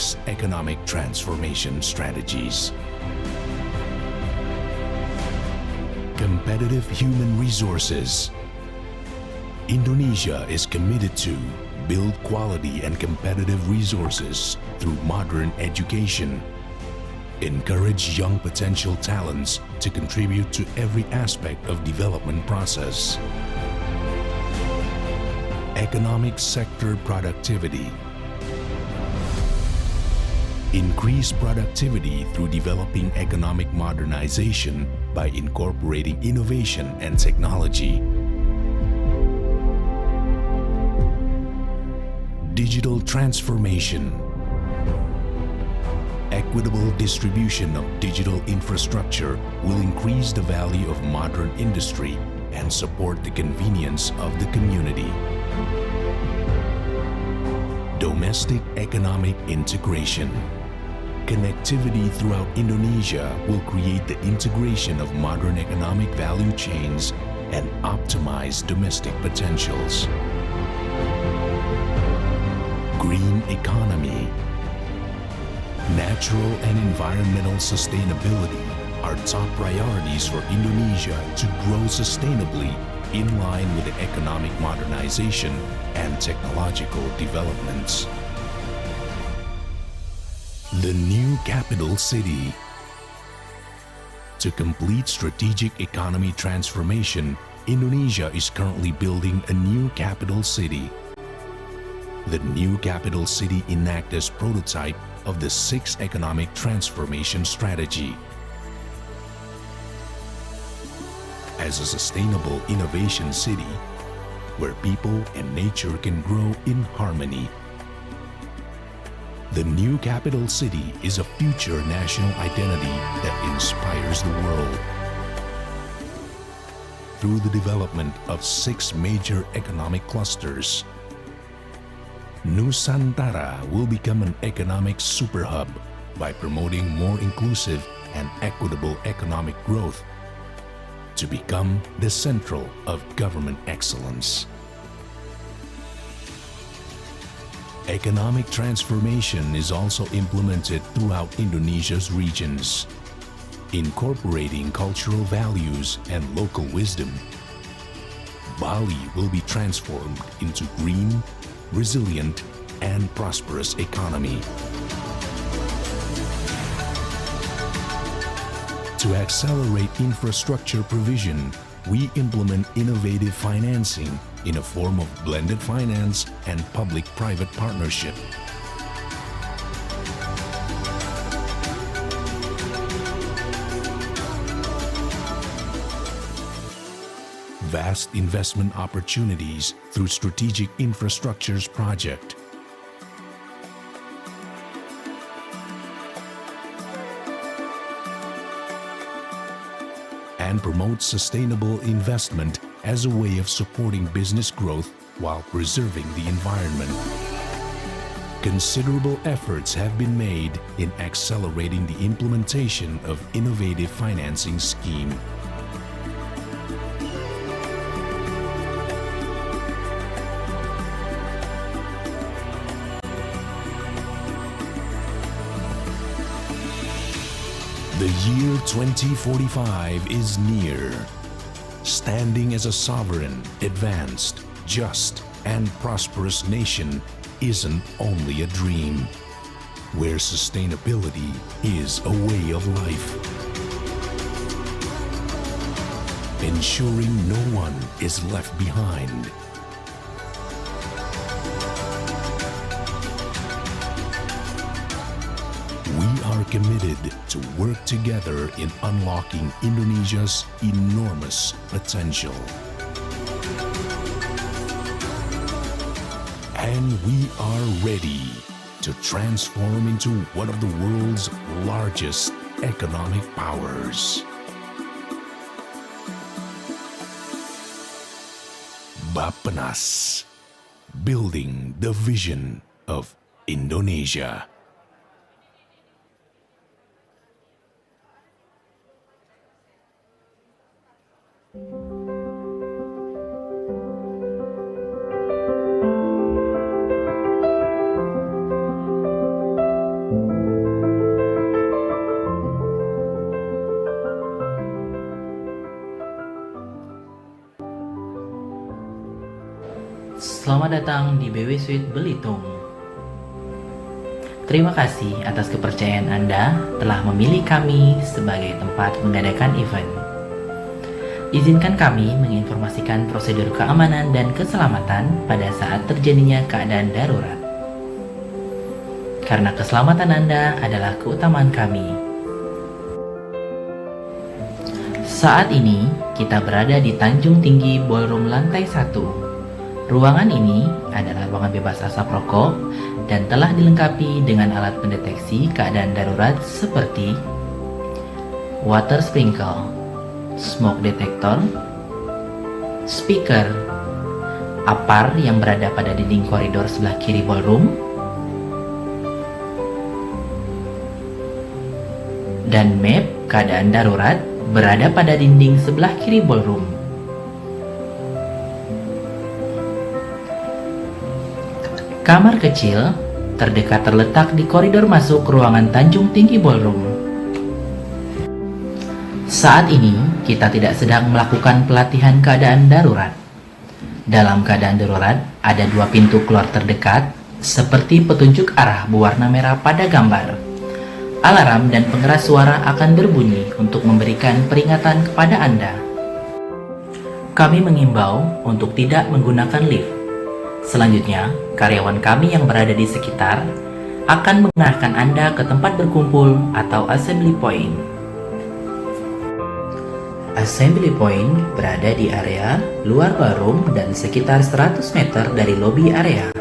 6 economic transformation strategies. Competitive human resources. Indonesia is committed to build quality and competitive resources through modern education, encourage young potential talents to contribute to every aspect of development process. Economic sector productivity. Increase productivity through developing economic modernization by incorporating innovation and technology. Digital transformation. Equitable distribution of digital infrastructure will increase the value of modern industry and support the convenience of the community. Domestic economic integration. Connectivity throughout Indonesia will create the integration of modern economic value chains and optimize domestic potentials. Green economy. Natural and environmental sustainability are top priorities for Indonesia to grow sustainably in line with the economic modernization and technological developments. The new capital city. To complete strategic economy transformation, Indonesia is currently building a new capital city. The new capital city enacts as prototype of the 6 economic transformation strategy. As a sustainable innovation city where people and nature can grow in harmony. The new capital city is a future national identity that inspires the world. Through the development of 6 major economic clusters, Nusantara will become an economic superhub by promoting more inclusive and equitable economic growth to become the central of government excellence. Economic transformation is also implemented throughout Indonesia's regions, incorporating cultural values and local wisdom. Bali will be transformed into green, resilient, and prosperous economy. To accelerate infrastructure provision, we implement innovative financing in a form of blended finance and public-private partnership. Vast investment opportunities through strategic infrastructures project. And promote sustainable investment as a way of supporting business growth while preserving the environment. Considerable efforts have been made in accelerating the implementation of innovative financing scheme. The year 2045 is near. Standing as a sovereign, advanced, just, and prosperous nation isn't only a dream, where sustainability is a way of life. Ensuring no one is left behind. We are committed to work together in unlocking Indonesia's enormous potential. And we are ready to transform into one of the world's largest economic powers. Bappenas, building the vision of Indonesia. Selamat datang di BW Suite Belitung. Terima kasih atas kepercayaan Anda telah memilih kami sebagai tempat mengadakan event. Izinkan kami menginformasikan prosedur keamanan dan keselamatan pada saat terjadinya keadaan darurat. Karena keselamatan Anda adalah keutamaan kami. Saat ini, kita berada di Tanjung Tinggi Ballroom lantai 1. Ruangan ini adalah ruangan bebas asap rokok dan telah dilengkapi dengan alat pendeteksi keadaan darurat seperti water sprinkle, smoke detector, speaker, APAR yang berada pada dinding koridor sebelah kiri ballroom, dan map keadaan darurat berada pada dinding sebelah kiri ballroom. Kamar kecil terdekat terletak di koridor masuk ruangan Tanjung Tinggi Ballroom. Saat ini, kita tidak sedang melakukan pelatihan keadaan darurat. Dalam keadaan darurat, ada 2 pintu keluar terdekat, seperti petunjuk arah berwarna merah pada gambar. Alarm dan pengeras suara akan berbunyi untuk memberikan peringatan kepada Anda. Kami mengimbau untuk tidak menggunakan lift. Selanjutnya, karyawan kami yang berada di sekitar akan mengarahkan Anda ke tempat berkumpul atau assembly point. Assembly point berada di area luar ballroom dan sekitar 100 meter dari lobi area.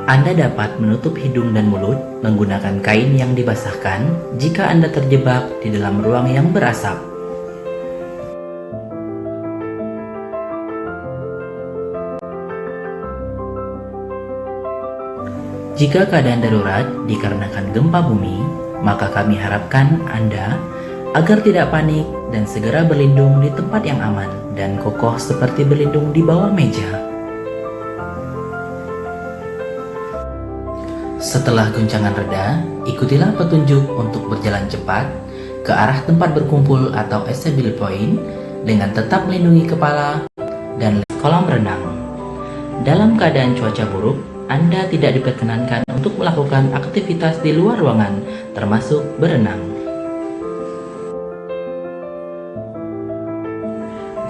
Anda dapat menutup hidung dan mulut menggunakan kain yang dibasahkan jika Anda terjebak di dalam ruang yang berasap. Jika keadaan darurat dikarenakan gempa bumi, maka kami harapkan Anda agar tidak panik dan segera berlindung di tempat yang aman dan kokoh seperti berlindung di bawah meja. Setelah guncangan reda, ikutilah petunjuk untuk berjalan cepat ke arah tempat berkumpul atau assembly point dengan tetap melindungi kepala dan kolam renang. Dalam keadaan cuaca buruk, Anda tidak diperkenankan untuk melakukan aktivitas di luar ruangan, termasuk berenang.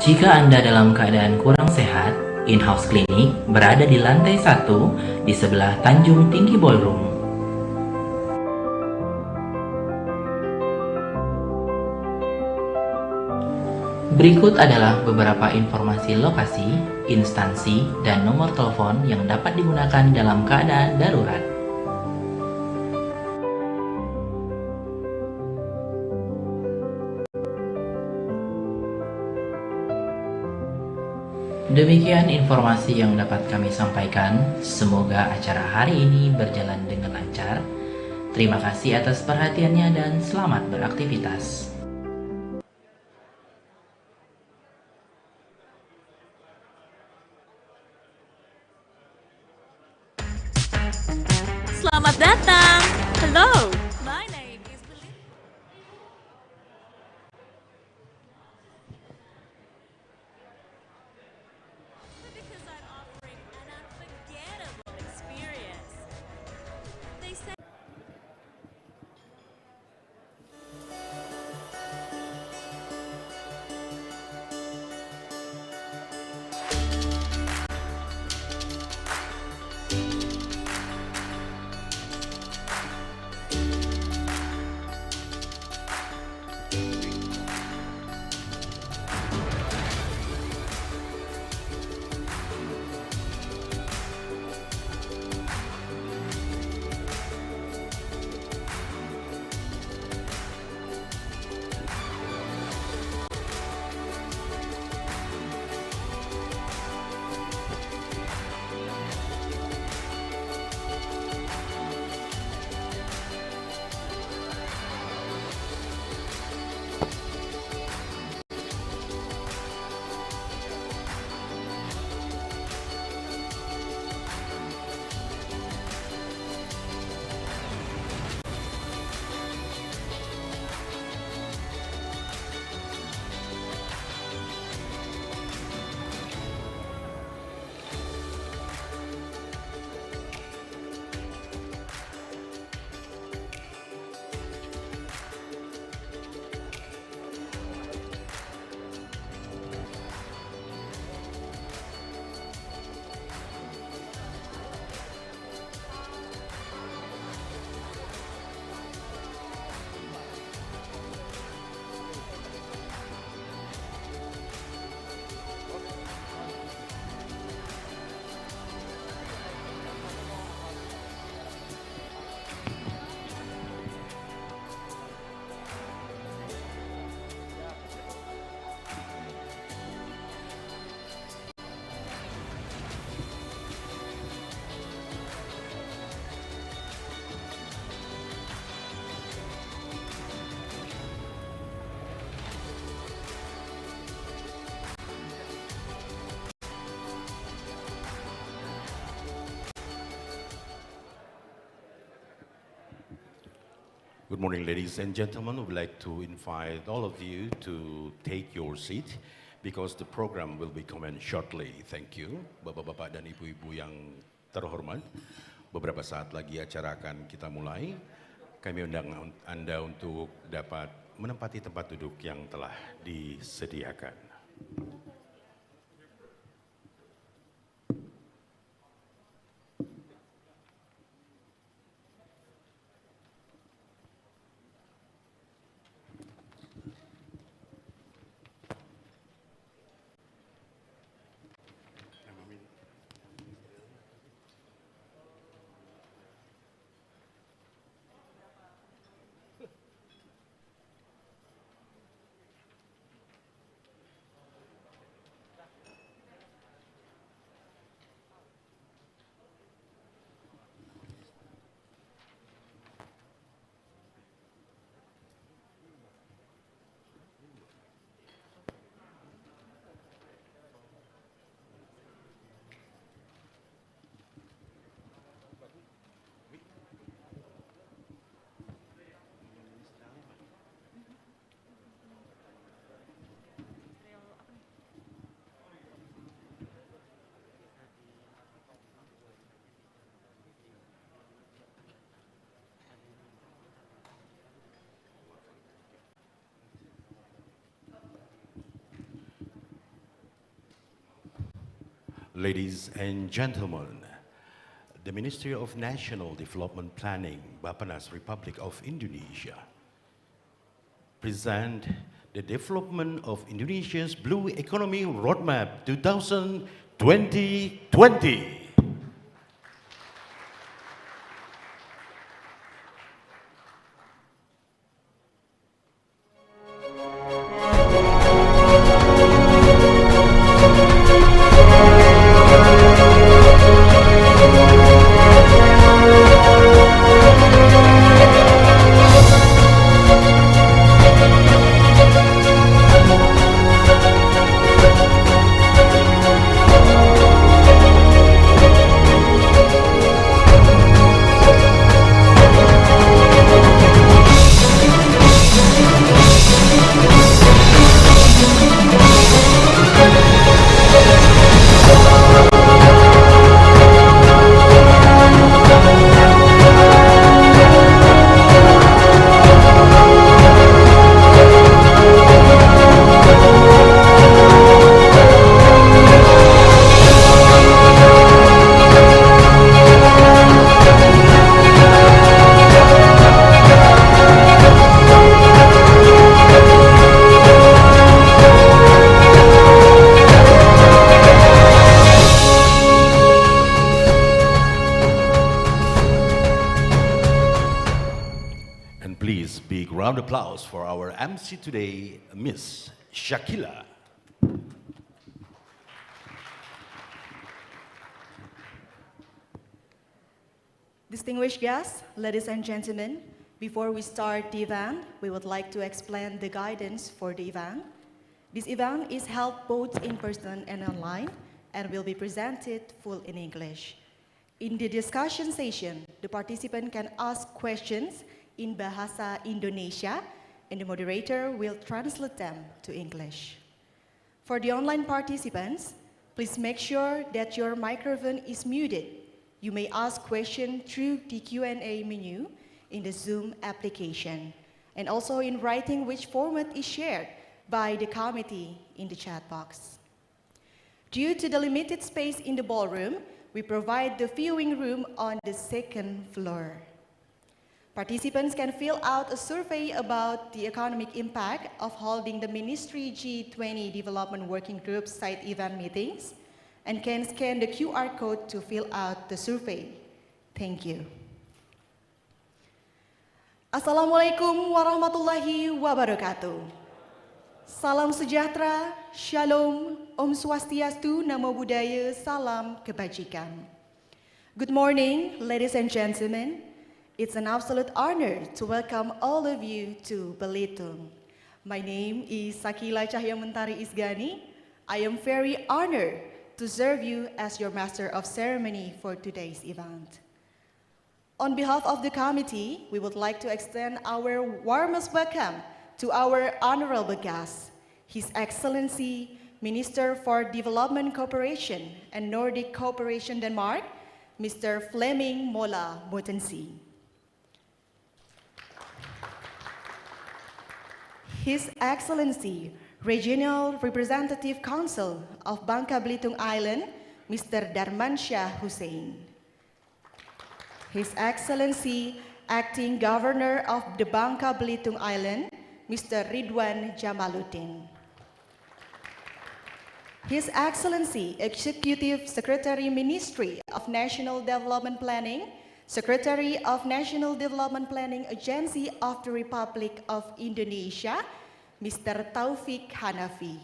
Jika Anda dalam keadaan kurang sehat, in-house clinic berada di lantai 1 di sebelah Tanjung Tinggi Ballroom. Berikut adalah beberapa informasi lokasi, instansi, dan nomor telepon yang dapat digunakan dalam keadaan darurat. Demikian informasi yang dapat kami sampaikan. Semoga acara hari ini berjalan dengan lancar. Terima kasih atas perhatiannya dan selamat beraktivitas. Selamat datang. Hello. My name is because I'm offering an unforgettable experience. They say Good morning, ladies and gentlemen. We'd like to invite all of you to take your seat because the program will be commenced shortly. Thank you, Bapak-bapak dan Ibu-ibu yang terhormat. Beberapa saat lagi acara akan kita mulai. Kami undang Anda untuk dapat menempati tempat duduk yang telah disediakan. Ladies and gentlemen, the Ministry of National Development Planning, Bappenas Republic of Indonesia, present the development of Indonesia's Blue Economy Roadmap 2020. Please, big round of applause for our MC today, Miss Shakila. Distinguished guests, ladies and gentlemen, before we start the event, we would like to explain the guidance for the event. This event is held both in person and online and will be presented full in English. In the discussion session, the participant can ask questions in Bahasa Indonesia, and the moderator will translate them to English. For the online participants, please make sure that your microphone is muted. You may ask questions through the Q&A menu in the Zoom application, and also in writing, which format is shared by the committee in the chat box. Due to the limited space in the ballroom, we provide the viewing room on the second floor. Participants can fill out a survey about the economic impact of holding the Ministry G20 Development Working Group side event meetings and can scan the QR code to fill out the survey. Thank you. Assalamualaikum warahmatullahi wabarakatuh. Salam sejahtera, shalom, om swastiastu, namo buddhaya, salam kebajikan. Good morning, ladies and gentlemen. It's an absolute honor to welcome all of you to Belitung. My name is Sakila Cahyamentari Isgani. I am very honored to serve you as your master of ceremony for today's event. On behalf of the committee, we would like to extend our warmest welcome to our honorable guest, His Excellency, Minister for Development Cooperation and Nordic Cooperation Denmark, Mr. Flemming Mola Mortensen. His Excellency, Regional Representative Council of Bangka Belitung Island, Mr. Darmansyah Hussein. His Excellency, Acting Governor of the Bangka Belitung Island, Mr. Ridwan Jamaluddin. His Excellency, Executive Secretary Ministry of National Development Planning, Secretary of National Development Planning Agency of the Republic of Indonesia, Mr. Taufik Hanafi.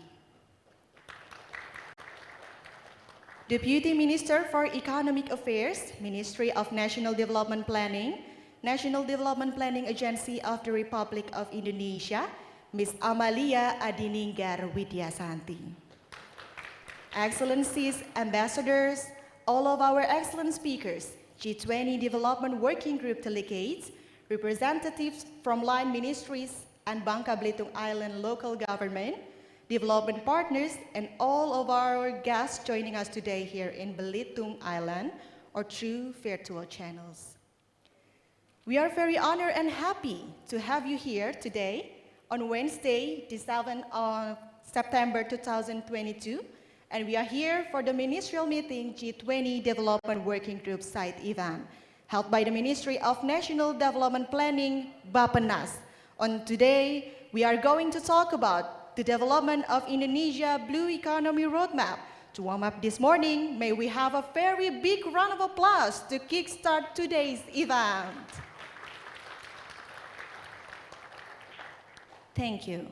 Deputy Minister for Economic Affairs, Ministry of National Development Planning, National Development Planning Agency of the Republic of Indonesia, Ms. Amalia Adininggar Widyasanti. Excellencies, ambassadors, all of our excellent speakers, G20 Development Working Group delegates, representatives from line ministries and Bangka Belitung Island local government, development partners, and all of our guests joining us today here in Belitung Island or through virtual channels. We are very honored and happy to have you here today on Wednesday, the 7th of September 2022, and we are here for the ministerial meeting G20 Development Working Group site event held by the Ministry of National Development Planning, Bappenas. On today, we are going to talk about the development of Indonesia Blue Economy Roadmap. To warm up this morning, may we have a very big round of applause to kickstart today's event. Thank you.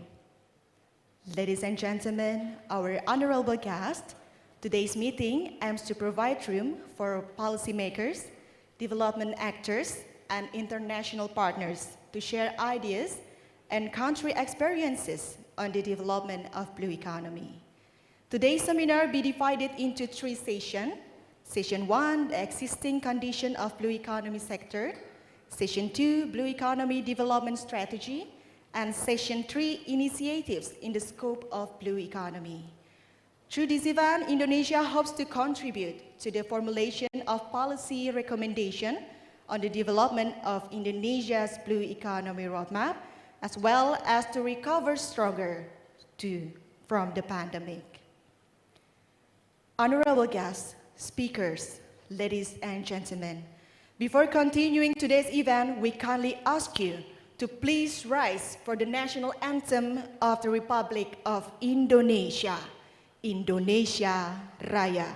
Ladies and gentlemen, our honorable guest, today's meeting aims to provide room for policymakers, development actors, and international partners to share ideas and country experiences on the development of blue economy. Today's seminar will be divided into 3 sessions. Session 1, the existing condition of blue economy sector. Session 2, blue economy development strategy. And Session 3, initiatives in the scope of blue economy. Through this event, Indonesia hopes to contribute to the formulation of policy recommendation on the development of Indonesia's blue economy roadmap, as well as to recover stronger from the pandemic. Honorable guests, speakers, ladies and gentlemen, before continuing today's event, we kindly ask you to please rise for the national anthem of the Republic of Indonesia, Indonesia Raya.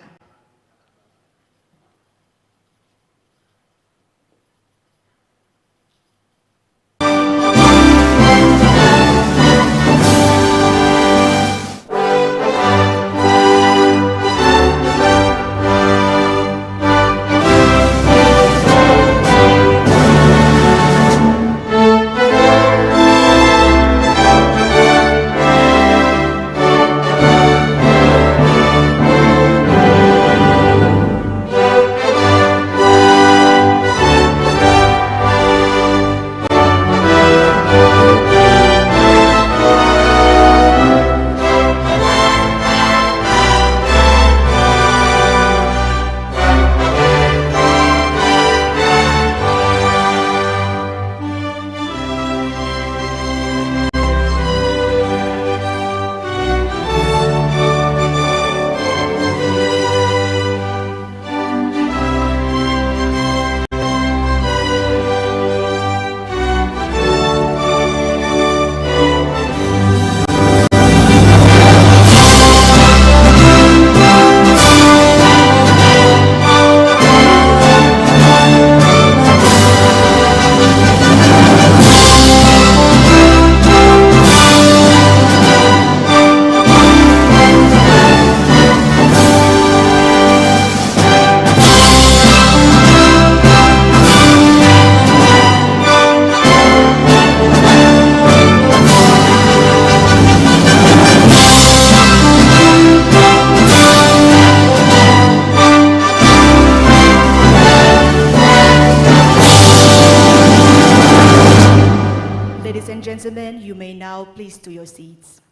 Now please to your seats.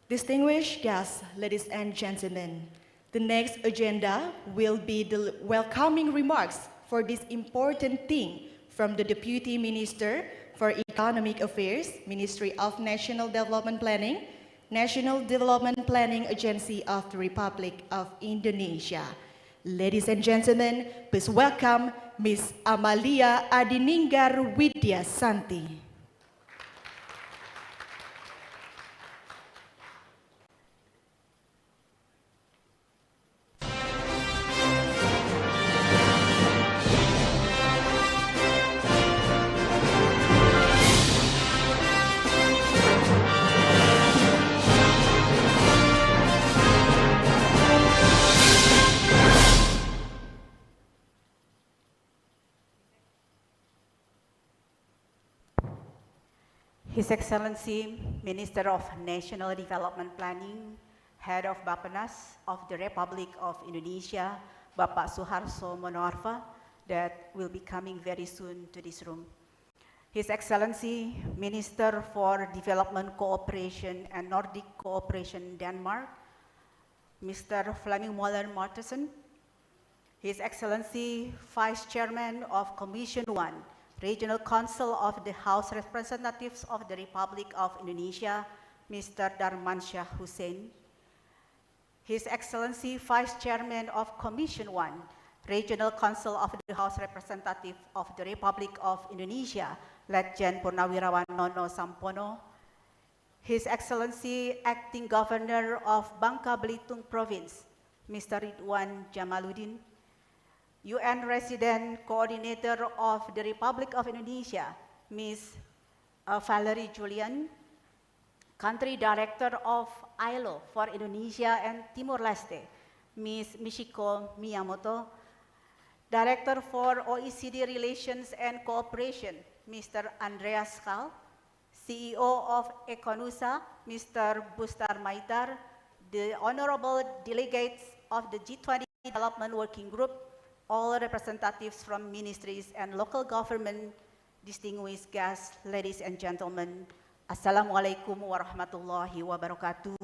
Distinguished guests, ladies and gentlemen, the next agenda will be the welcoming remarks for this important thing from the Deputy Minister for Economic Affairs, Ministry of National Development Planning, National Development Planning Agency of the Republic of Indonesia. Ladies and gentlemen, please welcome Ms. Amalia Adininggar Widya Santi. His Excellency, Minister of National Development Planning, Head of Bappenas of the Republic of Indonesia, Bapak Suharso Monoarfa, that will be coming very soon to this room. His Excellency, Minister for Development Cooperation and Nordic Cooperation, Denmark, Mr. Flemming Moller Mortensen, His Excellency, Vice Chairman of Commission 1, Regional Council of the House Representatives of the Republic of Indonesia, Mr. Darmansyah Hussein, His Excellency Vice Chairman of Commission 1, Regional Council of the House Representatives of the Republic of Indonesia, Letjen Purnawirawan Nono Sampono, His Excellency Acting Governor of Bangka Belitung Province, Mr. Ridwan Jamaluddin, UN Resident Coordinator of the Republic of Indonesia, Ms. Valerie Julian, Country Director of ILO for Indonesia and Timor-Leste, Ms. Michiko Miyamoto, Director for OECD Relations and Cooperation, Mr. Andreas Kal, CEO of Econusa, Mr. Bustar Maitar, the honorable delegates of the G20 Development Working Group, all representatives from ministries and local government, distinguished guests, ladies and gentlemen, Assalamualaikum warahmatullahi wabarakatuh.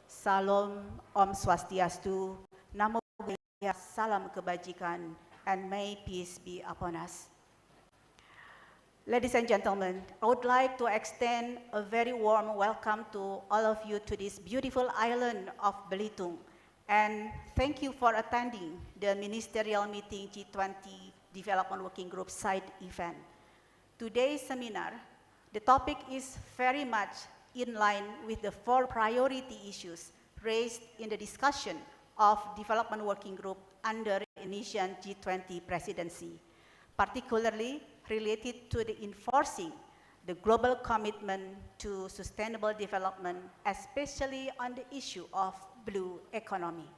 Salam, Om Swastiastu, Namo Buddhaya, Salam Kebajikan, and may peace be upon us. Ladies and gentlemen, I would like to extend a very warm welcome to all of you to this beautiful island of Belitung. And thank you for attending the Ministerial Meeting G20 Development Working Group side event. Today's seminar, the topic is very much in line with the 4 priority issues raised in the discussion of Development Working Group under Indonesian G20 presidency, particularly related to the enforcing the global commitment to sustainable development, especially on the issue of blue economy.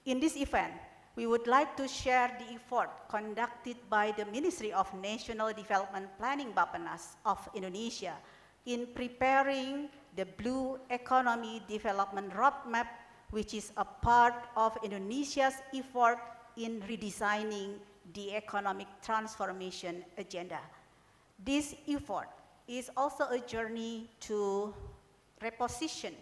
In this event, we would like to share the effort conducted by the Ministry of National Development Planning Bappenas of Indonesia in preparing the Blue Economy Development Roadmap, which is a part of Indonesia's effort in redesigning the economic transformation agenda. This effort is also a journey to reposition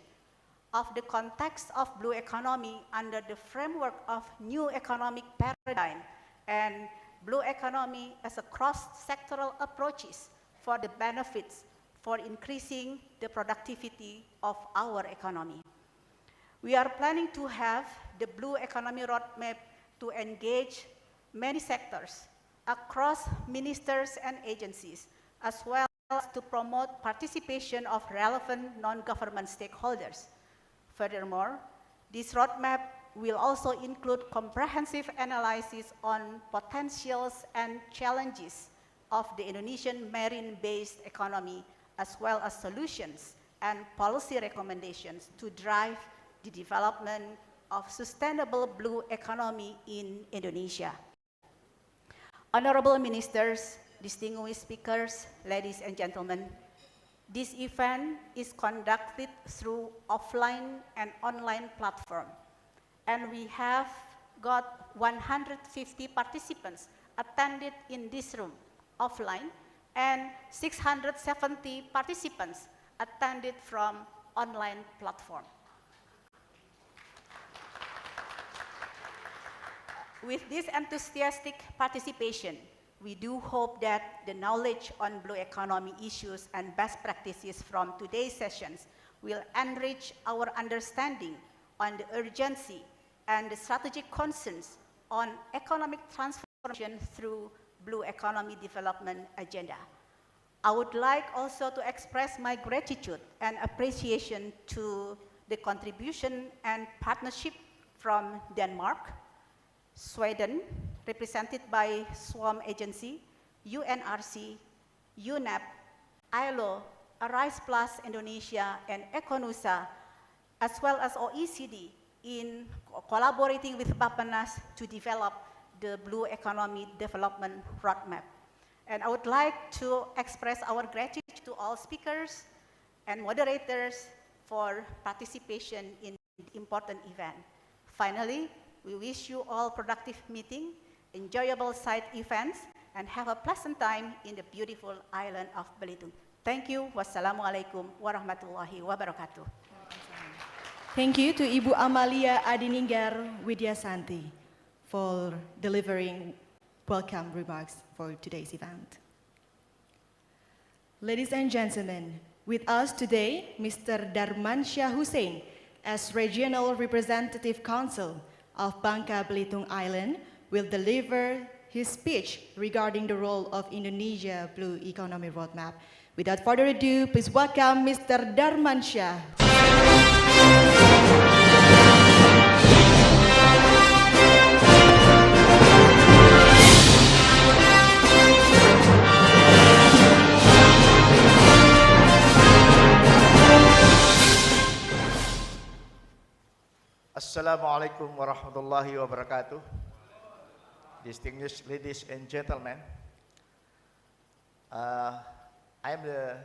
of the context of blue economy under the framework of new economic paradigm and blue economy as a cross-sectoral approaches for the benefits for increasing the productivity of our economy. We are planning to have the blue economy roadmap to engage many sectors across ministers and agencies, as well as to promote participation of relevant non-government stakeholders. Furthermore, this roadmap will also include comprehensive analysis on potentials and challenges of the Indonesian marine-based economy, as well as solutions and policy recommendations to drive the development of sustainable blue economy in Indonesia. Honorable ministers, distinguished speakers, ladies and gentlemen, this event is conducted through offline and online platform, and we have got 150 participants attended in this room offline and 670 participants attended from online platform. With this enthusiastic participation, we do hope that the knowledge on blue economy issues and best practices from today's sessions will enrich our understanding on the urgency and the strategic concerns on economic transformation through blue economy development agenda. I would like also to express my gratitude and appreciation to the contribution and partnership from Denmark, Sweden, represented by SWAM Agency, UNRC, UNEP, ILO, Arise Plus Indonesia, and Econusa, as well as OECD, in collaborating with Bappenas to develop the Blue Economy Development Roadmap. And I would like to express our gratitude to all speakers and moderators for participation in the important event. Finally, we wish you all productive meeting, enjoyable side events, and have a pleasant time in the beautiful island of Belitung. Thank you. Wassalamualaikum warahmatullahi wabarakatuh. Thank you to Ibu Amalia Adininggar Widyasanti for delivering welcome remarks for today's event. Ladies and gentlemen, with us today, Mr. Darmansyah Hussein, as Regional Representative Council of Bangka Belitung Island, will deliver his speech regarding the role of Indonesia Blue Economy Roadmap. Without further ado, please welcome Mr. Darmansyah. Assalamualaikum warahmatullahi wabarakatuh. Distinguished ladies and gentlemen, I am the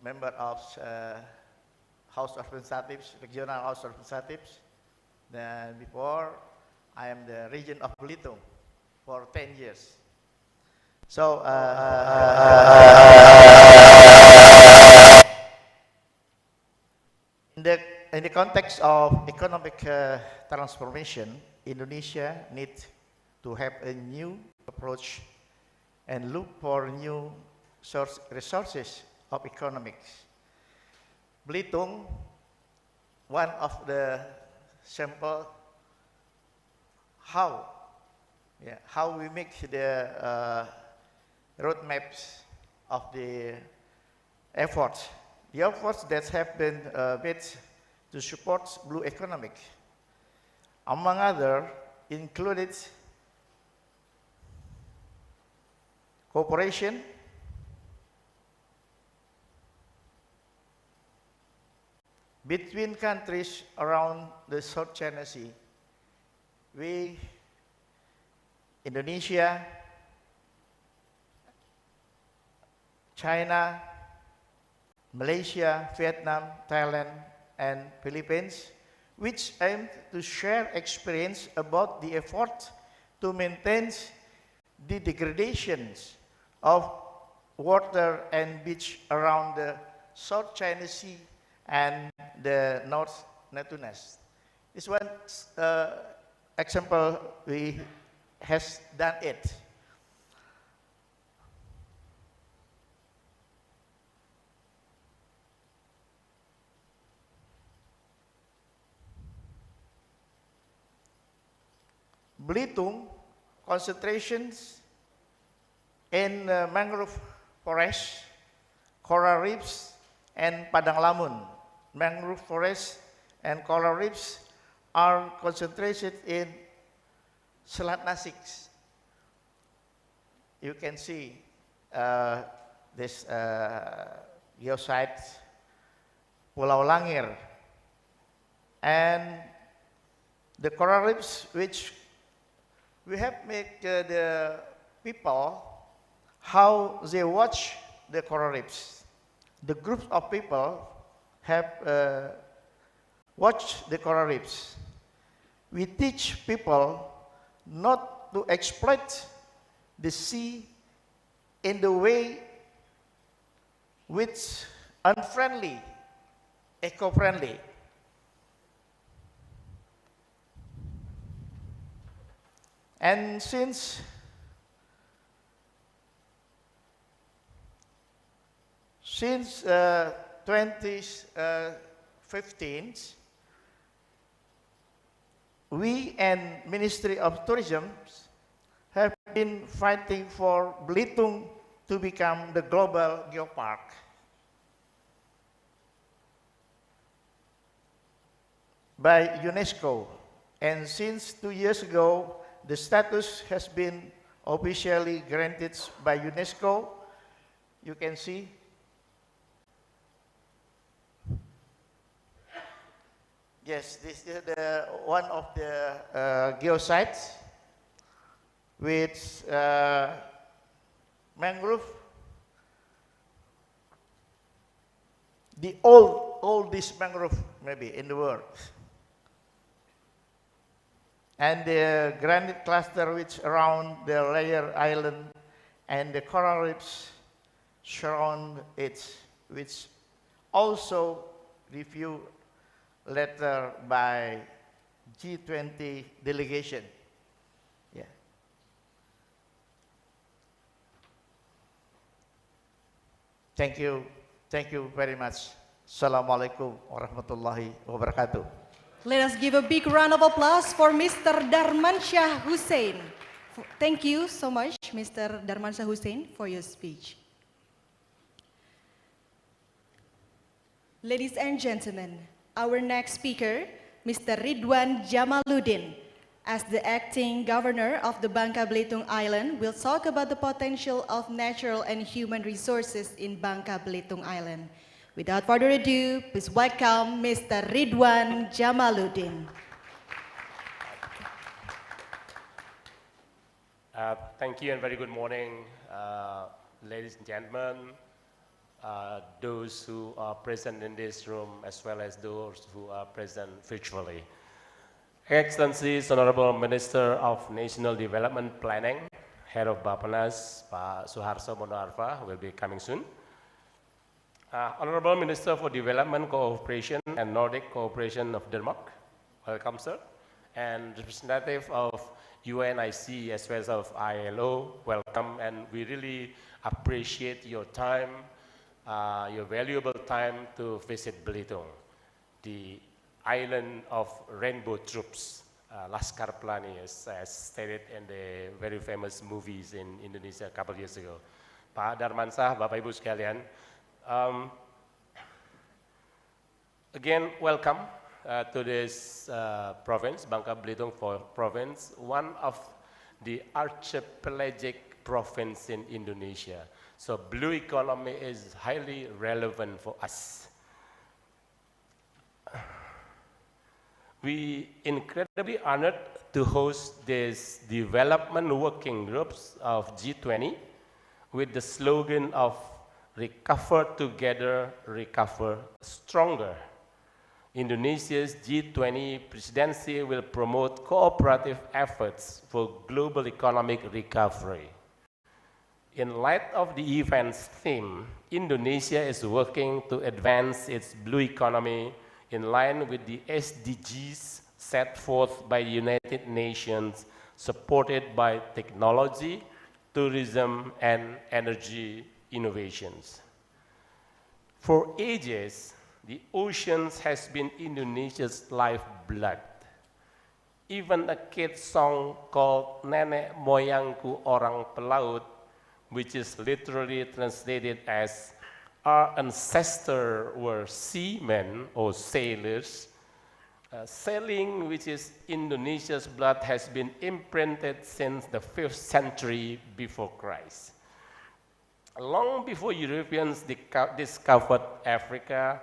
member of House of Representatives, Regional House of Representatives. Then before, I am the region of Belitung for 10 years. So, in the context of economic transformation, Indonesia needs to have a new approach and look for new resources of economics. Belitung, one of the sample how we make the roadmaps of the efforts that have been made to support blue economic. Among other, included cooperation, between countries around the South China Sea. We, Indonesia, China, Malaysia, Vietnam, Thailand, and Philippines, which aim to share experience about the effort to maintain the degradations of water and beach around the South China Sea and the North Neptunus. This one example we has done it. Belitung concentrations in mangrove forests, coral reefs, and padang lamun. Mangrove forests and coral reefs are concentrated in Selat Nasik. You can see this geosite Pulau Langir, and the coral reefs which we have made the people how they watch the coral reefs. The groups of people have watched the coral reefs. We teach people not to exploit the sea in the way which unfriendly, eco-friendly. And since 2015, we and Ministry of Tourism have been fighting for Belitung to become the global geopark. By UNESCO. And since 2 years ago, the status has been officially granted by UNESCO. You can see. Yes, this is one of the geosites with mangrove. The oldest mangrove maybe in the world. And the granite cluster which around the layer island and the coral reefs surround it, which also reviewed letter by G20 delegation. Yeah. Thank you very much. Assalamualaikum warahmatullahi wabarakatuh. Let us give a big round of applause for Mr. Darmansyah Hussein. Thank you so much, Mr. Darmansyah Hussein, for your speech. Ladies and gentlemen, our next speaker, Mr. Ridwan Jamaluddin, as the acting governor of the Bangka Belitung Island, will talk about the potential of natural and human resources in Bangka Belitung Island. Without further ado, please welcome Mr. Ridwan Jamaluddin. Thank you and very good morning, ladies and gentlemen, those who are present in this room as well as those who are present virtually. Excellencies, Honorable Minister of National Development Planning, Head of Bapenas, Pak Suharso Monoarfa, will be coming soon. Honorable Minister for Development Cooperation and Nordic Cooperation of Denmark, welcome sir. And representative of UNIC as well as of ILO, welcome, and we really appreciate your time, your valuable time to visit Belitung, the island of rainbow troops, Laskar Pelangi, as stated in the very famous movies in Indonesia a couple of years ago. Pak Darmansyah, Bapak Ibu sekalian, again, welcome to this province, Bangka Belitung province, one of the archipelagic province in Indonesia. So blue economy is highly relevant for us. We incredibly honored to host this development working groups of G20 with the slogan of Recover Together, Recover Stronger. Indonesia's G20 presidency will promote cooperative efforts for global economic recovery. In light of the event's theme, Indonesia is working to advance its blue economy in line with the SDGs set forth by the United Nations, supported by technology, tourism, and energy innovations. For ages, the oceans has been Indonesia's lifeblood. Even a kid's song called Nenek Moyangku Orang Pelaut, which is literally translated as our ancestors were seamen or sailors. Sailing, which is Indonesia's blood, has been imprinted since the 5th century before Christ. Long before Europeans discovered Africa,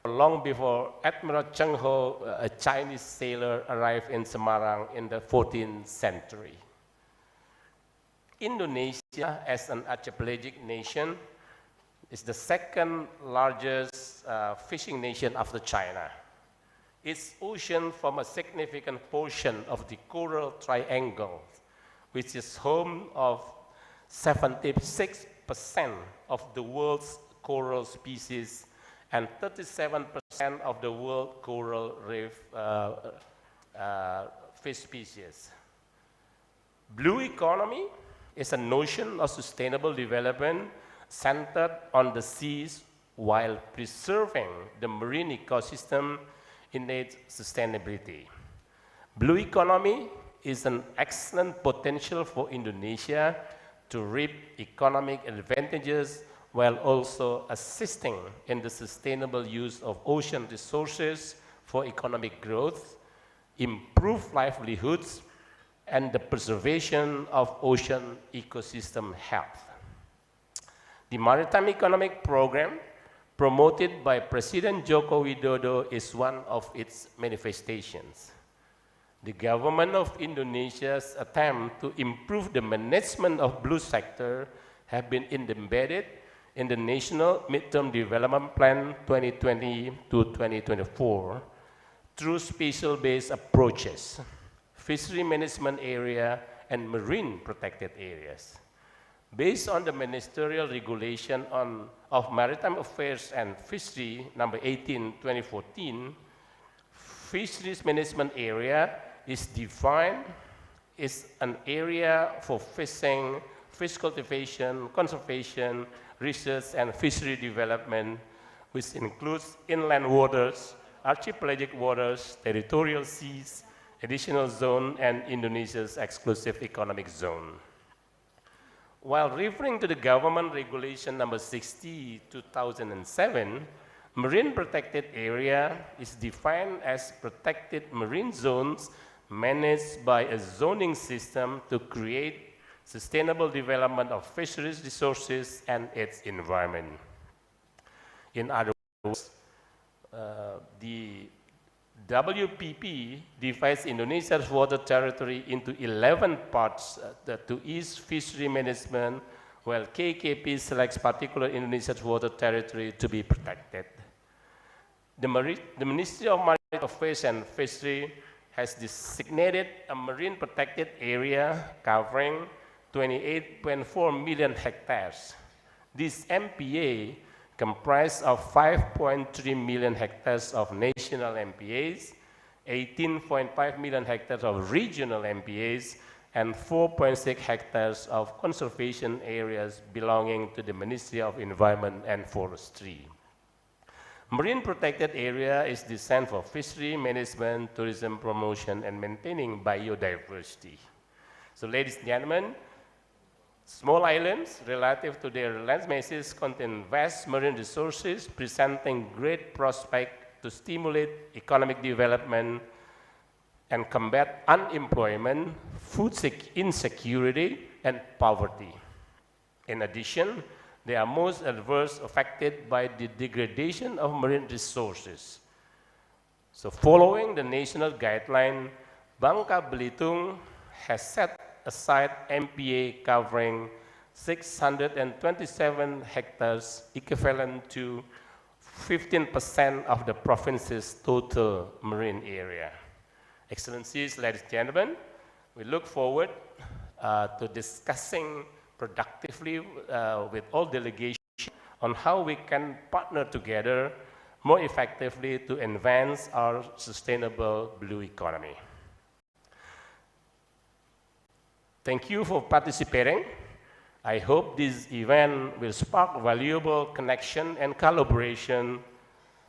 long before Admiral Cheng Ho, a Chinese sailor, arrived in Semarang in the 14th century. Indonesia, as an archipelagic nation, is the second largest fishing nation after China. Its ocean forms a significant portion of the Coral Triangle, which is home of 76% of the world's coral species and 37% of the world coral reef fish species. Blue economy is a notion of sustainable development centered on the seas while preserving the marine ecosystem in its sustainability. Blue economy is an excellent potential for Indonesia to reap economic advantages while also assisting in the sustainable use of ocean resources for economic growth, improved livelihoods, and the preservation of ocean ecosystem health. The Maritime Economic Program, promoted by President Joko Widodo, is one of its manifestations. The government of Indonesia's attempt to improve the management of blue sector have been embedded in the National Midterm Development Plan 2020 to 2024 through spatial-based approaches, fishery management area, and marine protected areas. Based on the Ministerial Regulation of Maritime Affairs and Fishery number 18/2014, fisheries management area is defined as an area for fishing, fish cultivation, conservation, research, and fishery development, which includes inland waters, archipelagic waters, territorial seas, additional zone, and Indonesia's exclusive economic zone. While referring to the government regulation number 60/2007, marine protected area is defined as protected marine zones managed by a zoning system to create sustainable development of fisheries resources and its environment. In other words, the WPP divides Indonesia's water territory into 11 parts to ease fishery management, while KKP selects particular Indonesia's water territory to be protected. The Ministry of Maritime Affairs and Fishery has designated a marine protected area covering 28.4 million hectares. This MPA comprised of 5.3 million hectares of national MPAs, 18.5 million hectares of regional MPAs, and 4.6 hectares of conservation areas belonging to the Ministry of Environment and Forestry. Marine protected area is designed for fishery management, tourism promotion, and maintaining biodiversity. So ladies and gentlemen, small islands relative to their land masses contain vast marine resources presenting great prospect to stimulate economic development and combat unemployment, food insecurity, and poverty. In addition, they are most adversely affected by the degradation of marine resources. So following the national guideline, Bangka Belitung has set aside MPA covering 627 hectares, equivalent to 15% of the province's total marine area. Excellencies, ladies and gentlemen, we look forward to discussing productively with all delegations on how we can partner together more effectively to advance our sustainable blue economy. Thank you for participating. I hope this event will spark valuable connection and collaboration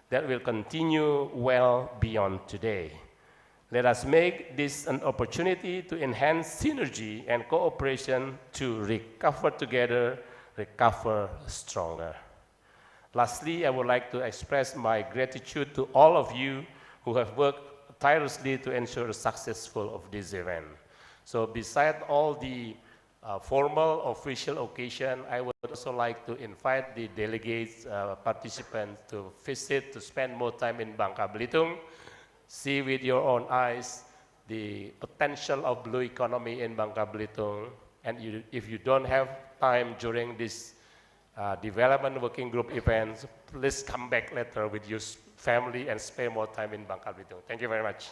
that will continue well beyond today. Let us make this an opportunity to enhance synergy and cooperation to recover together, recover stronger. Lastly, I would like to express my gratitude to all of you who have worked tirelessly to ensure the success of this event. So beside all the formal official occasion, I would also like to invite the delegates, participants to visit, to spend more time in Bangka Belitung, see with your own eyes the potential of blue economy in Bangka Belitung. And if you don't have time during this development working group events, please come back later with your family and spend more time in Bangka Belitung. Thank you very much.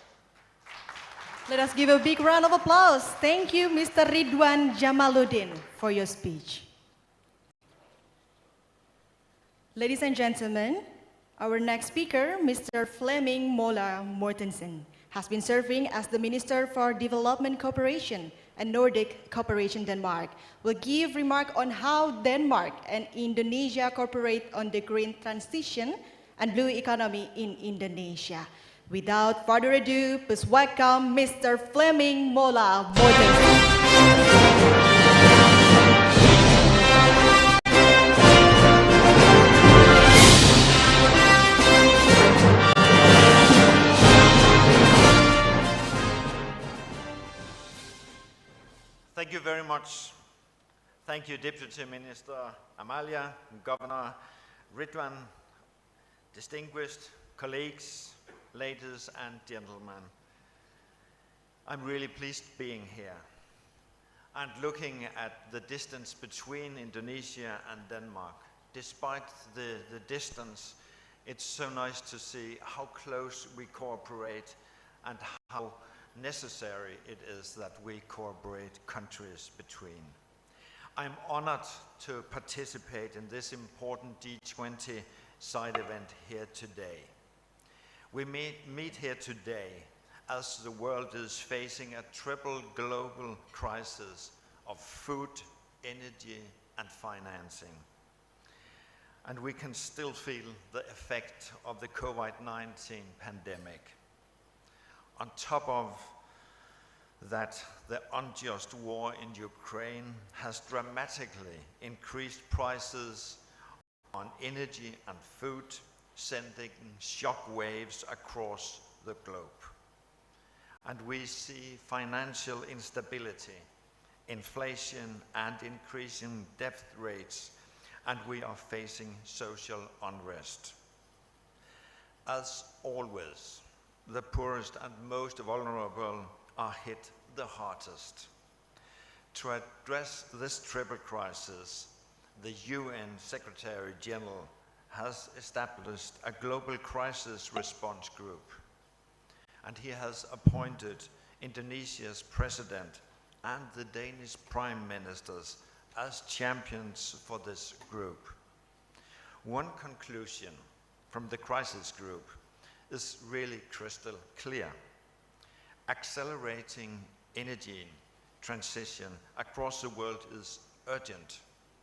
Let us give a big round of applause. Thank you, Mr. Ridwan Jamaluddin, for your speech. Ladies and gentlemen, our next speaker, Mr. Flemming Mola Mortensen, has been serving as the Minister for Development Cooperation and Nordic Cooperation Denmark, will give remark on how Denmark and Indonesia cooperate on the green transition and blue economy in Indonesia. Without further ado, please welcome Mr. Flemming Mola Mortensen. Thank you very much. Thank you, Deputy Minister Amalia, Governor Ridwan, distinguished colleagues, ladies and gentlemen. I'm really pleased being here and looking at the distance between Indonesia and Denmark. Despite the distance, it's so nice to see how close we cooperate and how necessary it is that we cooperate countries between. I'm honored to participate in this important G20 side event here today. We meet here today as the world is facing a triple global crisis of food, energy, and financing. And we can still feel the effect of the COVID-19 pandemic. On top of that, the unjust war in Ukraine has dramatically increased prices on energy and food, sending shock waves across the globe. And we see financial instability, inflation, and increasing debt rates, and we are facing social unrest. As always, the poorest and most vulnerable are hit the hardest. To address this triple crisis, the UN Secretary General has established a global crisis response group, and he has appointed Indonesia's president and the Danish prime ministers as champions for this group. One conclusion from the crisis group is really crystal clear. Accelerating energy transition across the world is urgent,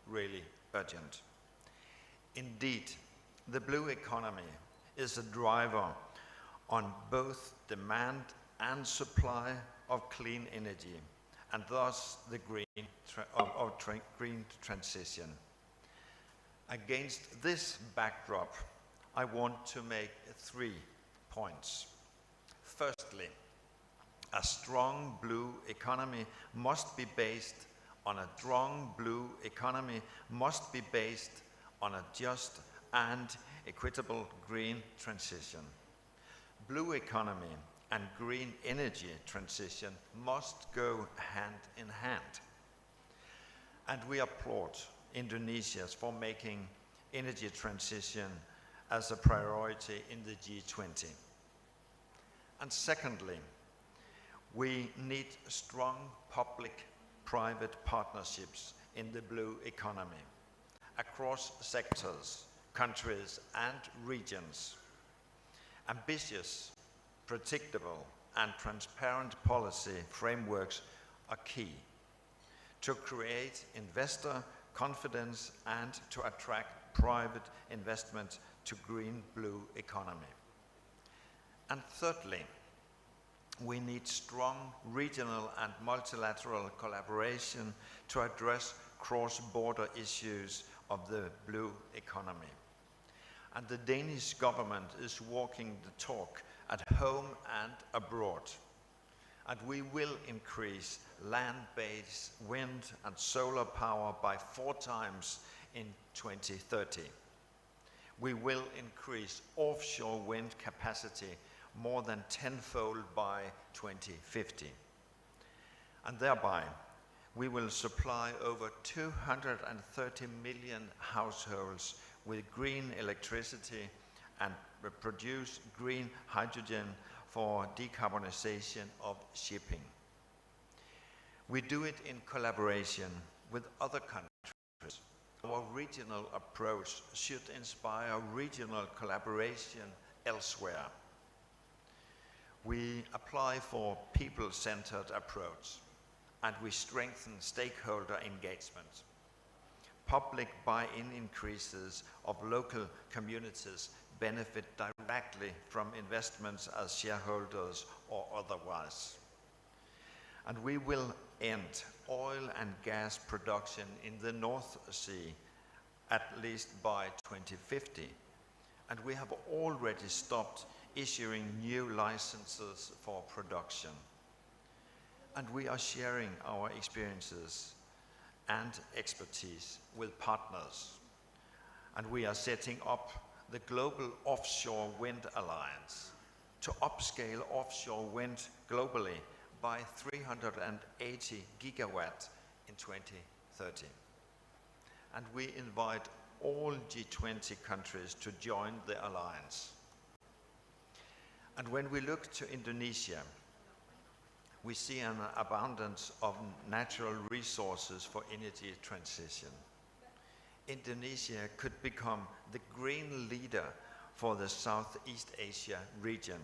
really urgent. Indeed, the blue economy is a driver on both demand and supply of clean energy, and thus the green transition. Against this backdrop, I want to make 3 points. Firstly, a strong blue economy must be based on a just and equitable green transition. Blue economy and green energy transition must go hand in hand. And we applaud Indonesia for making energy transition as a priority in the G20. And secondly, we need strong public-private partnerships in the blue economy across sectors, countries, and regions. Ambitious, predictable, and transparent policy frameworks are key to create investor confidence and to attract private investment to green blue economy. And thirdly, we need strong regional and multilateral collaboration to address cross-border issues of the blue economy. And the Danish government is walking the talk at home and abroad. And we will increase land-based wind and solar power by 4 times in 2030. We will increase offshore wind capacity more than 10-fold by 2050. And thereby, we will supply over 230 million households with green electricity and produce green hydrogen for decarbonization of shipping. We do it in collaboration with other countries, our regional approach should inspire regional collaboration elsewhere. We apply for people-centered approach, and we strengthen stakeholder engagement. Public buy-in increases of local communities benefit directly from investments as shareholders or otherwise. And we will end oil and gas production in the North Sea at least by 2050. And we have already stopped issuing new licenses for production. And we are sharing our experiences and expertise with partners. And we are setting up the Global Offshore Wind Alliance to upscale offshore wind globally by 380 gigawatt in 2030. And we invite all G20 countries to join the alliance. And when we look to Indonesia, we see an abundance of natural resources for energy transition. Indonesia could become the green leader for the Southeast Asia region.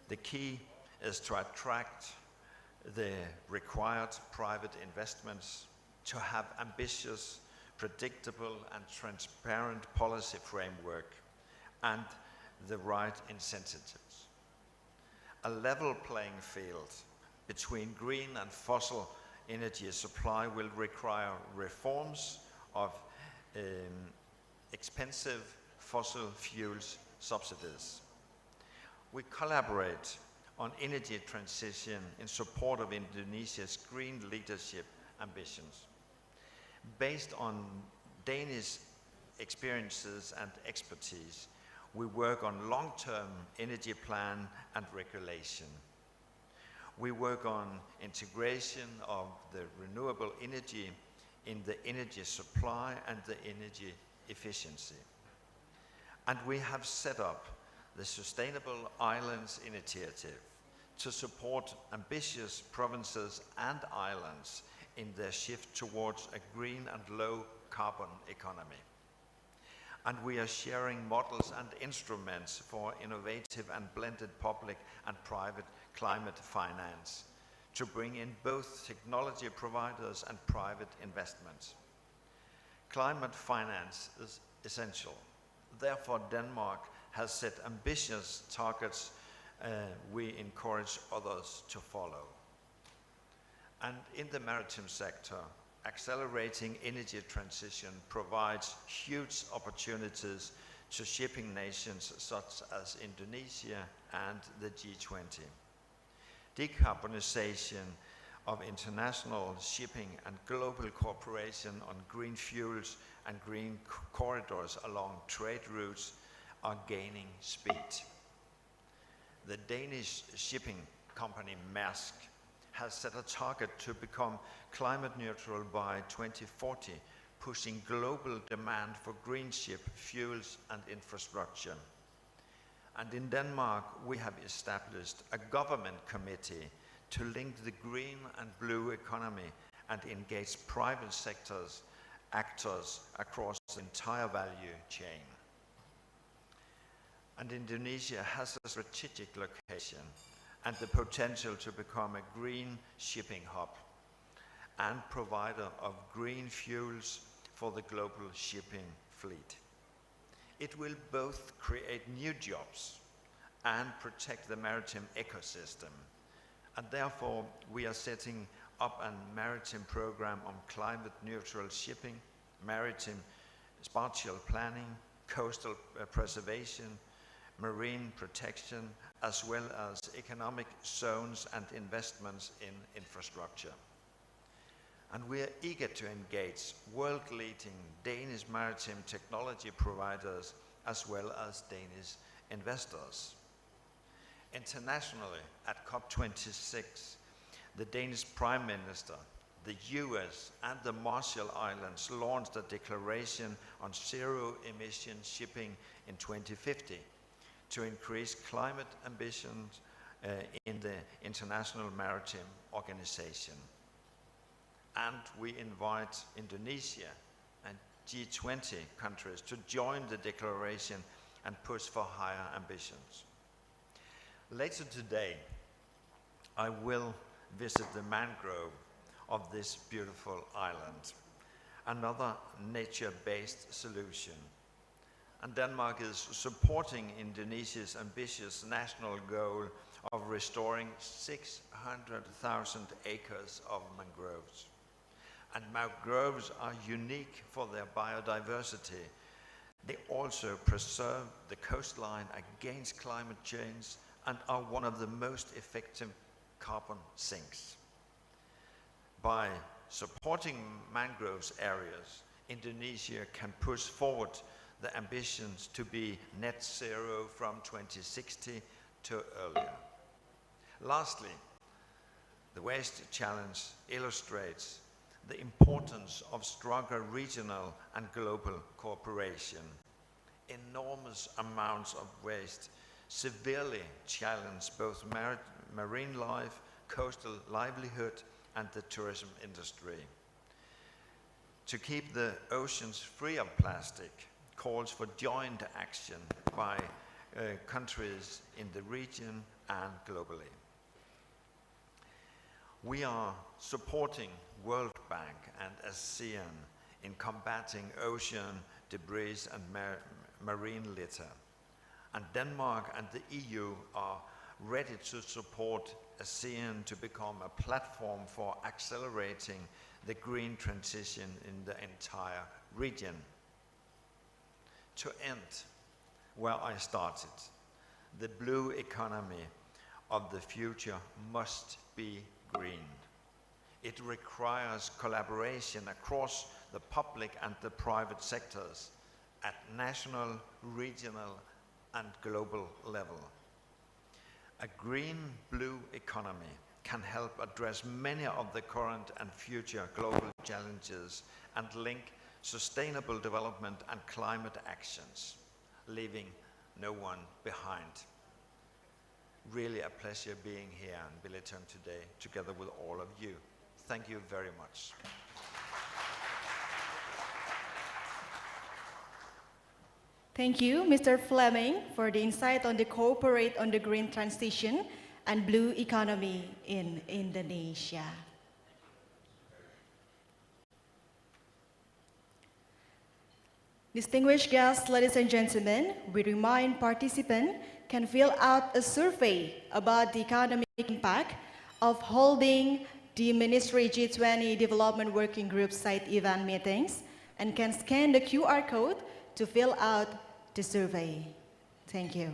The key is to attract the required private investments, to have ambitious, predictable and transparent policy framework, and the right incentives. A level playing field between green and fossil energy supply will require reforms of expensive fossil fuels subsidies. We collaborate on energy transition in support of Indonesia's green leadership ambitions. Based on Danish experiences and expertise, we work on long-term energy plan and regulation. We work on integration of the renewable energy in the energy supply and the energy efficiency. And we have set up the Sustainable Islands Initiative to support ambitious provinces and islands in their shift towards a green and low carbon economy. And we are sharing models and instruments for innovative and blended public and private climate finance to bring in both technology providers and private investments. Climate finance is essential. Therefore, Denmark has set ambitious targets we encourage others to follow. And in the maritime sector, accelerating energy transition provides huge opportunities to shipping nations such as Indonesia and the G20. Decarbonization of international shipping and global cooperation on green fuels and green corridors along trade routes are gaining speed. The Danish shipping company Maersk has set a target to become climate neutral by 2040, pushing global demand for green ship fuels and infrastructure. And in Denmark, we have established a government committee to link the green and blue economy and engage private sectors, actors across the entire value chain. And Indonesia has a strategic location and the potential to become a green shipping hub and provider of green fuels for the global shipping fleet. It will both create new jobs and protect the maritime ecosystem. And therefore, we are setting up a maritime program on climate neutral shipping, maritime spatial planning, coastal preservation, marine protection, as well as economic zones and investments in infrastructure. And we are eager to engage world-leading Danish maritime technology providers as well as Danish investors. Internationally, at COP26, the Danish Prime Minister, the US, and the Marshall Islands launched a declaration on zero-emission shipping in 2050 to increase climate ambitions in the International Maritime Organization. And we invite Indonesia G20 countries to join the declaration and push for higher ambitions. Later today, I will visit the mangrove of this beautiful island, another nature-based solution. And Denmark is supporting Indonesia's ambitious national goal of restoring 600,000 acres of mangroves. And mangroves are unique for their biodiversity. They also preserve the coastline against climate change and are one of the most effective carbon sinks. By supporting mangroves areas, Indonesia can push forward the ambitions to be net zero from 2060 to earlier. Lastly, the waste challenge illustrates the importance of stronger regional and global cooperation. Enormous amounts of waste severely challenge both marine life, coastal livelihood, and the tourism industry. To keep the oceans free of plastic calls for joint action by countries in the region and globally. We are supporting World Bank and ASEAN in combating ocean debris and marine litter. And Denmark and the EU are ready to support ASEAN to become a platform for accelerating the green transition in the entire region. To end where I started, the blue economy of the future must be green. It requires collaboration across the public and the private sectors at national, regional, and global level. A green-blue economy can help address many of the current and future global challenges and link sustainable development and climate actions, leaving no one behind. Really a pleasure being here in Belitung today, together with all of you. Thank you very much. Thank you, Mr. Fleming, for the insight on the cooperate on the green transition and blue economy in Indonesia. Distinguished guests, ladies and gentlemen, we remind participants can fill out a survey about the economic impact of holding the Ministry G20 Development Working Group site event meetings and can scan the QR code to fill out the survey. Thank you.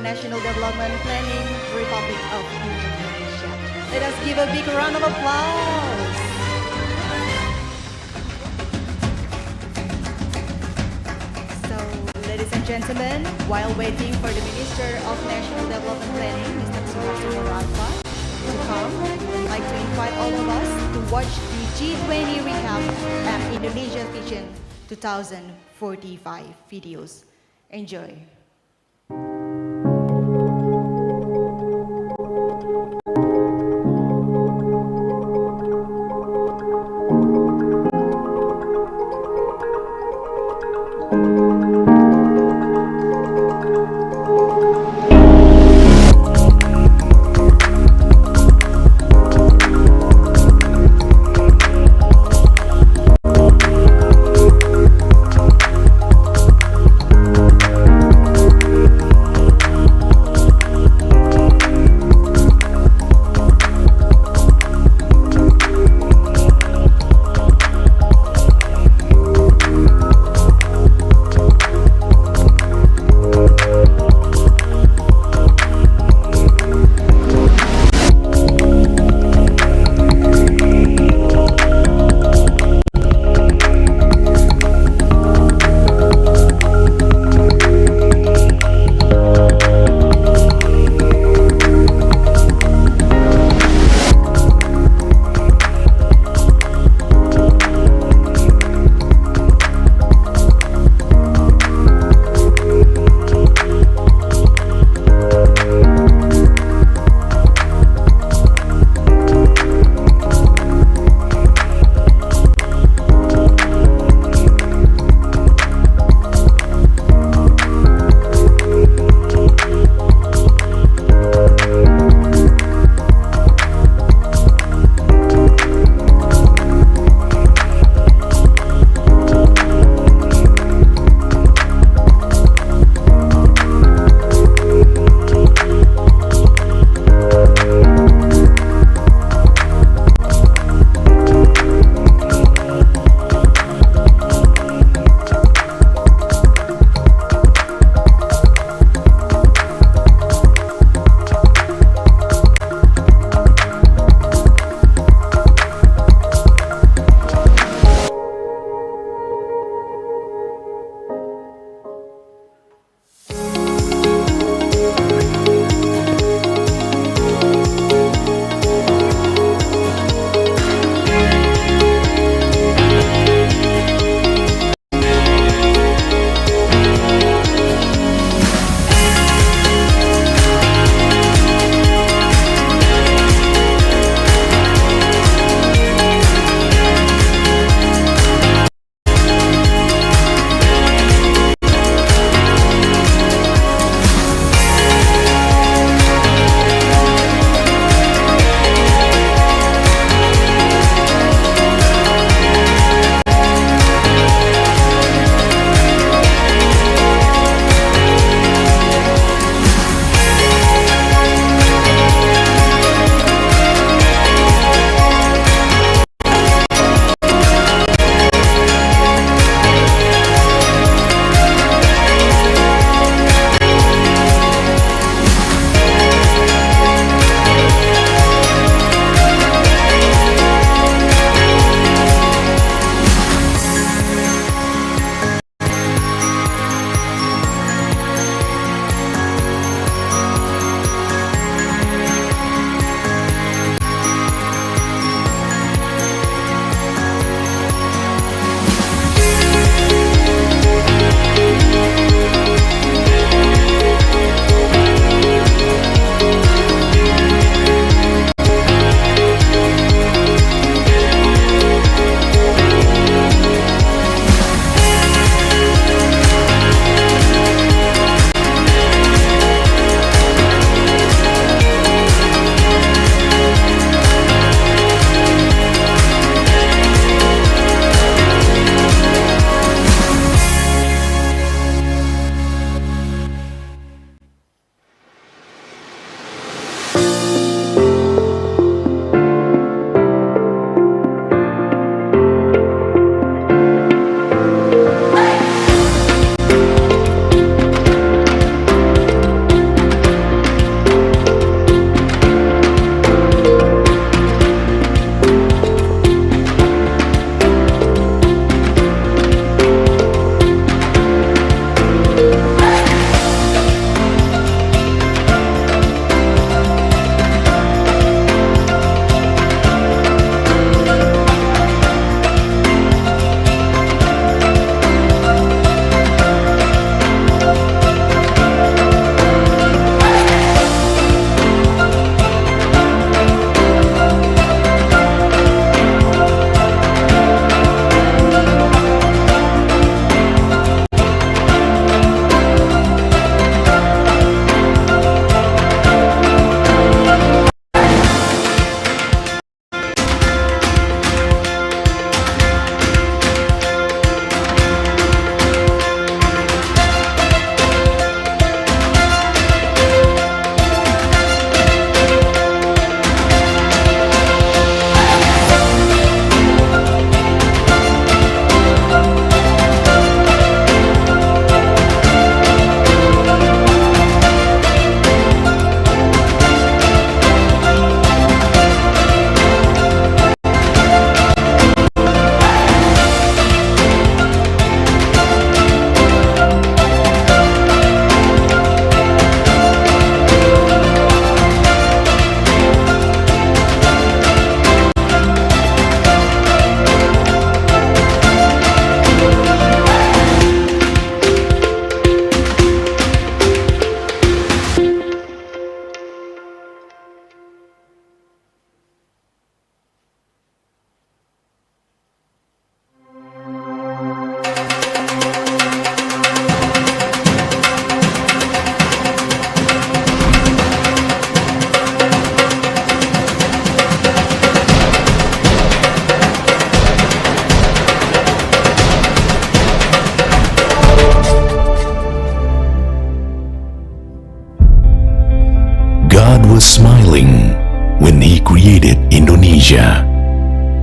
National Development Planning, Republic of Indonesia. Let us give a big round of applause. So, ladies and gentlemen, while waiting for the Minister of National Development Planning, Mr. Suharto Monoarfa, to come, I'd like to invite all of us to watch the G20 recap and Indonesia Vision 2045 videos. Enjoy.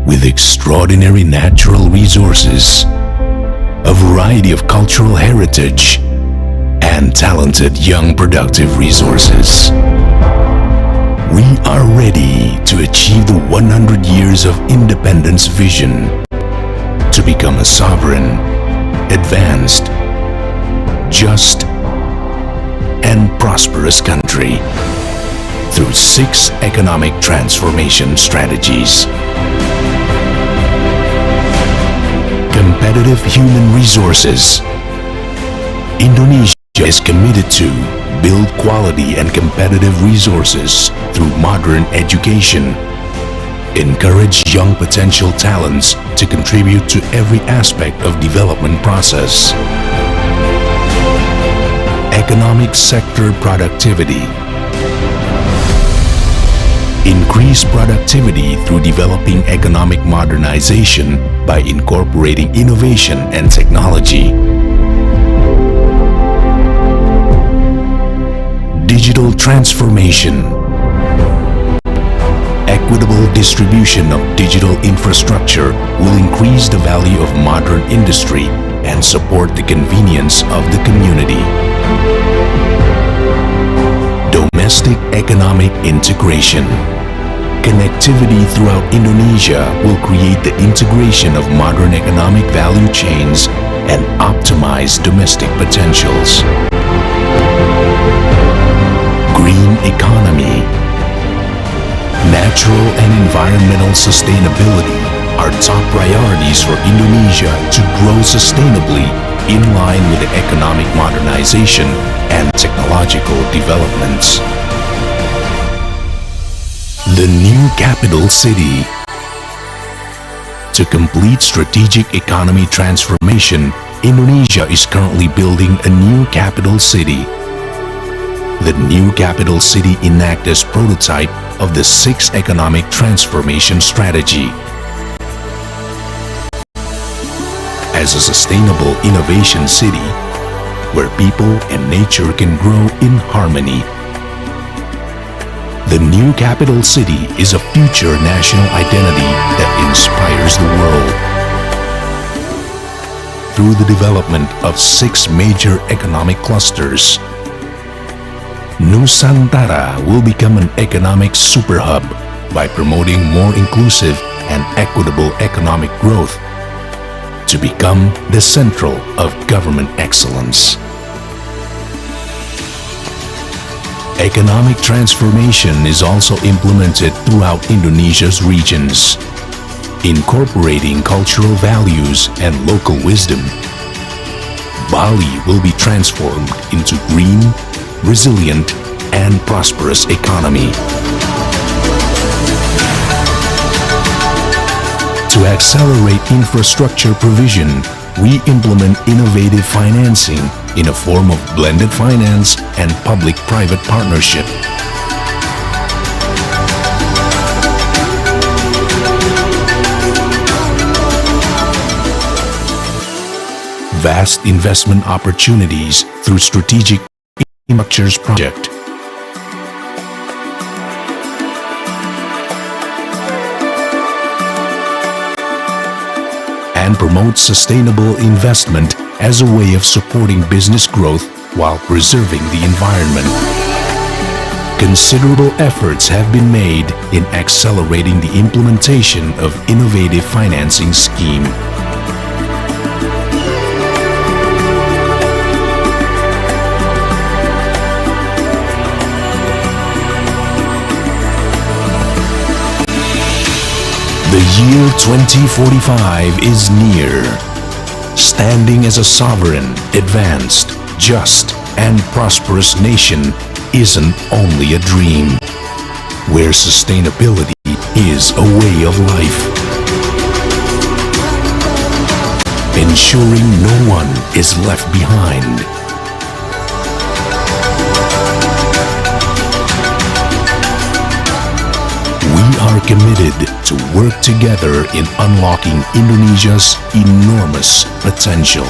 with extraordinary natural resources, a variety of cultural heritage, and talented young productive resources. We are ready to achieve the 100 years of independence vision to become a sovereign, advanced, just, and prosperous country through 6 economic transformation strategies. Competitive human resources. Indonesia is committed to build quality and competitive resources through modern education, encourage young potential talents to contribute to every aspect of development process. Economic sector productivity. Increase productivity through developing economic modernization by incorporating innovation and technology. Digital transformation. Equitable distribution of digital infrastructure will increase the value of modern industry and support the convenience of the community. Domestic economic integration. Connectivity throughout Indonesia will create the integration of modern economic value chains and optimize domestic potentials. Green economy. Natural and environmental sustainability are top priorities for Indonesia to grow sustainably in line with the economic modernization and technological developments. The new capital city. To complete strategic economy transformation, Indonesia is currently building a new capital city. The new capital city enacts as prototype of the 6 economic transformation strategy. As a sustainable innovation city, where people and nature can grow in harmony. The new capital city is a future national identity that inspires the world. Through the development of 6 major economic clusters, Nusantara will become an economic superhub by promoting more inclusive and equitable economic growth to become the central of government excellence. Economic transformation is also implemented throughout Indonesia's regions, incorporating cultural values and local wisdom. Bali will be transformed into green, resilient, and prosperous economy. To accelerate infrastructure provision, we implement innovative financing in a form of blended finance and public-private partnership. Vast investment opportunities through strategic infrastructure project. And promote sustainable investment as a way of supporting business growth while preserving the environment. Considerable efforts have been made in accelerating the implementation of innovative financing scheme. The year 2045 is near. Standing as a sovereign, advanced, just, and prosperous nation isn't only a dream, where sustainability is a way of life. Ensuring no one is left behind. We are committed to work together in unlocking Indonesia's enormous potential.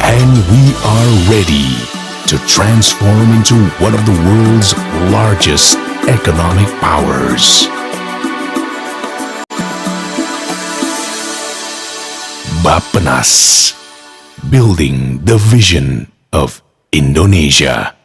And we are ready to transform into one of the world's largest economic powers. Bappenas, building the vision of Indonesia.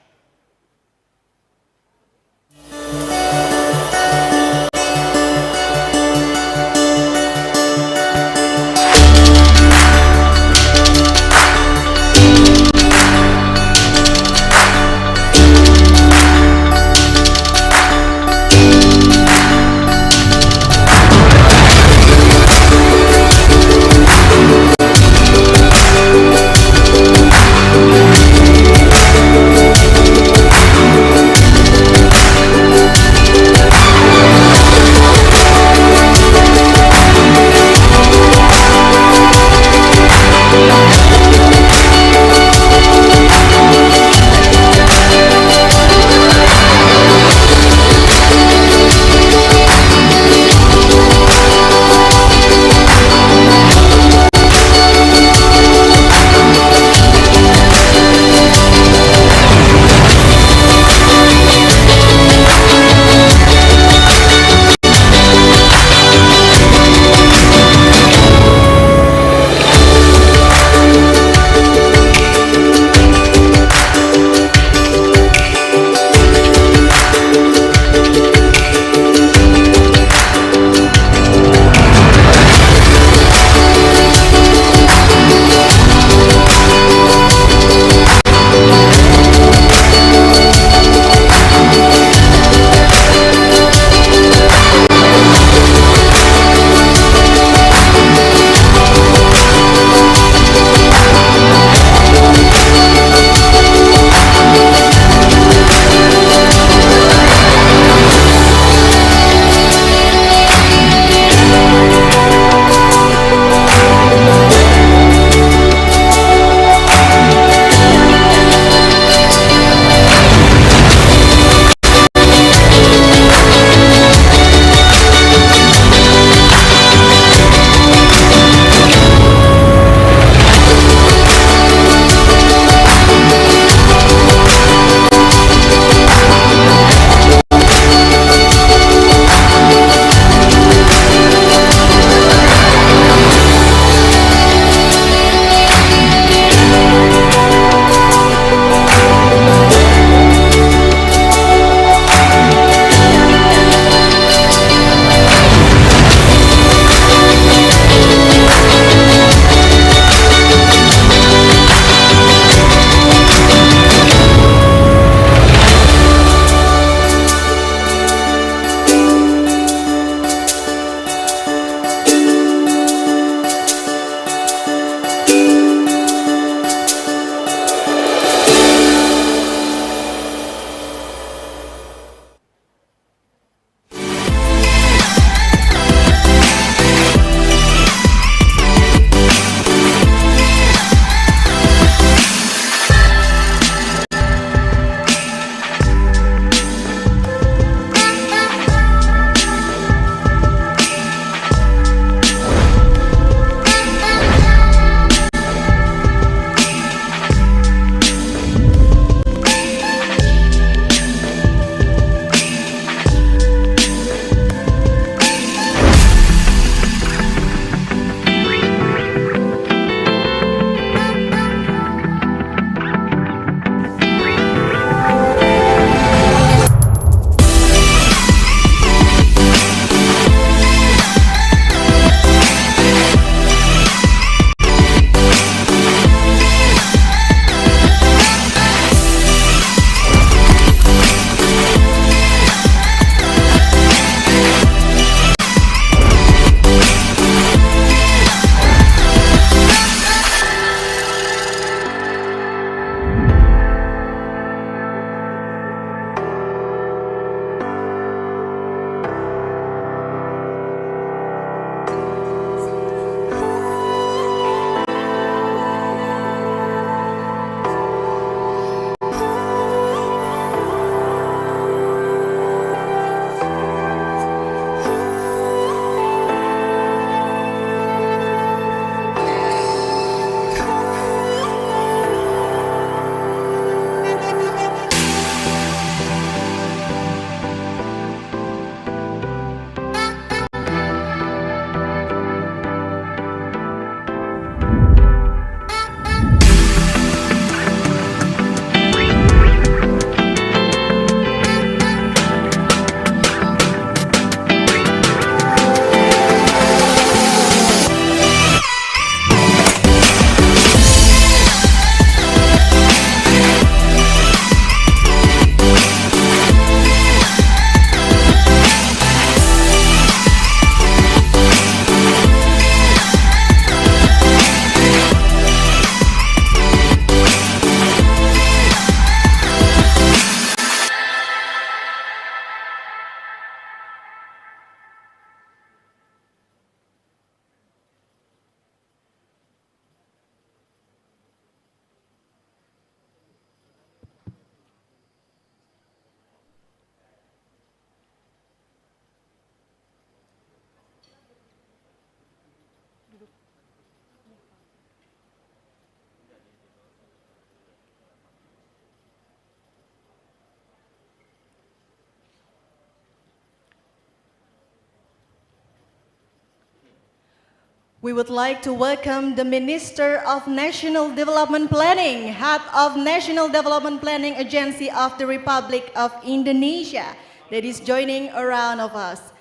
We would like to welcome the Minister of National Development Planning, Head of National Development Planning Agency of the Republic of Indonesia, that is joining around of us.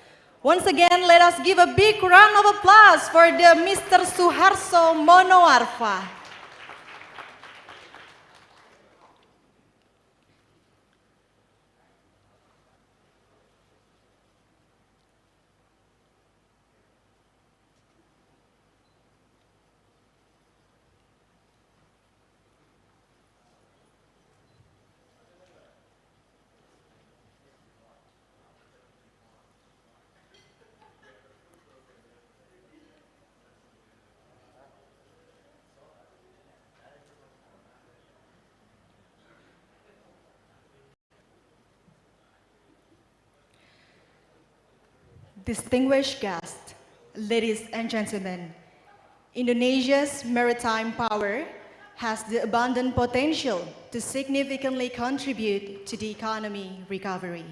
Once again, let us give a big round of applause for the Mr. Suharso Monoarfa. Distinguished guests, ladies and gentlemen, Indonesia's maritime power has the abundant potential to significantly contribute to the economy recovery.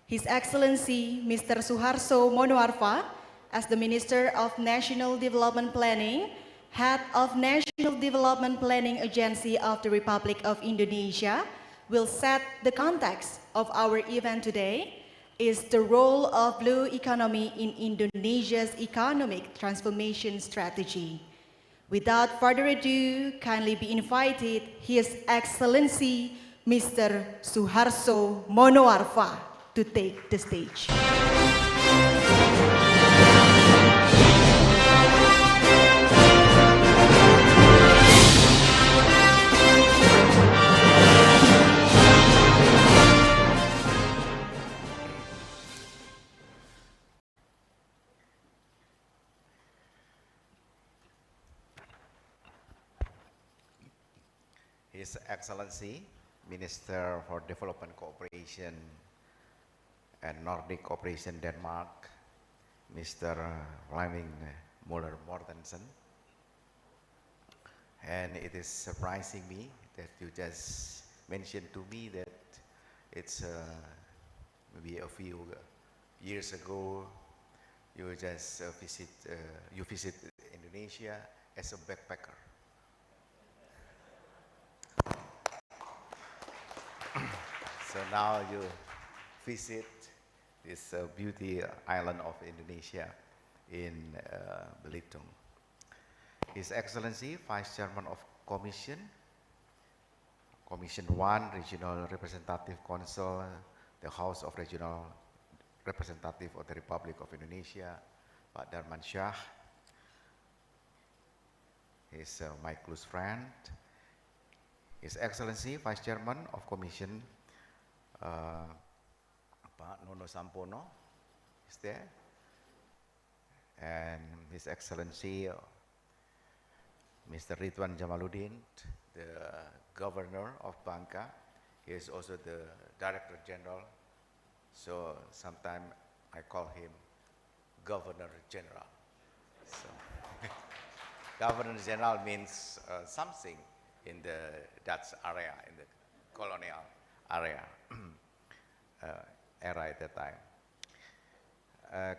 His Excellency Mr. Suharso Monoarfa, as the Minister of National Development Planning, Head of National Development Planning Agency of the Republic of Indonesia, will set the context of our event today is the role of blue economy in Indonesia's economic transformation strategy. Without further ado, kindly be invited His Excellency Mr. Suharso Monoarfa to take the stage. His Excellency, Minister for Development Cooperation and Nordic Cooperation Denmark, Mr. Flemming Muller Mortensen. And it is surprising me that you just mentioned to me that it's maybe a few years ago you just visit Indonesia as a backpacker. So now you visit this beauty island of Indonesia in Belitung. His Excellency, Vice Chairman of Commission 1, Regional Representative Council, the House of Regional Representative of the Republic of Indonesia, Pak Darman Shah, he's my close friend. His Excellency, Vice Chairman of Commission, Pak Nono Sampono is there, and His Excellency Mr. Ridwan Jamaluddin, the Governor of Bangka. He is also the Director General, so sometimes I call him Governor General. So Governor General means something in the Dutch area, in the colonial area era at that time.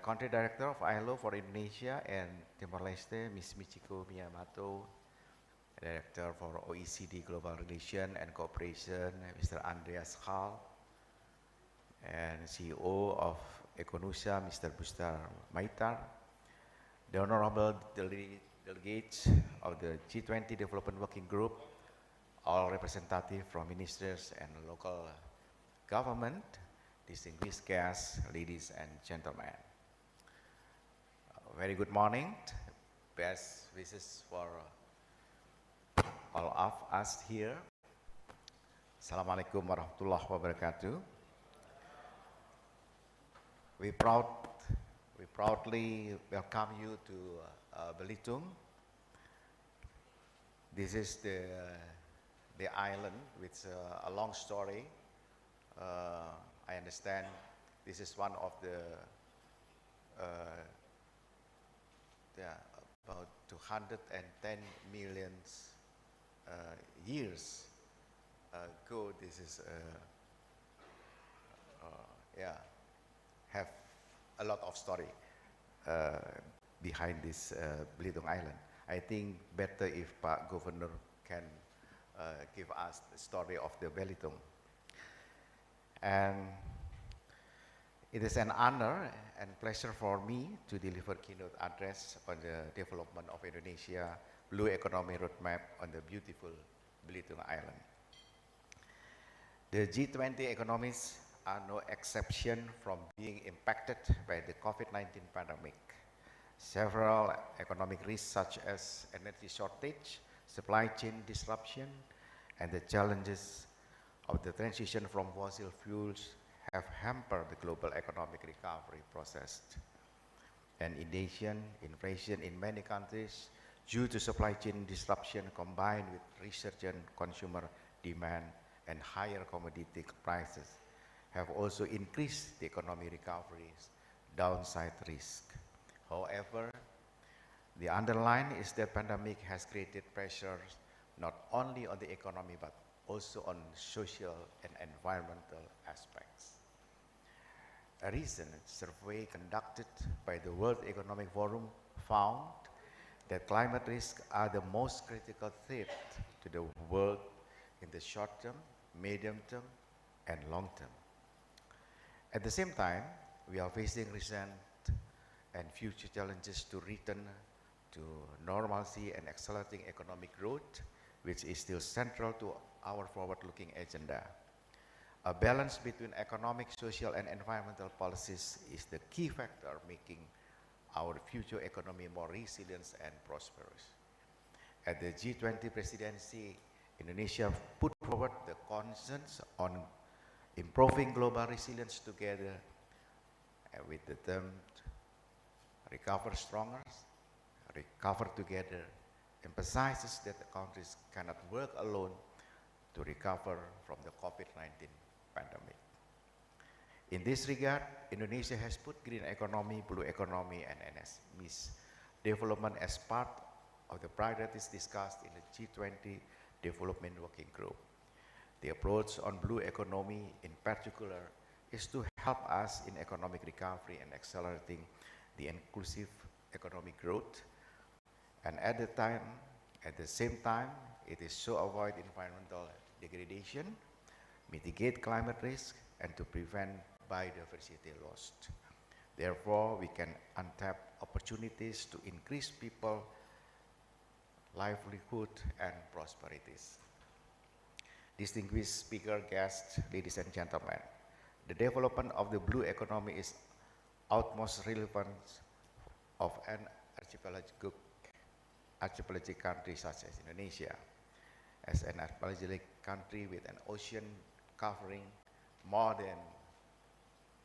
Country Director of ILO for Indonesia and Timor-Leste, Ms. Michiko Miyamoto, Director for OECD Global Relations and Cooperation, Mr. Andreas Hall, and CEO of Econusa, Mr. Bustar Maitar, the Honorable Delegates of the G20 Development Working Group, all representatives from ministers and local government, distinguished guests, ladies and gentlemen. Very good morning. Best wishes for all of us here. Assalamualaikum warahmatullahi wabarakatuh. We proudly welcome you to Belitung. This is the island with a long story. I understand this is one of the about 210 million years ago. This is have a lot of story. behind this Belitung Island. I think better if Pak Governor can give us the story of the Belitung. And it is an honor and pleasure for me to deliver keynote address on the development of Indonesia Blue Economy Roadmap on the beautiful Belitung Island. The G20 economies are no exception from being impacted by the COVID-19 pandemic. Several economic risks such as energy shortage, supply chain disruption, and the challenges of the transition from fossil fuels have hampered the global economic recovery process. And in addition, inflation in many countries due to supply chain disruption combined with resurgent consumer demand and higher commodity prices have also increased the economic recovery's downside risk. However, the underline is that pandemic has created pressures not only on the economy but also on social and environmental aspects. A recent survey conducted by the World Economic Forum found that climate risks are the most critical threat to the world in the short term, medium term, and long term. At the same time, we are facing recent and future challenges to return to normalcy and accelerating economic growth, which is still central to our forward-looking agenda. A balance between economic, social, and environmental policies is the key factor making our future economy more resilient and prosperous. At the G20 presidency, Indonesia put forward the concerns on improving global resilience together with the term recover stronger, recover together, emphasizes that the countries cannot work alone to recover from the COVID-19 pandemic. In this regard, Indonesia has put green economy, blue economy, and NSMEs development as part of the priorities discussed in the G20 Development Working Group. The approach on blue economy in particular is to help us in economic recovery and accelerating the inclusive economic growth. And at the same time, it is to avoid environmental degradation, mitigate climate risk, and to prevent biodiversity loss. Therefore, we can untap opportunities to increase people livelihood and prosperities. Distinguished speaker, guests, ladies and gentlemen, the development of the blue economy is utmost relevance of an archipelagic country such as Indonesia. As an archipelagic country with an ocean covering more than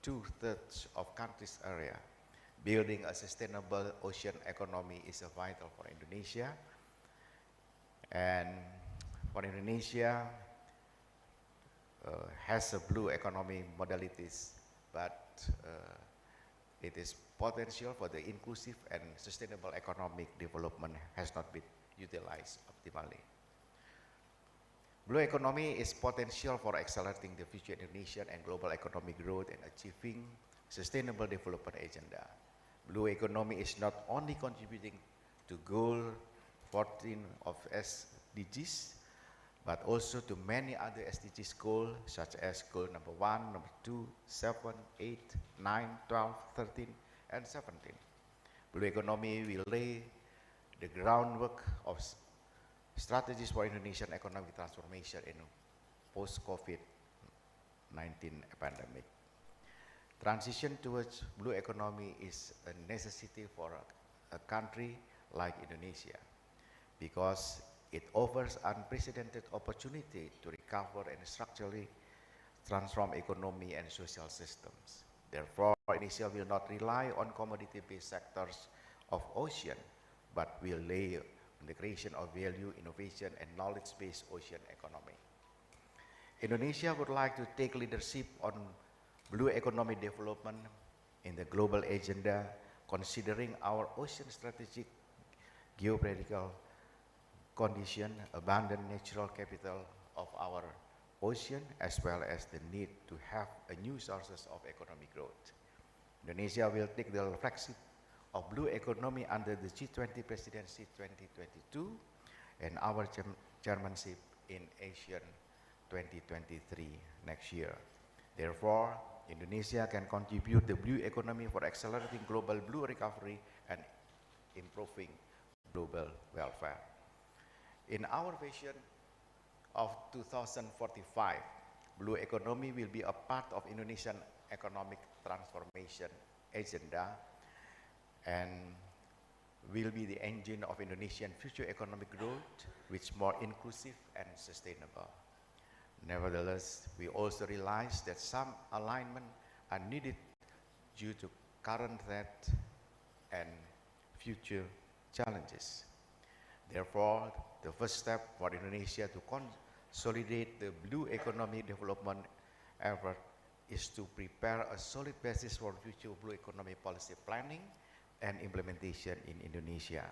2/3 of country's area, building a sustainable ocean economy is vital for Indonesia. And for Indonesia, has a blue economy modalities, but it is potential for the inclusive and sustainable economic development has not been utilized optimally. Blue economy is potential for accelerating the future Indonesian and global economic growth and achieving sustainable development agenda. Blue economy is not only contributing to goal 14 of SDGs, but also to many other SDGs goals such as goal number 1, number 2, 7, 8, 9, 12, 13, and 17. Blue economy will lay the groundwork of strategies for Indonesian economic transformation in post-COVID-19 pandemic. Transition towards blue economy is a necessity for a country like Indonesia because it offers unprecedented opportunity to recover and structurally transform economy and social systems. Therefore, Indonesia will not rely on commodity-based sectors of ocean, but will lay on the creation of value, innovation, and knowledge-based ocean economy. Indonesia would like to take leadership on blue economy development in the global agenda, considering our ocean strategic geopolitical condition, abundant natural capital of our ocean, as well as the need to have a new sources of economic growth. Indonesia will take the flagship of blue economy under the G20 presidency 2022 and our chairmanship in Asian 2023 next year. Therefore, Indonesia can contribute the blue economy for accelerating global blue recovery and improving global welfare. In our vision of 2045, blue economy will be a part of Indonesian economic transformation agenda and will be the engine of Indonesian future economic growth, which is more inclusive and sustainable. Nevertheless, we also realize that some alignment are needed due to current threat and future challenges. Therefore, the first step for Indonesia to consolidate the blue economy development effort is to prepare a solid basis for future blue economy policy planning and implementation in Indonesia.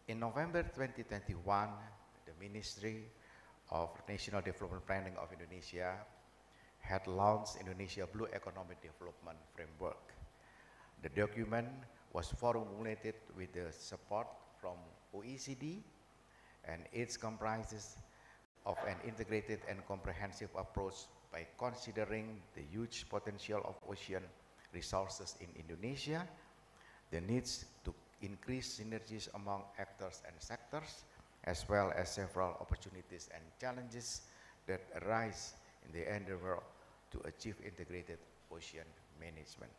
In November 2021, the Ministry of National Development Planning of Indonesia had launched Indonesia Blue Economic Development Framework. The document was formulated with the support from OECD, and it comprises of an integrated and comprehensive approach by considering the huge potential of ocean resources in Indonesia, the needs to increase synergies among actors and sectors, as well as several opportunities and challenges that arise in the endeavor to achieve integrated ocean management.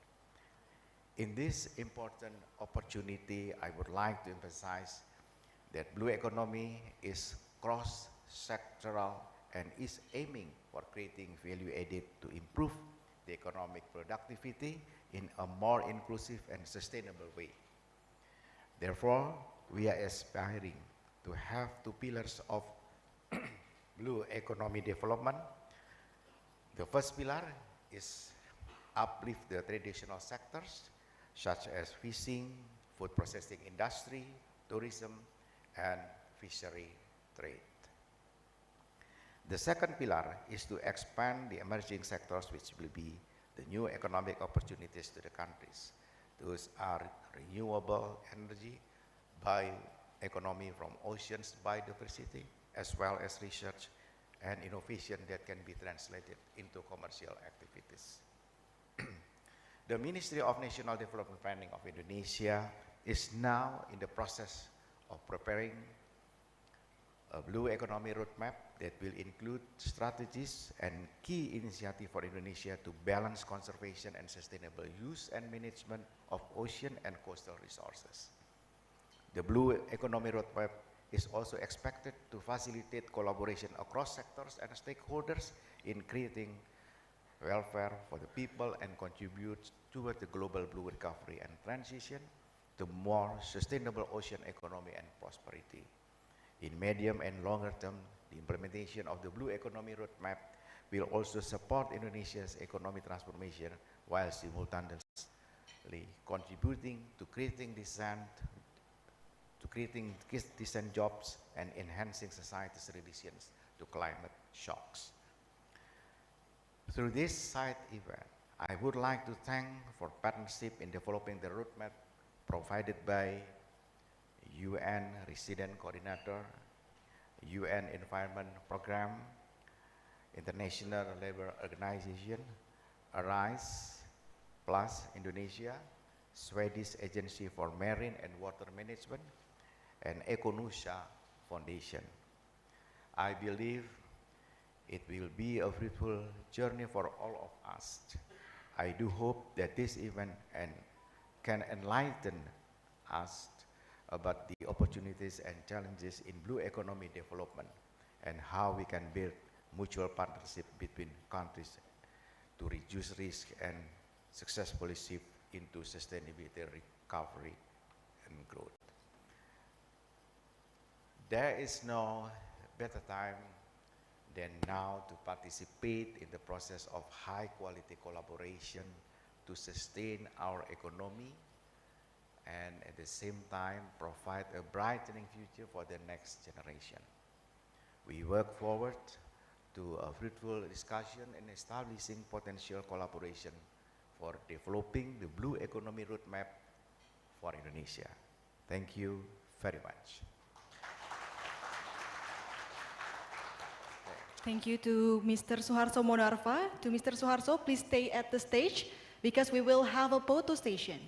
In this important opportunity, I would like to emphasize that blue economy is cross-sectoral and is aiming for creating value added to improve the economic productivity in a more inclusive and sustainable way. Therefore, we are aspiring to have two pillars of blue economy development. The first pillar is uplift the traditional sectors such as fishing, food processing industry, tourism, and fishery trade. The second pillar is to expand the emerging sectors, which will be the new economic opportunities to the countries. Those are renewable energy, bioeconomy from oceans biodiversity, as well as research and innovation that can be translated into commercial activities. The Ministry of National Development Planning of Indonesia is now in the process of preparing a blue economy roadmap that will include strategies and key initiatives for Indonesia to balance conservation and sustainable use and management of ocean and coastal resources. The blue economy roadmap is also expected to facilitate collaboration across sectors and stakeholders in creating welfare for the people and contribute toward the global blue recovery and transition to more sustainable ocean economy and prosperity. In medium and longer term, the implementation of the Blue Economy Roadmap will also support Indonesia's economic transformation while simultaneously contributing to creating decent jobs and enhancing society's resilience to climate shocks. Through this side event, I would like to thank for partnership in developing the roadmap provided by UN Resident Coordinator, UN Environment Program, International Labour Organization, ARISE, Plus Indonesia, Swedish Agency for Marine and Water Management, and EcoNusa Foundation. I believe it will be a fruitful journey for all of us. I do hope that this event can enlighten us about the opportunities and challenges in blue economy development and how we can build mutual partnership between countries to reduce risk and successfully shift into sustainability, recovery, and growth. There is no better time than now to participate in the process of high-quality collaboration to sustain our economy and at the same time provide a brightening future for the next generation. We work forward to a fruitful discussion in establishing potential collaboration for developing the blue economy roadmap for Indonesia. Thank you very much. Thank you to Mr. Suharso Monarva. To Mr. Suharso, please stay at the stage because we will have a photo station.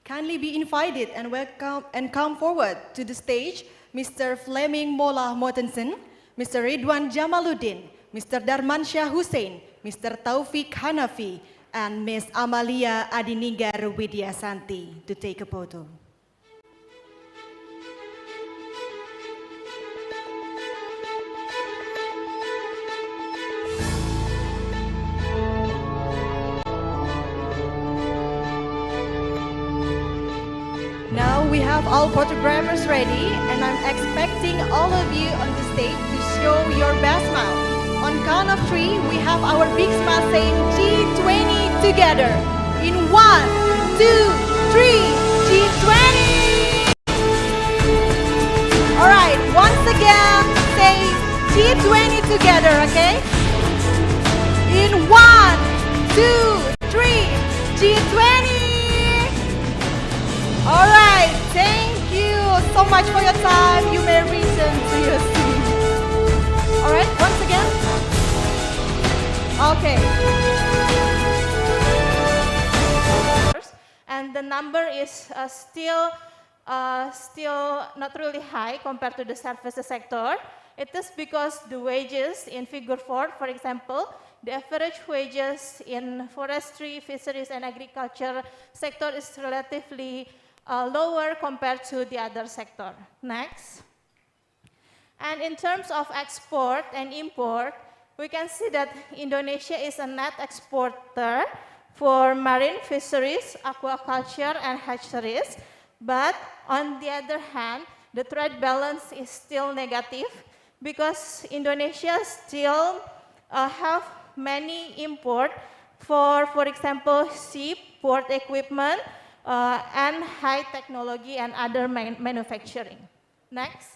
Kindly be invited and welcome and come forward to the stage, Mr. Fleming Mola Mortensen, Mr. Ridwan Jamaluddin, Mr. Darmansyah Hussein, Mr. Taufik Hanafi, and Ms. Amalia Adinigar Widyasanti to take a photo. Now we have all photographers ready, and I'm expecting all of you on the stage to show your best smile. On count of 3, we have our big smile saying G20 together. In 1, 2, 3, G20! Alright, once again, say G20 together, okay? In 1, 2, 3, G20! All right, thank you so much for your time. You may return to your seat. All right, once again. Okay. And the number is still not really high compared to the services sector. It is because the wages in figure 4, for example, the average wages in forestry, fisheries, and agriculture sector is relatively lower compared to the other sector. Next. And in terms of export and import, we can see that Indonesia is a net exporter for marine fisheries, aquaculture, and hatcheries. But on the other hand, the trade balance is still negative because Indonesia still have many import for example, ship, port equipment, and high technology and other manufacturing. Next.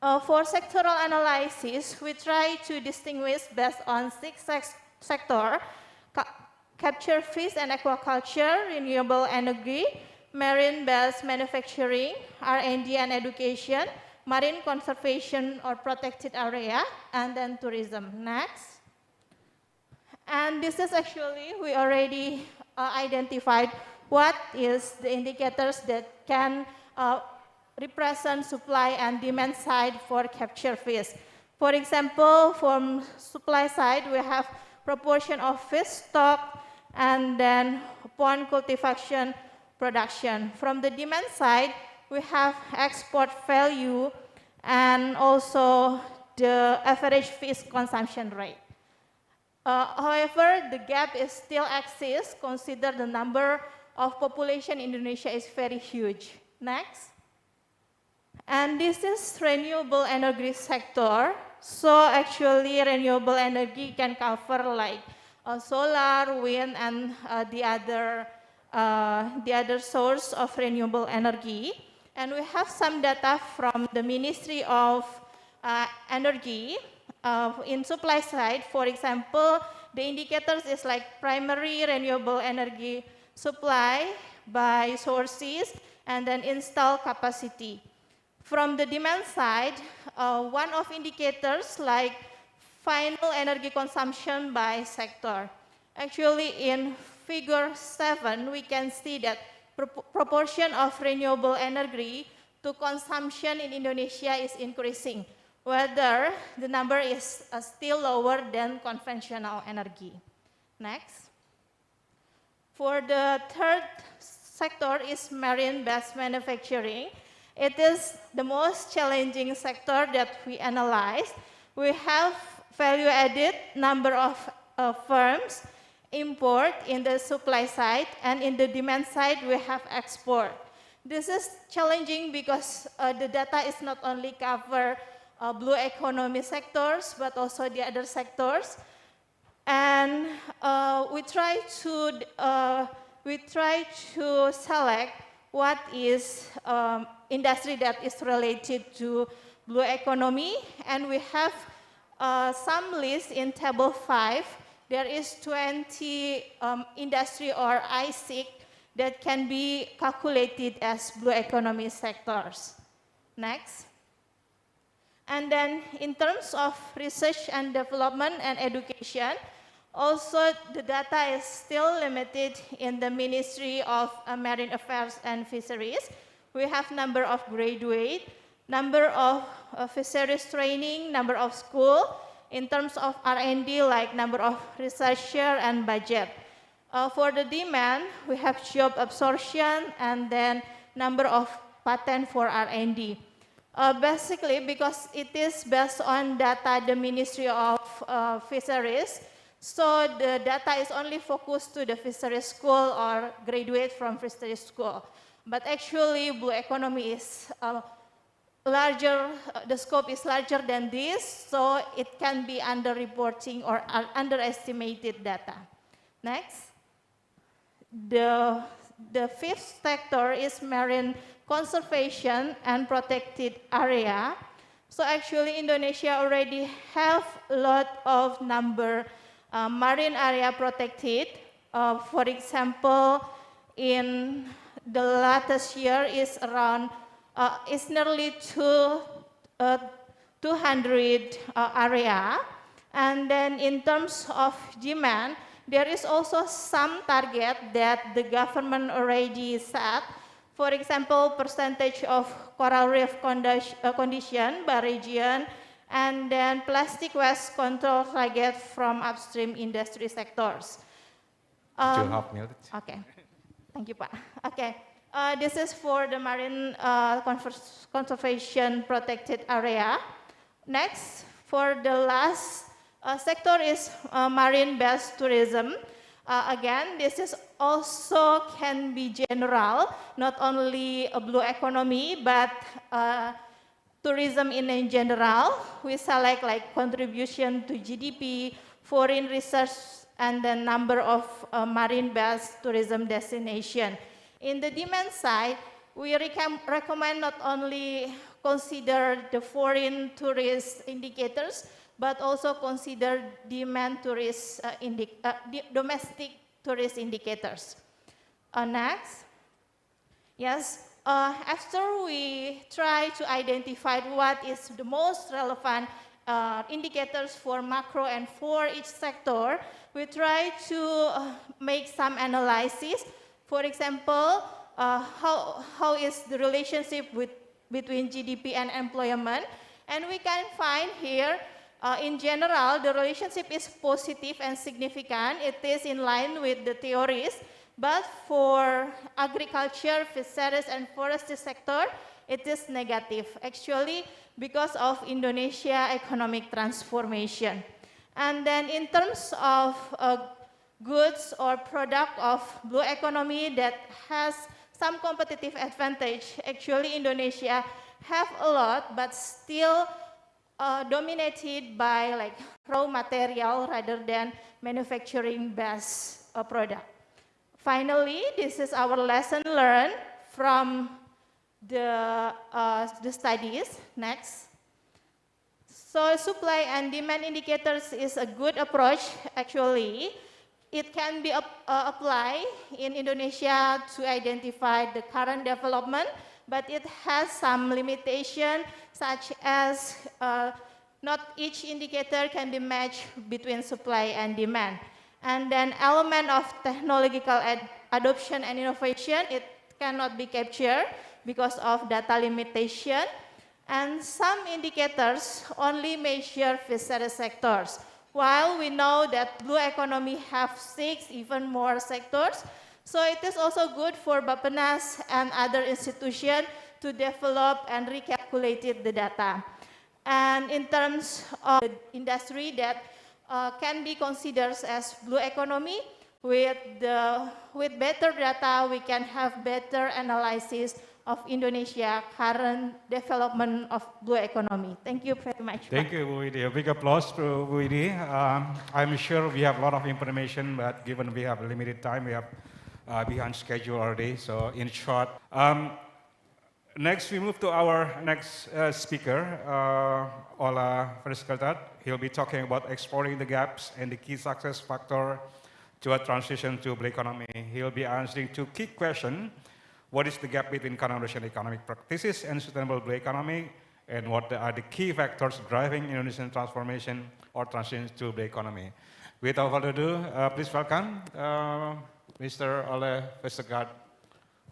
For sectoral analysis, we try to distinguish based on 6 sectors: capture fish and aquaculture, renewable energy, marine-based manufacturing, R&D and education, marine conservation or protected area, and then tourism. Next. And this is actually, we already identified what is the indicators that can represent supply and demand side for capture fish. For example, from supply side, we have proportion of fish stock and then pond cultivation production. From the demand side, we have export value and also the average fish consumption rate. However, the gap is still exists. Consider the number of population in Indonesia is very huge. Next. And this is renewable energy sector. So actually renewable energy can cover like solar, wind, and the other source of renewable energy. And we have some data from the Ministry of Energy. In supply side, for example, the indicators is like primary renewable energy supply by sources and then install capacity. From the demand side, one of indicators like final energy consumption by sector. Actually, in figure 7, we can see that proportion of renewable energy to consumption in Indonesia is increasing, whether the number is still lower than conventional energy. Next. For the third sector is marine-based manufacturing. It is the most challenging sector that we analyzed. We have value-added number of firms, import in the supply side, and in the demand side, we have export. This is challenging because the data is not only cover blue economy sectors, but also the other sectors. And we try to select what is industry that is related to blue economy, and we have some list in table 5 there is 20 industry or ISIC that can be calculated as blue economy sectors. Next. And then in terms of research and development and education, also the data is still limited in the Ministry of Marine Affairs and Fisheries. We have number of graduate, number of fisheries training, number of school, in terms of R&D, like number of researcher and budget. For the demand, we have job absorption and then number of patent for R&D. Basically, because it is based on data the Ministry of Fisheries, so the data is only focused to the fisheries school or graduate from fisheries school. But actually, blue economy is larger, the scope is larger than this, so it can be under-reporting or underestimated data. Next. The fifth sector is marine conservation and protected area. So actually Indonesia already have a lot of number marine area protected. For example, in the latest year is around, is nearly 200 area. And then in terms of demand, there is also some target that the government already set. For example, percentage of coral reef condition by region, and then plastic waste control target from upstream industry sectors. 2.5 minutes. Okay, thank you, Pak. Okay, this is for the marine conservation protected area. Next, for the last sector is marine-based tourism. Again, this is also can be general, not only a blue economy, but tourism in general. We select like contribution to GDP, foreign research, and the number of marine-based tourism destination. In the demand side, we recommend not only consider the foreign tourist indicators, but also consider demand tourist, domestic tourist indicators. Next. Yes, after we try to identify what is the most relevant indicators for macro and for each sector, we try to make some analysis. For example, how is the relationship between GDP and employment? And we can find here, in general, the relationship is positive and significant. It is in line with the theories. But for agriculture, fisheries, and forestry sector, it is negative, actually, because of Indonesia economic transformation. And then in terms of goods or product of blue economy that has some competitive advantage, actually Indonesia have a lot, but still dominated by like raw material rather than manufacturing-based product. Finally, this is our lesson learned from the studies. Next. So supply and demand indicators is a good approach, actually. It can be applied in Indonesia to identify the current development, but it has some limitation, such as not each indicator can be matched between supply and demand. And then element of technological adoption and innovation, it cannot be captured because of data limitation. And some indicators only measure fisheries sectors, while we know that blue economy have 6, even more sectors. So it is also good for Bappenas and other institutions to develop and recalculate the data. And in terms of the industry that can be considered as blue economy, with better data, we can have better analysis of Indonesia current development of blue economy. Thank you very much. Thank you, Bu Widi. A big applause to Bu Widi. I'm sure we have a lot of information, but given we have limited time, we have behind schedule already. So in short, Next, we move to our next speaker, Ola Freskertat. He'll be talking about exploring the gaps and the key success factor to a transition to blue economy. He'll be answering two key questions. What is the gap between Indonesian economic practices and sustainable blue economy? And what are the key factors driving Indonesian transformation or transition to blue economy? Without further ado, please welcome Mr. Ole Vestergaard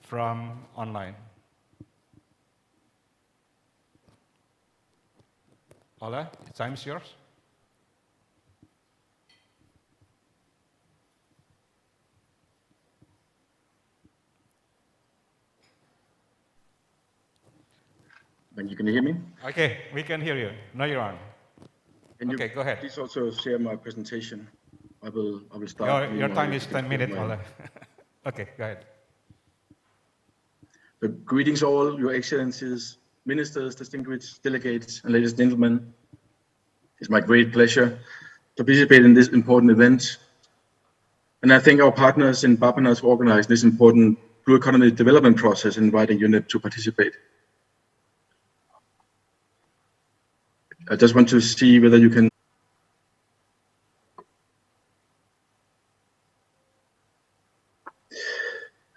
from online. Ole, the time is yours. Thank you. Can you hear me? Okay, we can hear you. Now you're on. Okay, go ahead. Please also share my presentation. I will start. Your time is 10 minutes, Ole. Okay, go ahead. So, greetings all, Your Excellencies, Ministers, distinguished delegates, and ladies and gentlemen. It's my great pleasure to participate in this important event. And I thank our partners in Bapanas for organizing this important blue economy development process and inviting UNEP to participate. I just want to see whether you can.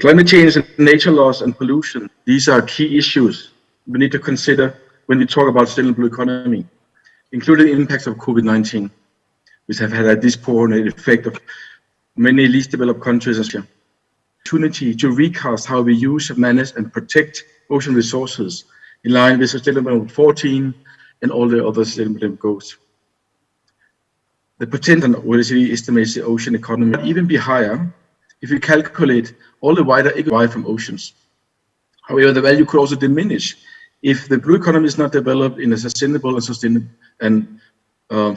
Climate change and nature loss and pollution, these are key issues we need to consider when we talk about sustainable economy, including the impacts of COVID-19, which have had a disproportionate effect of many least developed countries. Opportunity to recast how we use, manage, and protect ocean resources in line with Sustainable 14 and all the other sustainable goals. The potential OECD estimates the ocean economy might even be higher if we calculate all the wider economy from oceans. However, the value could also diminish if the blue economy is not developed in a sustainable and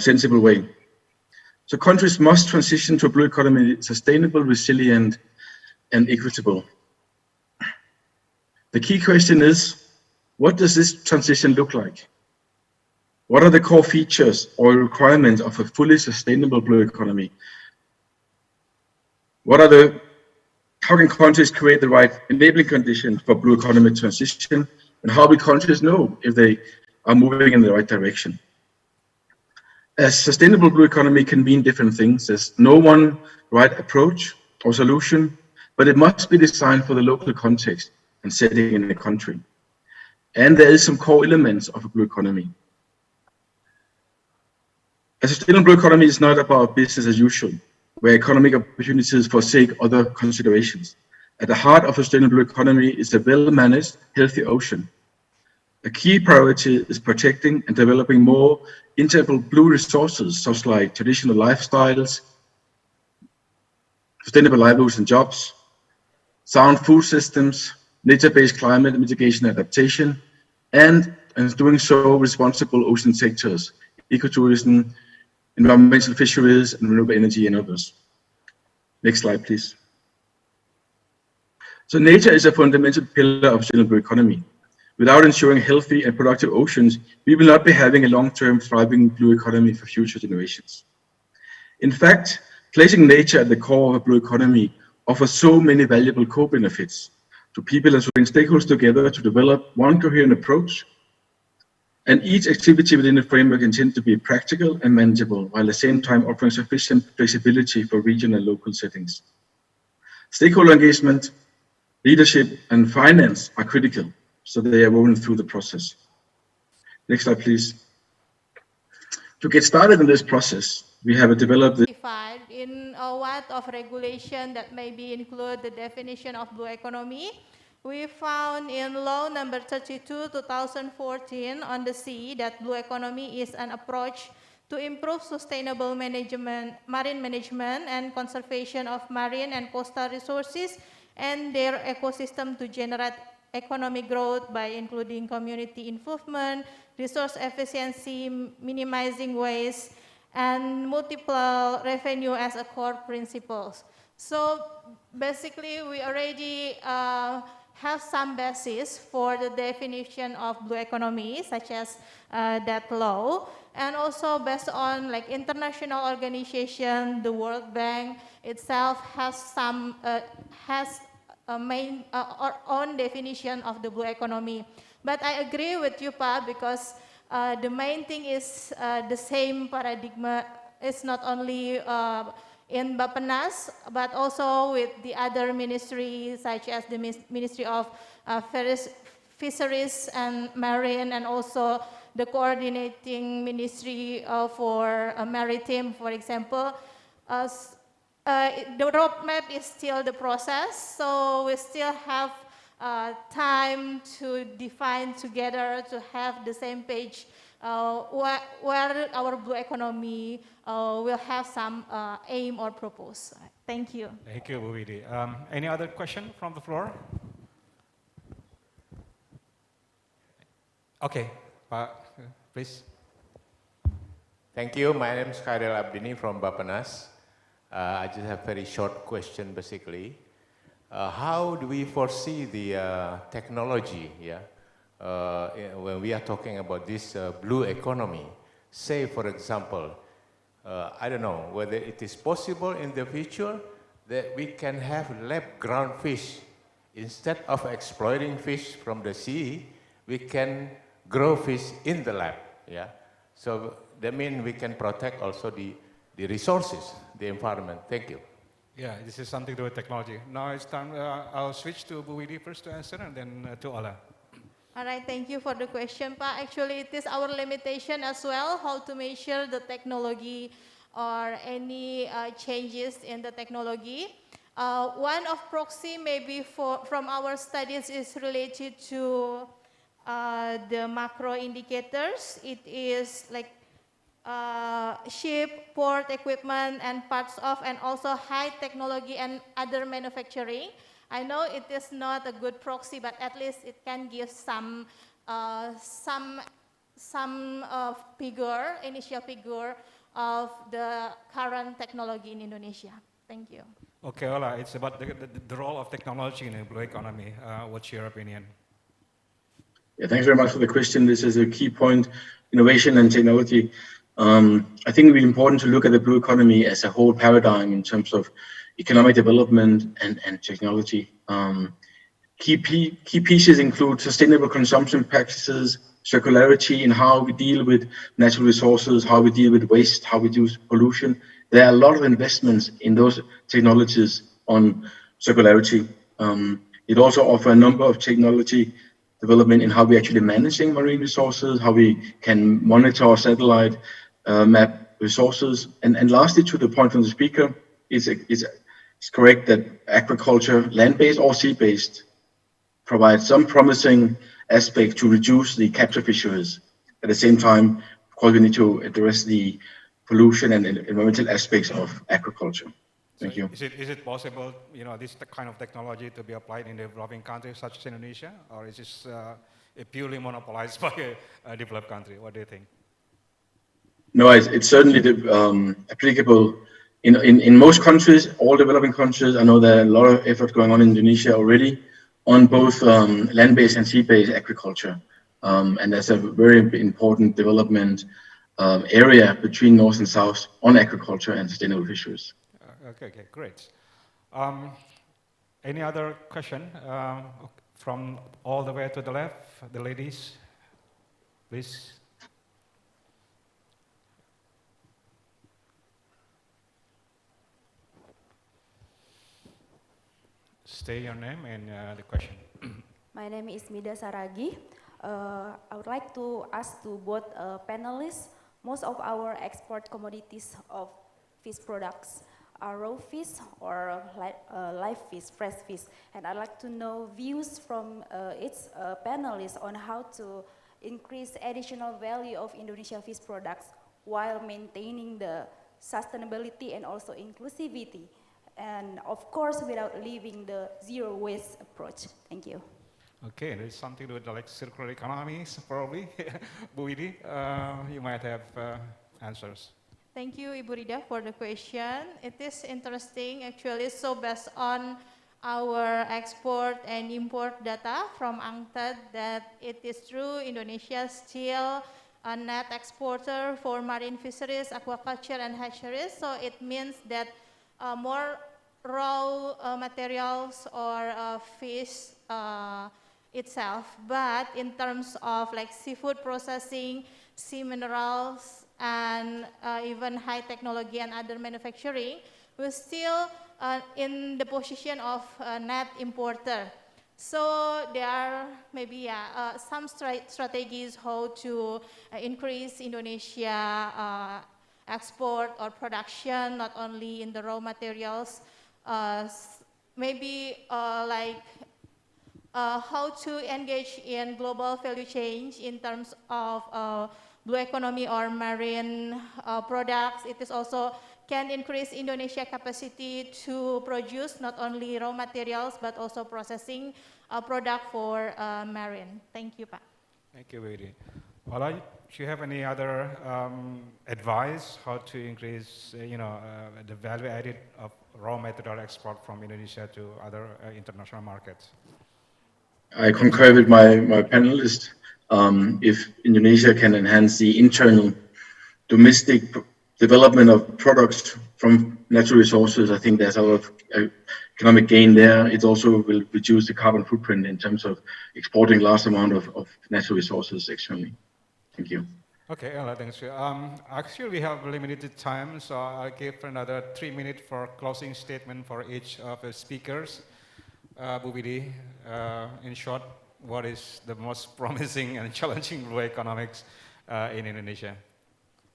sensible way. So countries must transition to a blue economy sustainable, resilient, and equitable. The key question is, what does this transition look like? What are the core features or requirements of a fully sustainable blue economy? How can countries create the right enabling conditions for blue economy transition? And how will countries know if they are moving in the right direction? A sustainable blue economy can mean different things. There's no one right approach or solution, but it must be designed for the local context and setting in the country. And there is some core elements of a blue economy. A sustainable blue economy is not about business as usual, where economic opportunities forsake other considerations. At the heart of a sustainable economy is a well-managed, healthy ocean. A key priority is protecting and developing more integral blue resources, such like traditional lifestyles, sustainable livelihoods and jobs, sound food systems, nature-based climate mitigation and adaptation, and doing so, responsible ocean sectors, ecotourism, environmental fisheries, and renewable energy, and others. Next slide, please. So nature is a fundamental pillar of sustainable economy. Without ensuring healthy and productive oceans, we will not be having a long-term thriving blue economy for future generations. In fact, placing nature at the core of a blue economy offers so many valuable co-benefits to people and stakeholders together to develop one coherent approach. And each activity within the framework intended to be practical and manageable, while at the same time offering sufficient flexibility for regional and local settings. Stakeholder engagement, leadership, and finance are critical, so they are woven through the process. Next slide, please. To get started in this process, we have developed in a lot of regulation that maybe include the definition of blue economy. We found in law number 32, 2014 on the sea that blue economy is an approach to improve sustainable management, marine management and conservation of marine and coastal resources and their ecosystem to generate economic growth by including community involvement, resource efficiency, minimizing waste, and multiple revenue as a core principles. So basically we already have some basis for the definition of blue economy, such as that law, and also based on like international organization, the World Bank itself has some our own definition of the blue economy. But I agree with you, Pa, because the main thing is the same paradigm. It's not only in Bappenas, but also with the other ministries, such as the Ministry of Fisheries and Marine, and also the coordinating ministry for maritime, for example. The roadmap is still the process, so we still have time to define together, to have the same page where our blue economy will have some aim or purpose. Thank you. Thank you, Bu Widi. Any other question from the floor? Okay, please. Thank you. My name is Khairil Abdini from Bappenas. I just have a very short question, basically. How do we foresee the technology, when we are talking about this blue economy? Say, for example, I don't know whether it is possible in the future that we can have lab-ground fish. Instead of exploiting fish from the sea, we can grow fish in the lab. So that means we can protect also the resources, the environment. Thank you. Yeah, this is something to do with technology. Now it's time, I'll switch to Bu Widi first to answer, and then to Ola. All right, thank you for the question, Pa. Actually, it is our limitation as well, how to measure the technology or any changes in the technology. One of proxy maybe from our studies is related to the macro indicators. It is like ship, port equipment, and parts of, and also high technology and other manufacturing. I know it is not a good proxy, but at least it can give some figure, initial figure of the current technology in Indonesia. Thank you. Okay, Ola, it's about the role of technology in the blue economy. What's your opinion? Yeah, thanks very much for the question. This is a key point, innovation and technology. I think it would be important to look at the blue economy as a whole paradigm in terms of economic development and technology. Key pieces include sustainable consumption practices, circularity in how we deal with natural resources, how we deal with waste, how we reduce pollution. There are a lot of investments in those technologies on circularity. It also offers a number of technology development in how we actually managing marine resources, how we can monitor satellite map resources. And lastly, to the point from the speaker, it's correct that agriculture, land-based or sea-based, provides some promising aspect to reduce the capture fisheries. At the same time, of course, we need to address the pollution and environmental aspects of agriculture. Thank you. Is it possible, this kind of technology to be applied in developing countries such as Indonesia, or is this purely monopolized by a developed country? What do you think? No, it's certainly applicable in most countries, all developing countries. I know there are a lot of effort going on in Indonesia already on both land-based and sea-based agriculture. And that's a very important development area between North and South on agriculture and sustainable fisheries. Okay, great. Any other question from all the way to the left? The ladies, please. State your name and the question. My name is Mida Saragi. I would like to ask to both panelists, most of our export commodities of fish products are raw fish or live fish, fresh fish. And I'd like to know views from each panelist on how to increase additional value of Indonesia fish products while maintaining the sustainability and also inclusivity. And of course, without leaving the zero waste approach. Thank you. Okay, there's something to do with like circular economies, probably. Bu Widi, you might have answers. Thank you, Ibu Rida, for the question. It is interesting, actually. So based on our export and import data from UNCTAD, that it is true Indonesia still a net exporter for marine fisheries, aquaculture, and hatcheries. So it means that more raw materials or fish itself, but in terms of like seafood processing, sea minerals, and even high technology and other manufacturing, we're still in the position of net importer. So there are maybe some strategies how to increase Indonesia export or production, not only in the raw materials, maybe how to engage in global value chain in terms of blue economy or marine products. It is also can increase Indonesia capacity to produce not only raw materials but also processing product for marine. Thank you, Pak. Thank you, Vidi. Ola, do you have any other advice how to increase, the value added of raw material export from Indonesia to other international markets? I concur with my panelists. If Indonesia can enhance the internal domestic development of products from natural resources, I think there's a lot of economic gain there. It also will reduce the carbon footprint in terms of exporting large amount of natural resources externally. Thank you. Okay, Ella, thanks. Actually, we have limited time, so I'll give another 3 minutes for closing statement for each of the speakers. Bu Vidi, in short, what is the most promising and challenging blue economics in Indonesia?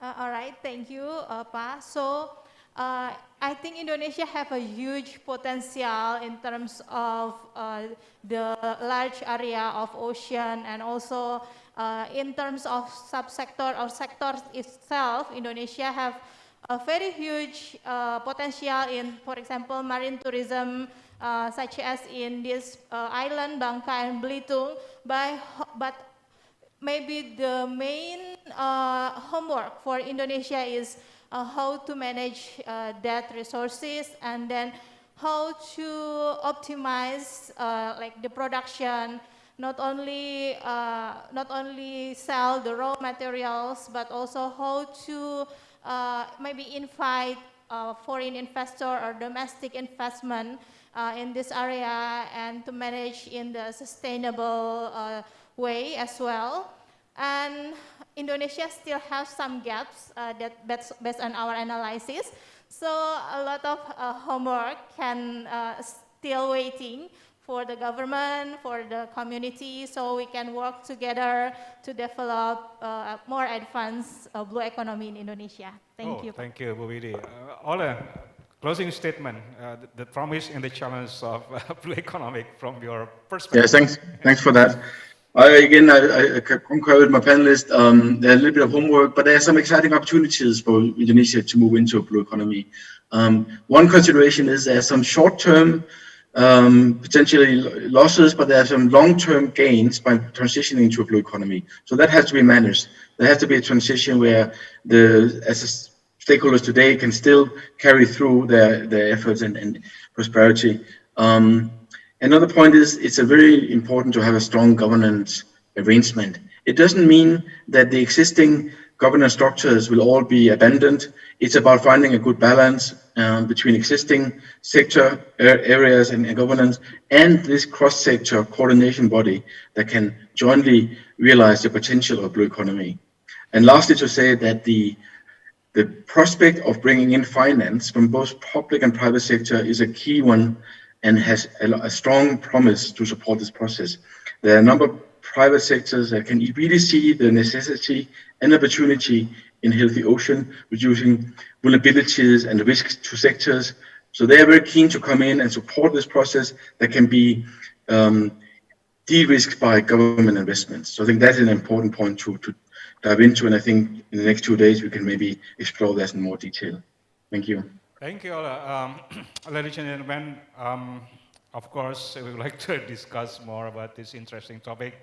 All right, thank you, Pa. So I think Indonesia have a huge potential in terms of the large area of ocean, and also in terms of subsector or sectors itself. Indonesia have a very huge potential in, for example, marine tourism, such as in this island, Bangka and Belitung, but maybe the main homework for Indonesia is how to manage that resources, and then how to optimize like the production, not only sell the raw materials, but also how to maybe invite foreign investor or domestic investment in this area, and to manage in the sustainable way as well. And Indonesia still has some gaps based on our analysis. So a lot of homework can still waiting for the government, for the community, so we can work together to develop a more advanced blue economy in Indonesia. Thank you. Thank you, Bu Vidi. Ola, closing statement, the promise and the challenge of blue economic from your perspective. Yes, thanks for that. I concur with my panelists. There's a little bit of homework, but there are some exciting opportunities for Indonesia to move into a blue economy. One consideration is there's some short-term potentially losses, but there are some long-term gains by transitioning to a blue economy. So that has to be managed. There has to be a transition where as stakeholders today can still carry through their efforts and prosperity. Another point is it's very important to have a strong governance arrangement. It doesn't mean that the existing governance structures will all be abandoned. It's about finding a good balance between existing sector areas and governance and this cross-sector coordination body that can jointly realize the potential of blue economy. And lastly, to say that the prospect of bringing in finance from both public and private sector is a key one and has a strong promise to support this process. There are a number of private sectors that can really see the necessity and opportunity in healthy ocean, reducing vulnerabilities and risks to sectors. So they are very keen to come in and support this process that can be de-risked by government investments. So I think that's an important point to dive into, and I think in the next 2 days we can maybe explore that in more detail. Thank you. Thank you, Ola. Ladies and gentlemen, of course, we would like to discuss more about this interesting topic.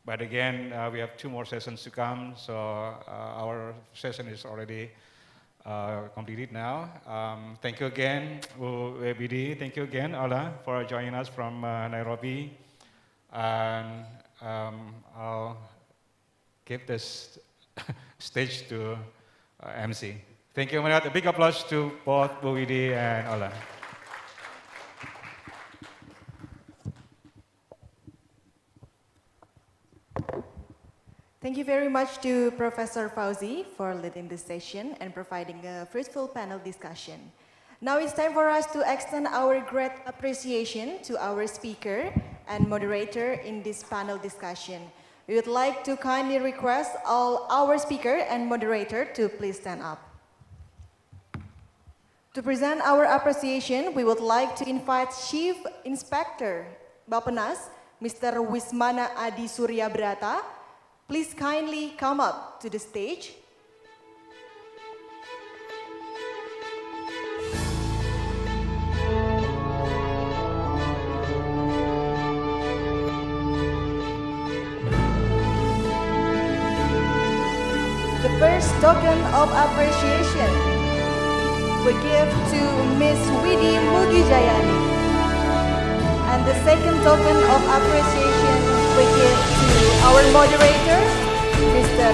But again, we have 2 more sessions to come, so our session is already completed now. Thank you again, BD. Thank you again, Ola, for joining us from Nairobi. And I'll give this stage to MC. Thank you, Maria. A big applause to both Bu Vidi and Ola. Thank you very much to Professor Fauzi for leading this session and providing a fruitful panel discussion. Now it's time for us to extend our great appreciation to our speaker and moderator in this panel discussion. We would like to kindly request all our speaker and moderator to please stand up. To present our appreciation, we would like to invite Chief Inspector Bappenas, Mr. Wismana Adi Surya Brata. Please kindly come up to the stage. The first token of appreciation we give to Ms. Widi Mugijayani. And the second token of appreciation we give to our moderator, Mr.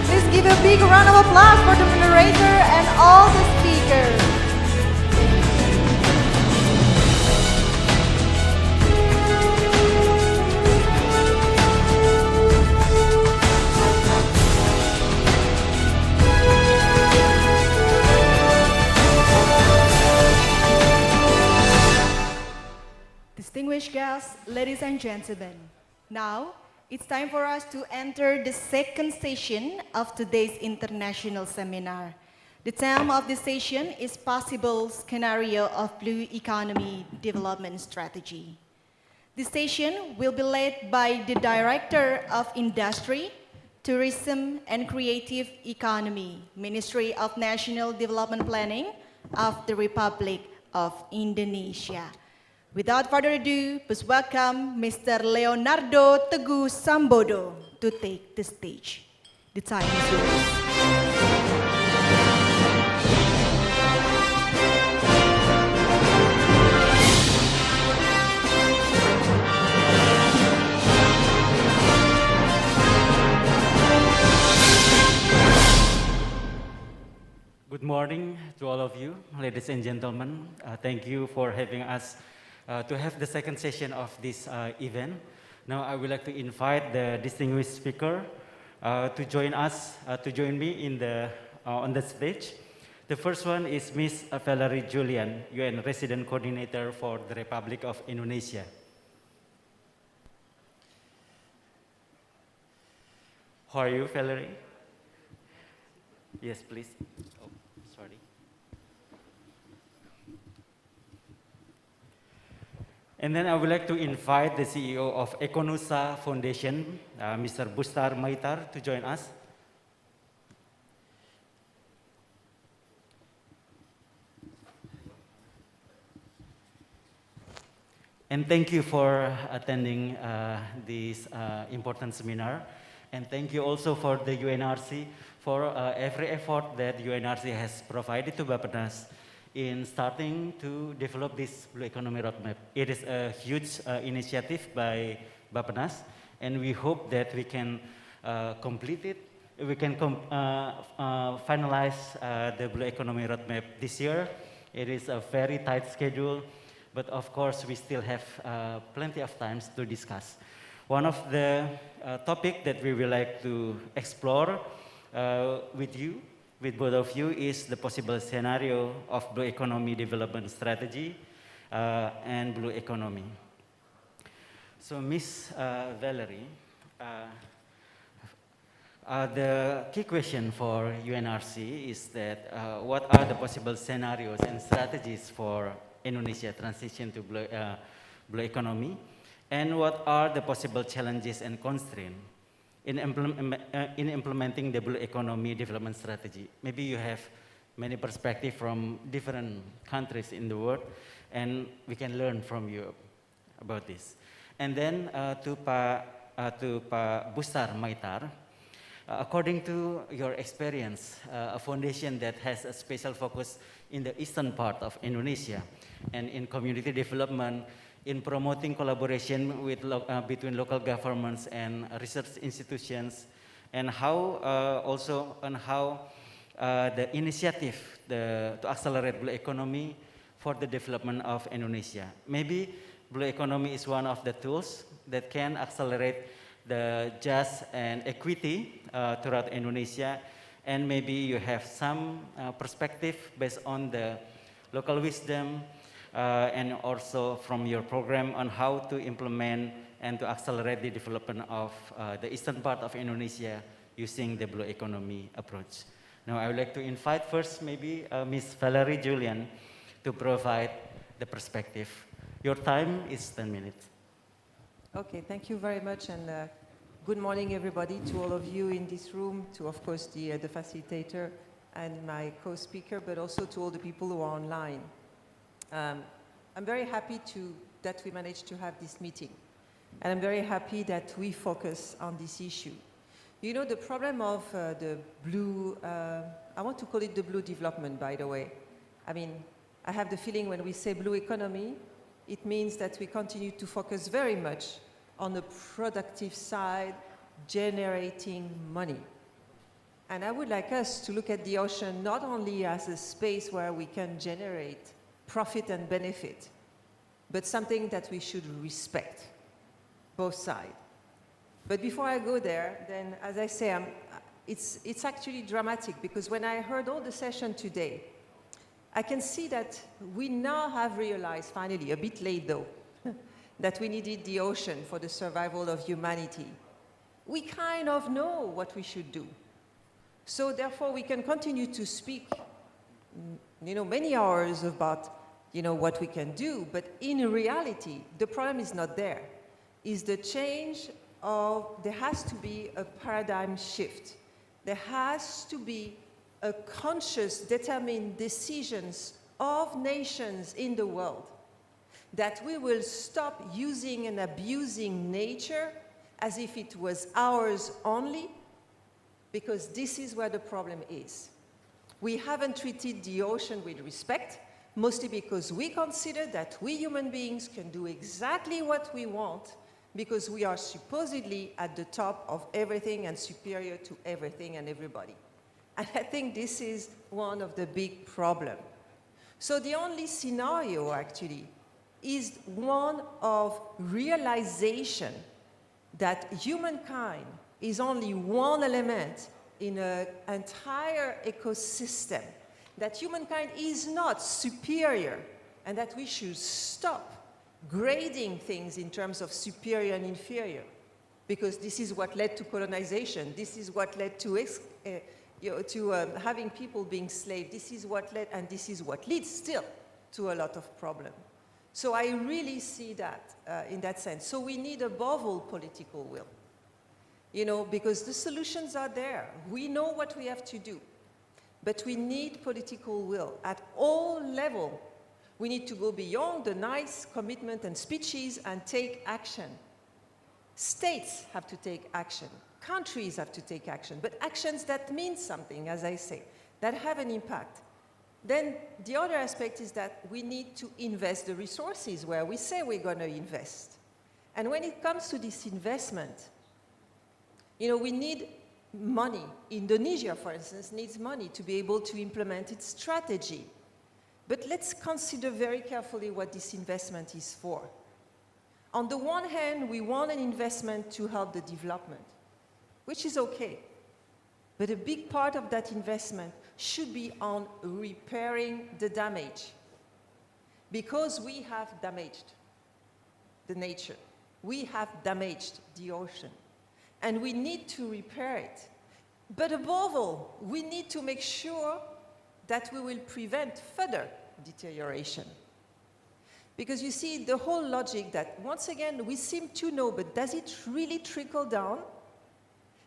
Please give a big round of applause for the moderator and all the speakers. Distinguished guests, ladies and gentlemen, now it's time for us to enter the second session of today's international seminar. The theme of this session is Possible Scenario of Blue Economy Development Strategy. This session will be led by the Director of Industry, Tourism and Creative Economy, Ministry of National Development Planning of the Republic of Indonesia. Without further ado, please welcome Mr. Leonardo Teguh Sambodo to take the stage. The time is yours. Good morning to all of you, ladies and gentlemen. Thank you for having us to have the second session of this event. Now I would like to invite the distinguished speaker to join us, to join me in on the stage. The first one is Ms. Valerie Julian, UN Resident Coordinator for the Republic of Indonesia. How are you, Valerie? Yes, please. Oh, sorry. And then I would like to invite the CEO of Econusa Foundation, Mr. Bustar Maitar, to join us. And thank you for attending this important seminar. And thank you also for the UNRC for every effort that UNRC has provided to Bappenas in starting to develop this Blue Economy Roadmap. It is a huge initiative by Bappenas, and we hope that we can complete it. We can finalize the Blue Economy Roadmap this year. It is a very tight schedule, but of course we still have plenty of time to discuss. One of the topics that we would like to explore with both of you is the possible scenario of Blue Economy Development Strategy and Blue Economy. So Ms. Valerie, the key question for UNRC is that what are the possible scenarios and strategies for Indonesia transition to Blue Economy, and what are the possible challenges and constraints in implementing the Blue Economy Development Strategy? Maybe you have many perspectives from different countries in the world, and we can learn from you about this. And then to Pak Bustar Maitar, according to your experience, a foundation that has a special focus in the eastern part of Indonesia and in community development, in promoting collaboration with between local governments and research institutions, and how also on how the initiative to accelerate Blue Economy for the development of Indonesia. Maybe blue economy is one of the tools that can accelerate the just and equity throughout Indonesia. And maybe you have some perspective based on the local wisdom and also from your program on how to implement and to accelerate the development of the eastern part of Indonesia using the blue economy approach. Now I would like to invite first maybe Ms. Valerie Julian to provide the perspective. Your time is 10 minutes. Okay, thank you very much, and good morning everybody, to all of you in this room, to of course the facilitator and my co-speaker, but also to all the people who are online. I'm very happy that we managed to have this meeting, and I'm very happy that we focus on this issue. You know, the problem of the blue, I want to call it the blue development, by the way. I mean, I have the feeling when we say blue economy, it means that we continue to focus very much on the productive side, generating money. And I would like us to look at the ocean not only as a space where we can generate profit and benefit, but something that we should respect, both sides. But before I go there, then as I say, it's actually dramatic, because when I heard all the session today, I can see that we now have realized, finally, a bit late though, that we needed the ocean for the survival of humanity. We kind of know what we should do. So therefore we can continue to speak, you know, many hours about, you know, what we can do, but in reality, the problem is not there. Is the change of, there has to be a paradigm shift. There has to be a conscious, determined decisions of nations in the world that we will stop using and abusing nature as if it was ours only, because this is where the problem is. We haven't treated the ocean with respect, mostly because we consider that we human beings can do exactly what we want because we are supposedly at the top of everything and superior to everything and everybody. And I think this is one of the big problems. So the only scenario actually is one of realization that humankind is only one element in an entire ecosystem, that humankind is not superior, and that we should stop grading things in terms of superior and inferior, because this is what led to colonization, this is what led to having people being slaves. This is what led, and this is what leads still to a lot of problems. So I really see that in that sense. So we need above all political will, you know, because the solutions are there. We know what we have to do, but we need political will at all levels. We need to go beyond the nice commitment and speeches and take action. States have to take action. Countries have to take action, but actions that mean something, as I say, that have an impact. Then the other aspect is that we need to invest the resources where we say we're going to invest. And when it comes to this investment, you know, we need money. Indonesia, for instance, needs money to be able to implement its strategy. But let's consider very carefully what this investment is for. On the one hand, we want an investment to help the development, which is okay. But a big part of that investment should be on repairing the damage. Because we have damaged the nature. We have damaged the ocean. And we need to repair it. But above all, we need to make sure that we will prevent further deterioration. Because you see, the whole logic that, once again, we seem to know, but does it really trickle down?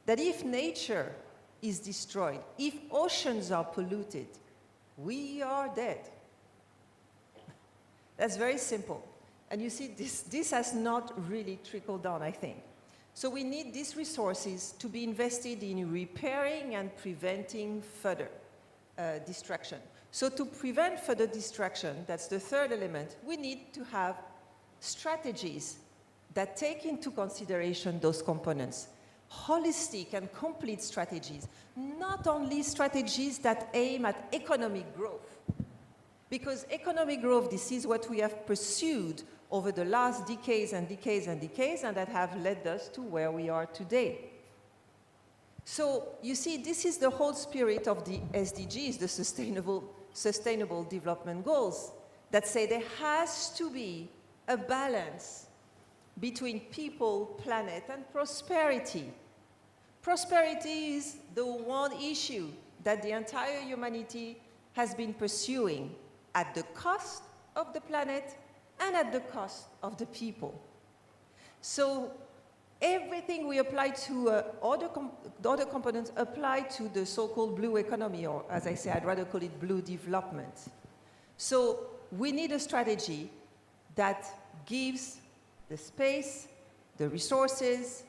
That if nature is destroyed, if oceans are polluted, we are dead. That's very simple. And you see, this has not really trickled down, I think. So we need these resources to be invested in repairing and preventing further destruction. So to prevent further destruction, that's the third element, we need to have strategies that take into consideration those components. Holistic and complete strategies, not only strategies that aim at economic growth. Because economic growth, this is what we have pursued over the last decades and decades and decades, and that have led us to where we are today. So you see, this is the whole spirit of the SDGs, the Sustainable Development Goals, that say there has to be a balance between people, planet, and prosperity. Prosperity is the one issue that the entire humanity has been pursuing at the cost of the planet and at the cost of the people. So everything we apply to other components apply to the so-called blue economy, or as I say, I'd rather call it blue development. So we need a strategy that gives the space, the resources,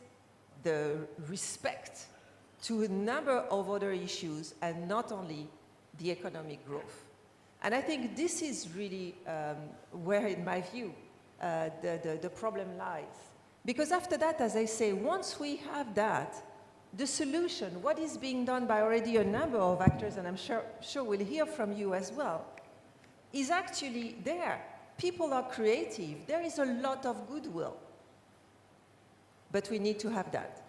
the respect to a number of other issues and not only the economic growth. And I think this is really where, in my view, the problem lies. Because after that, as I say, once we have that, the solution, what is being done by already a number of actors, and I'm sure we'll hear from you as well, is actually there. People are creative. There is a lot of goodwill. But we need to have that.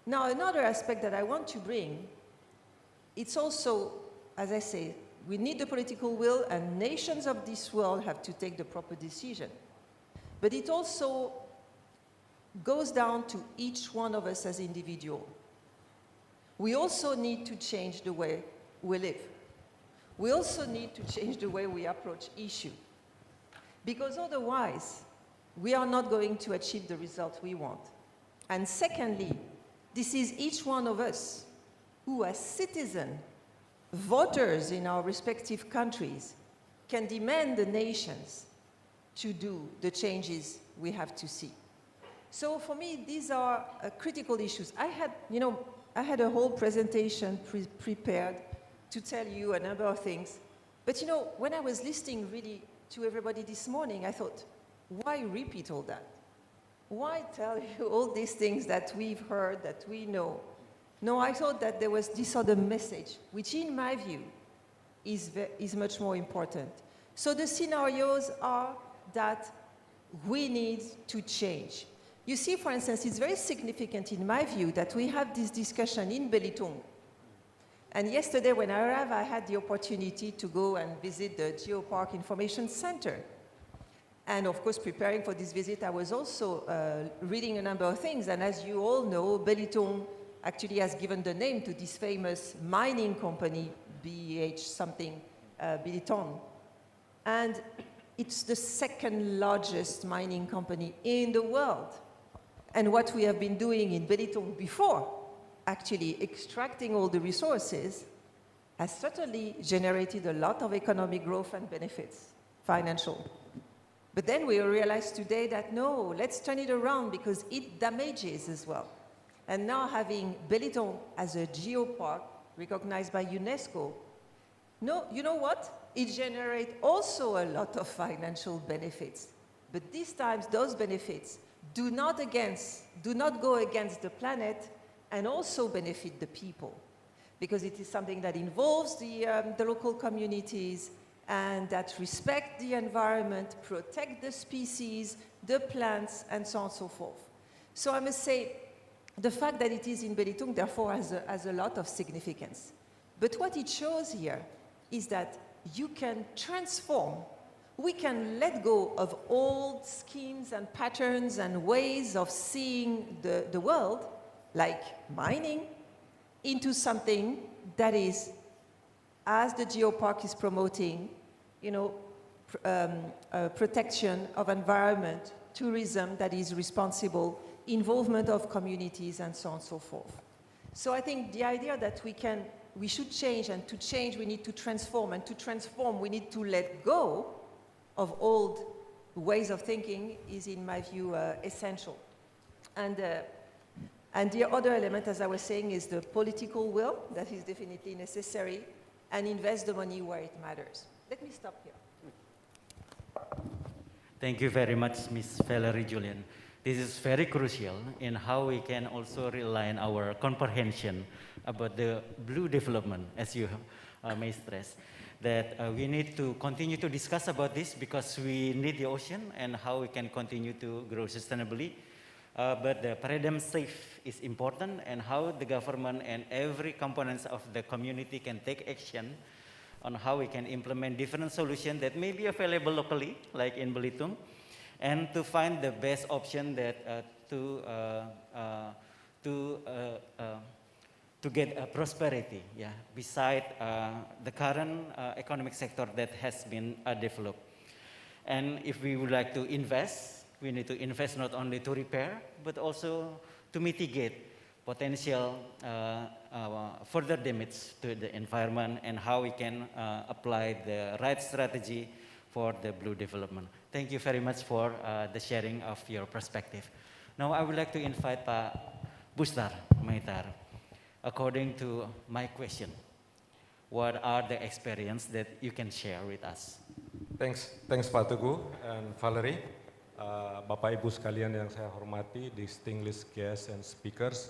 Now, another aspect that I want to bring, it's also, as I say, we need the political will, and nations of this world have to take the proper decision. But it also goes down to each one of us as individuals. We also need to change the way we live. We also need to change the way we approach issues. Because otherwise, we are not going to achieve the result we want. And secondly, this is each one of us who, as citizens, voters in our respective countries, can demand the nations to do the changes we have to see. So for me, these are critical issues. I had a whole presentation prepared to tell you a number of things. But when I was listening really to everybody this morning, I thought, why repeat all that? Why tell you all these things that we've heard, that we know? No, I thought that there was this other message, which in my view is much more important. So the scenarios are that we need to change. You see, for instance, it's very significant in my view that we have this discussion in Belitung. And yesterday when I arrived, I had the opportunity to go and visit the Geopark Information Center. And of course, preparing for this visit, I was also reading a number of things. And as you all know, Belitung actually has given the name to this famous mining company, BH something, Belitung. And it's the second largest mining company in the world. And what we have been doing in Belitung before, actually extracting all the resources, has certainly generated a lot of economic growth and benefits, financial. But then we realized today that no, let's turn it around because it damages as well. And now having Belitung as a geopark recognized by UNESCO, no, you know what? It generates also a lot of financial benefits. But these times, those benefits do not go against the planet and also benefit the people. Because it is something that involves the local communities and that respect the environment, protect the species, the plants, and so on and so forth. So I must say, the fact that it is in Belitung, therefore, has a lot of significance. But what it shows here is that you can transform. We can let go of old schemes and patterns and ways of seeing the world, like mining, into something that is, as the geopark is promoting, protection of environment, tourism that is responsible, involvement of communities, and so on and so forth. So I think the idea that we should change, and to change we need to transform, and to transform we need to let go of old ways of thinking is, in my view, essential. And the other element, as I was saying, is the political will. That is definitely necessary, and invest the money where it matters. Let me stop here. Thank you very much, Ms. Valerie Julian. This is very crucial in how we can also realign our comprehension about the blue development, as you may stress. that we need to continue to discuss about this because we need the ocean and how we can continue to grow sustainably. But the paradigm shift is important, and how the government and every components of the community can take action on how we can implement different solutions that may be available locally, like in Belitung, and to find the best option that to get prosperity, yeah, beside the current economic sector that has been developed. And if we would like to invest, we need to invest not only to repair, but also to mitigate potential further damage to the environment, and how we can apply the right strategy for the blue development. Thank you very much for the sharing of your perspective. Now I would like to invite Pak Bustar Maitar. According to my question, what are the experience that you can share with us? Thanks Pak Teguh and Valerie. Bapak Ibu sekalian yang saya hormati, distinguished guests and speakers.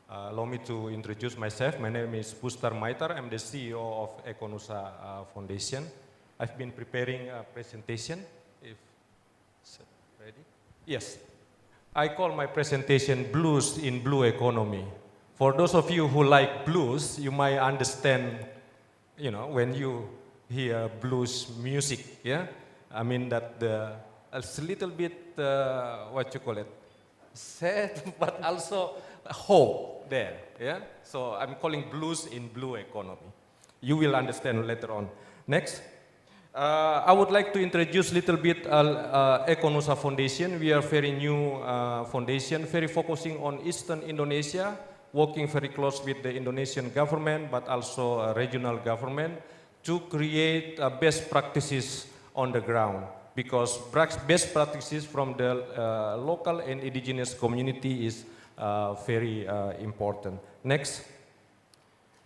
Allow me to introduce myself. My name is Bustar Maitar. I'm the CEO of Econusa Foundation. I've been preparing a presentation. If ready? Yes. I call my presentation Blues in Blue Economy. For those of you who like blues, you might understand, you know, when you hear blues music, yeah? I mean that it's a little bit, what you call it, sad, but also hope there, yeah? So I'm calling blues in blue economy. You will understand later on. Next. I would like to introduce a little bit Econusa Foundation. We are very new foundation, very focusing on Eastern Indonesia, working very close with the Indonesian government, but also regional government to create best practices on the ground. Because best practices from the local and indigenous community is very important. Next.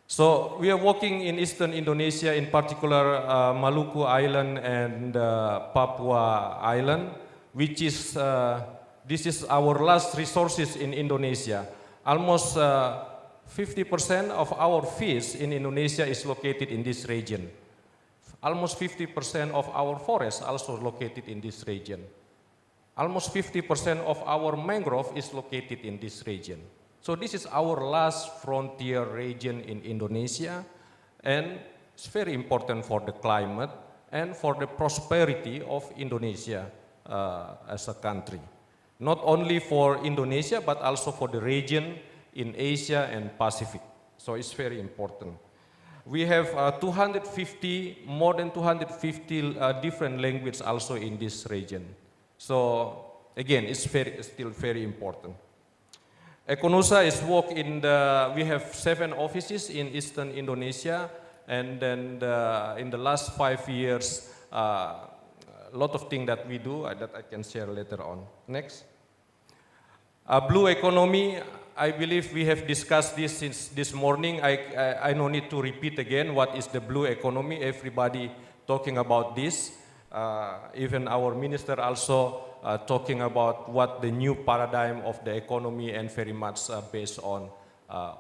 So we are working in Eastern Indonesia, in particular Maluku Island and Papua Island, which is, this is our last resources in Indonesia. Almost 50% of our fish in Indonesia is located in this region. Almost 50% of our forests also located in this region. Almost 50% of our mangrove is located in this region. So this is our last frontier region in Indonesia, and it's very important for the climate and for the prosperity of Indonesia as a country. Not only for Indonesia, but also for the region in Asia and Pacific. So it's very important. We have more than 250 different languages also in this region. So again, it's still very important. Econusa is work in we have 7 offices in Eastern Indonesia, and then in the last 5 years, a lot of things that we do that I can share later on. Next. Blue economy, I believe we have discussed this since this morning. I no need to repeat again what is the blue economy. Everybody talking about this. Even our minister also talking about what the new paradigm of the economy, and very much based on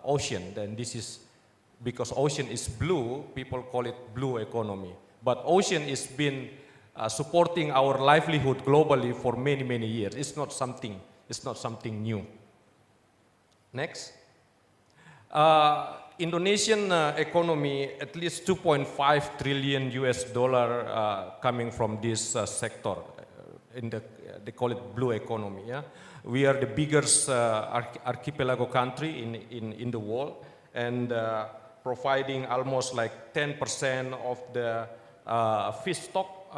ocean. Then this is, because ocean is blue, people call it blue economy. But ocean has been supporting our livelihood globally for many, many years. It's not something new. Next. Indonesian economy, at least 2.5 trillion US dollar coming from this sector. They call it blue economy. Yeah? We are the biggest archipelago country in the world, and providing almost like 10% of the fish stock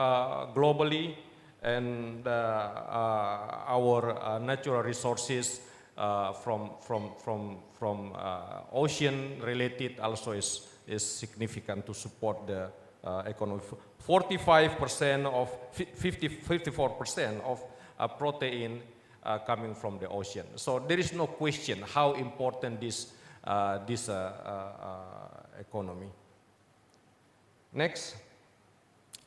globally, and our natural resources from ocean related also is significant to support the economy. 54% of protein coming from the ocean. So there is no question how important this economy. Next.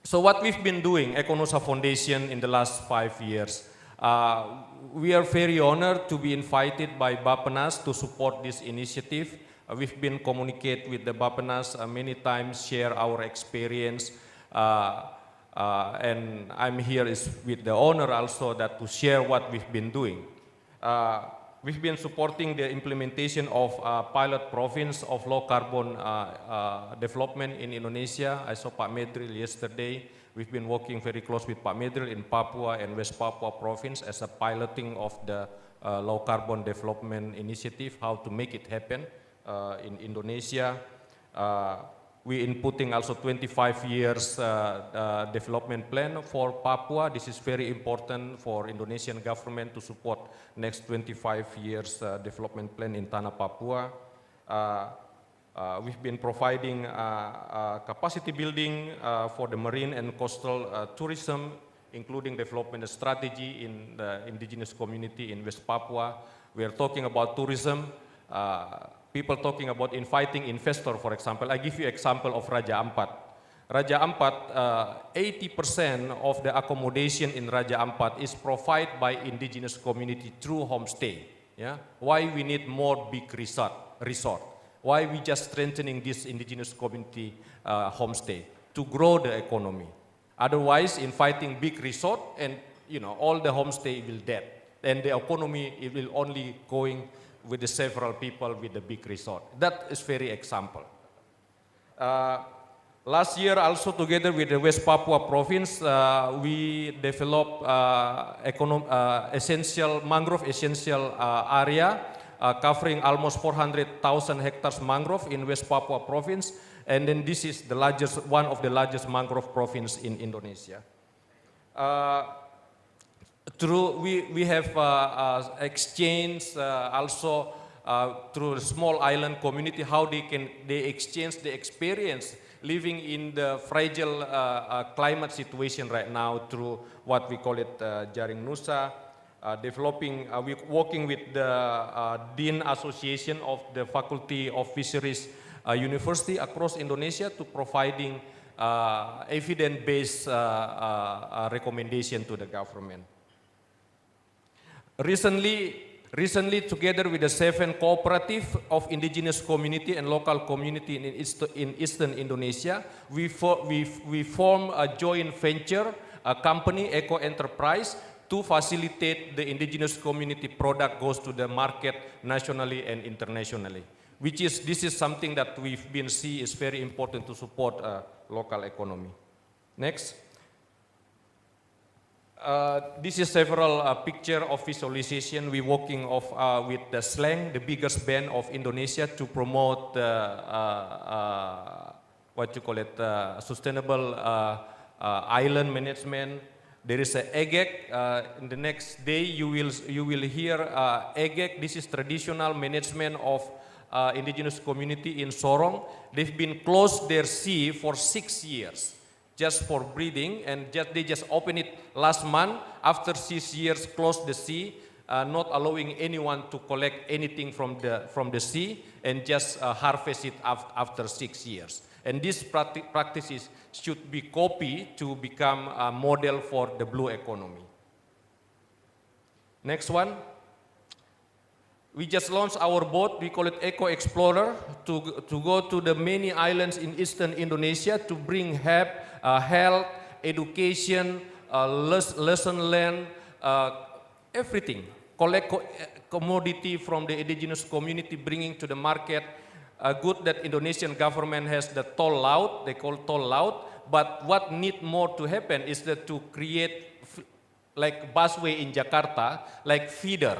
So what we've been doing, Econusa Foundation, in the last 5 years, we are very honored to be invited by Bappenas to support this initiative We've been communicate with the Bapenas many times, share our experience, and I'm here is with the honor also that to share what we've been doing. We've been supporting the implementation of pilot province of low carbon development in Indonesia. I saw Pak Medril yesterday. We've been working very close with Pak Medril in Papua and West Papua province as a piloting of the low carbon development initiative, how to make it happen in Indonesia. We inputting also 25 years development plan for Papua. This is very important for Indonesian government to support next 25 years development plan in Tanah Papua. We've been providing capacity building for the marine and coastal tourism, including development strategy in the indigenous community in West Papua. We are talking about tourism. People talking about inviting investor, for example. I give you example of Raja Ampat. Raja Ampat, 80% of the accommodation in Raja Ampat is provided by indigenous community through homestay. Yeah? Why we need more big resort? Why we just strengthening this indigenous community homestay? To grow the economy. Otherwise, inviting big resort and all the homestay will dead. And the economy, it will only going with the several people with the big resort. That is very example. Last year also together with the West Papua province, we developed mangrove essential area covering almost 400,000 hectares mangrove in West Papua province. And then this is the largest, one of the largest mangrove province in Indonesia. We have exchanged also through the small island community how they exchange the experience living in the fragile climate situation right now through what we call it Jaring Nusa, we working with the Dean Association of the Faculty of Fisheries University across Indonesia to providing evidence-based recommendation to the government. Recently, together with the 7 cooperative of indigenous community and local community in Eastern Indonesia, we form a joint venture, a company, Eco Enterprise, to facilitate the indigenous community product goes to the market nationally and internationally. This is something that we've been see is very important to support local economy. Next. This is several picture of visualization. We working with the SLANG, the biggest band of Indonesia, to promote sustainable island management. There is a EGEC. In the next day, you will hear EGEC. This is traditional management of indigenous community in Sorong. They've been closed their sea for 6 years. Just for breeding, and they just opened it last month. After 6 years, closed the sea, not allowing anyone to collect anything from the sea, and just harvest it after 6 years. And these practices should be copied to become a model for the blue economy. Next one. We just launched our boat, we call it Eco Explorer, to go to the many islands in Eastern Indonesia to bring health, education, lesson learned, everything. Collect commodity from the indigenous community, bringing to the market. Good that Indonesian government has the toll laut, they call toll laut, but what need more to happen is that to create like busway in Jakarta, like feeder.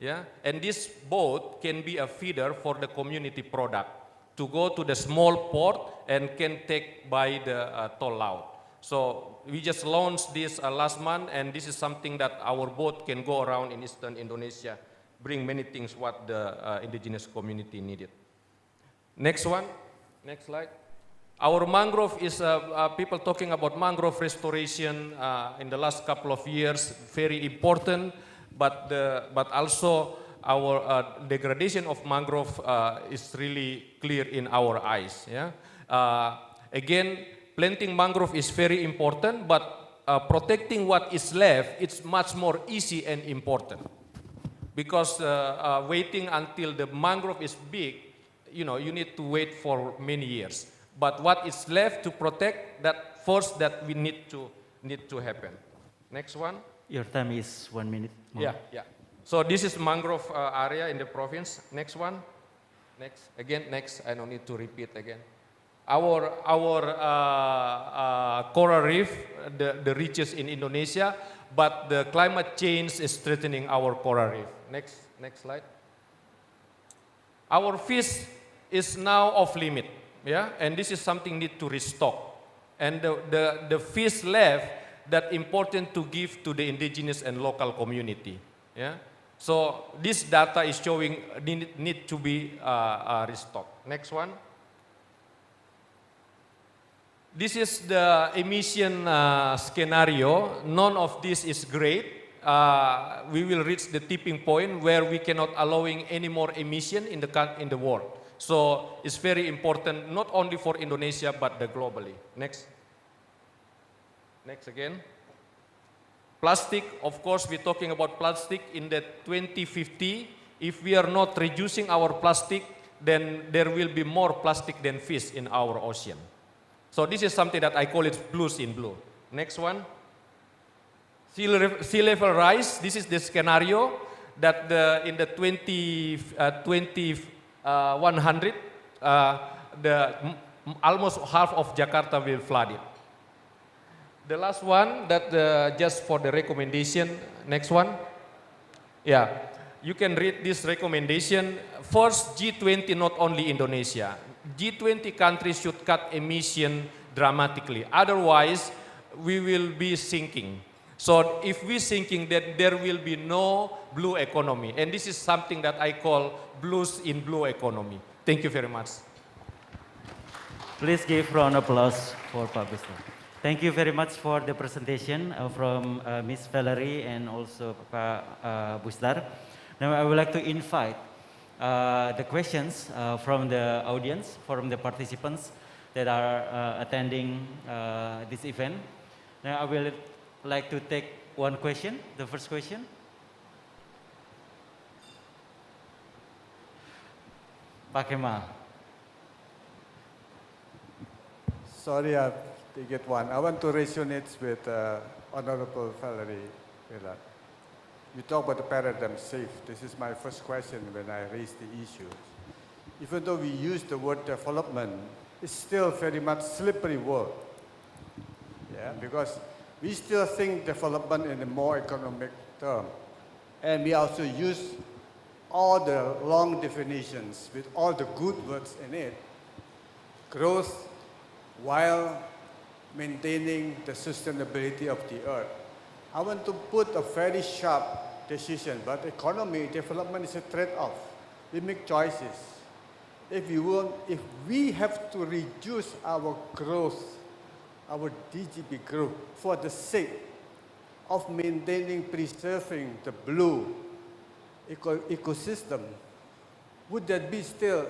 Yeah? And this boat can be a feeder for the community product to go to the small port and can take by the toll laut. So we just launched this last month, and this is something that our boat can go around in Eastern Indonesia, bring many things what the indigenous community needed. Next one, next slide. Our mangrove is, people talking about mangrove restoration in the last couple of years, very important. But also our degradation of mangrove is really clear in our eyes. Yeah? Again, planting mangrove is very important, but protecting what is left, it's much more easy and important. Because waiting until the mangrove is big, you need to wait for many years. But what is left to protect, that first that we need to happen. Next one. Your time is 1 minute more. Yeah, yeah. So this is mangrove area in the province. Next one. Next. Again, next. I don't need to repeat again. Our coral reef, the richest in Indonesia, but the climate change is threatening our coral reef. Next slide. Our fish is now off limit, yeah, and this is something need to restock. And the fish left that important to give to the indigenous and local community, yeah. So this data is showing need to be restocked. Next one. This is the emission scenario. None of this is great. We will reach the tipping point where we cannot allowing any more emission in the world. So it's very important, not only for Indonesia, but globally. Next. Next again. Plastic, of course, we're talking about plastic in the 2050. If we are not reducing our plastic, then there will be more plastic than fish in our ocean. So this is something that I call it blues in blue. Next one. Sea level rise, this is the scenario that in the 2100, almost half of Jakarta will flood it. The last one, that just for the recommendation, next one. Yeah, you can read this recommendation. First, G20, not only Indonesia. G20 countries should cut emission dramatically. Otherwise, we will be sinking. So if we're sinking, then there will be no blue economy. And this is something that I call blues in blue economy. Thank you very much. Please give round of applause for Pak Bustar. Thank you very much for the presentation from Ms. Valerie and also Pak Bustar. Now I would like to invite the questions from the audience, from the participants that are attending this event. Now I will like to take one question, the first question. Pak Kemal. Sorry, I get one. I want to resonate with Honorable Valerie. You talk about the paradigm shift. This is my first question when I raise the issue. Even though we use the word development, it's still very much slippery word. Yeah, because we still think development in a more economic term. And we also use all the long definitions with all the good words in it. Growth while maintaining the sustainability of the earth. I want to put a very sharp decision, but economy development is a trade-off. We make choices. If we have to reduce our growth, our GDP growth, for the sake of maintaining, preserving the blue ecosystem, would that be still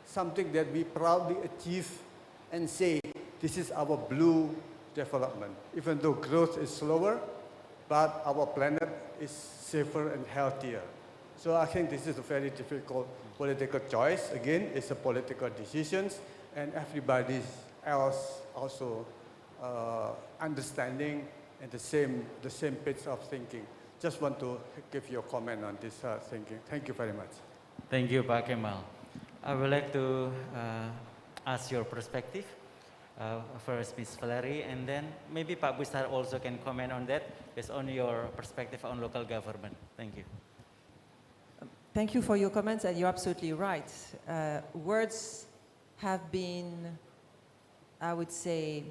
something that we proudly achieve and say, this is our blue development, even though growth is slower, but our planet is safer and healthier. So I think this is a very difficult political choice. Again, it's a political decision, and everybody else also understanding and the same pace of thinking. Just want to give you a comment on this thinking. Thank you very much. Thank you, Pak Kemal. I would like to ask your perspective. First, Ms. Valerie, and then maybe Pak Bustar also can comment on that based on your perspective on local government. Thank you. Thank you for your comments, and you're absolutely right. Words have been, I would say,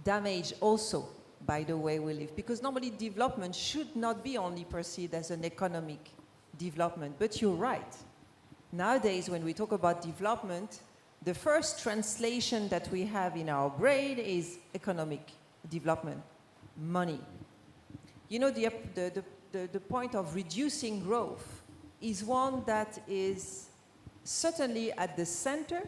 damaged also by the way we live, because normally development should not be only perceived as an economic development, but you're right. Nowadays, when we talk about development, the first translation that we have in our brain is economic development, money. You know, the point of reducing growth is one that is certainly at the center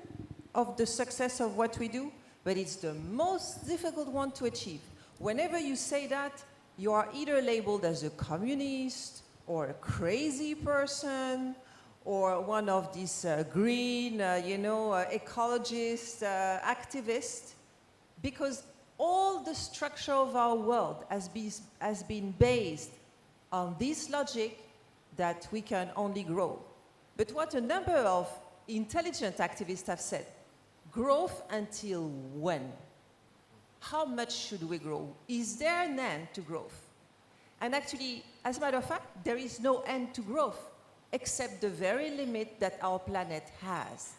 of the success of what we do, but it's the most difficult one to achieve. Whenever you say that, you are either labeled as a communist or a crazy person or one of these green, ecologist, activists, because all the structure of our world has been based on this logic that we can only grow. But what a number of intelligent activists have said, growth until when? How much should we grow? Is there an end to growth? And actually, as a matter of fact, there is no end to growth, except the very limit that our planet has.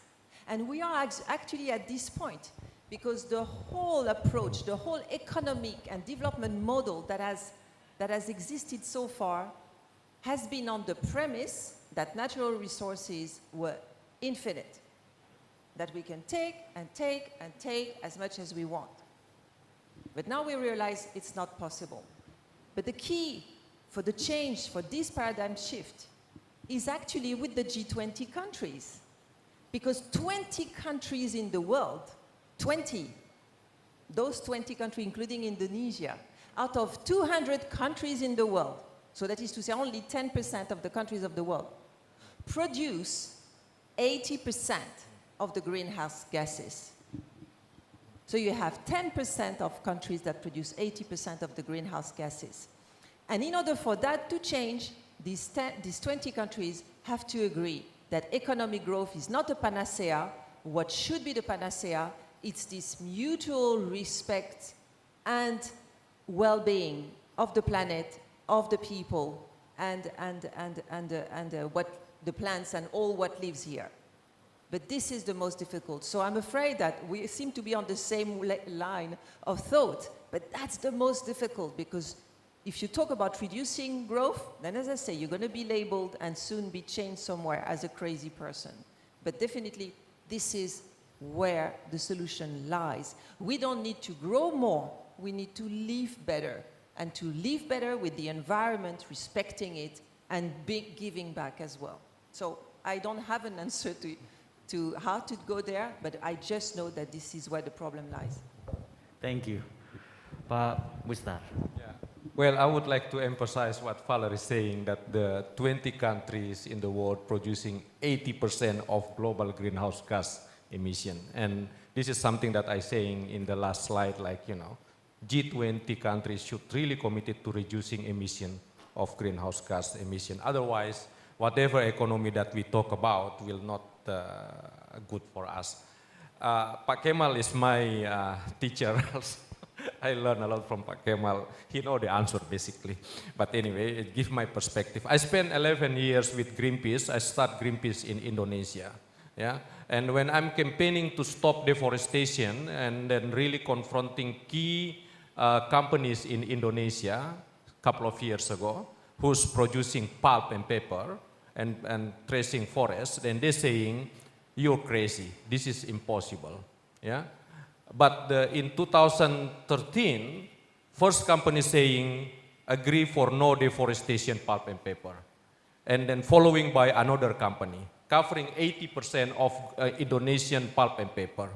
And we are actually at this point, because the whole approach, the whole economic and development model that has existed so far has been on the premise that natural resources were infinite, that we can take and take and take as much as we want. But now we realize it's not possible. But the key for the change, for this paradigm shift, is actually with the G20 countries. Because 20 countries in the world, 20, those 20 countries, including Indonesia, out of 200 countries in the world, so that is to say only 10% of the countries of the world, produce 80% of the greenhouse gases. So you have 10% of countries that produce 80% of the greenhouse gases. And in order for that to change, these 20 countries have to agree that economic growth is not a panacea. What should be the panacea? It's this mutual respect and well-being of the planet, of the people, and what the plants and all what lives here. But this is the most difficult. So I'm afraid that we seem to be on the same line of thought, but that's the most difficult, because if you talk about reducing growth, then as I say, you're going to be labeled and soon be changed somewhere as a crazy person. But definitely, this is where the solution lies. We don't need to grow more, we need to live better, and to live better with the environment, respecting it, and giving back as well. So I don't have an answer to how to go there, but I just know that this is where the problem lies. Thank you. Pak Bustar. Yeah. Well, I would like to emphasize what Valerie is saying, that the 20 countries in the world producing 80% of global greenhouse gas emission. And this is something that I saying in the last slide, like, G20 countries should really committed to reducing emission of greenhouse gas emission. Otherwise, whatever economy that we talk about will not good for us. Pak Kemal is my teacher. I learned a lot from Pak Kemal. He know the answer basically. But anyway, it gives my perspective. I spent 11 years with Greenpeace. I started Greenpeace in Indonesia. Yeah? And when I'm campaigning to stop deforestation and then really confronting key companies in Indonesia a couple of years ago, who's producing pulp and paper and tracing forests, then they're saying, you're crazy, this is impossible. Yeah? But in 2013, first company saying, agree for no deforestation pulp and paper. And then following by another company, covering 80% of Indonesian pulp and paper.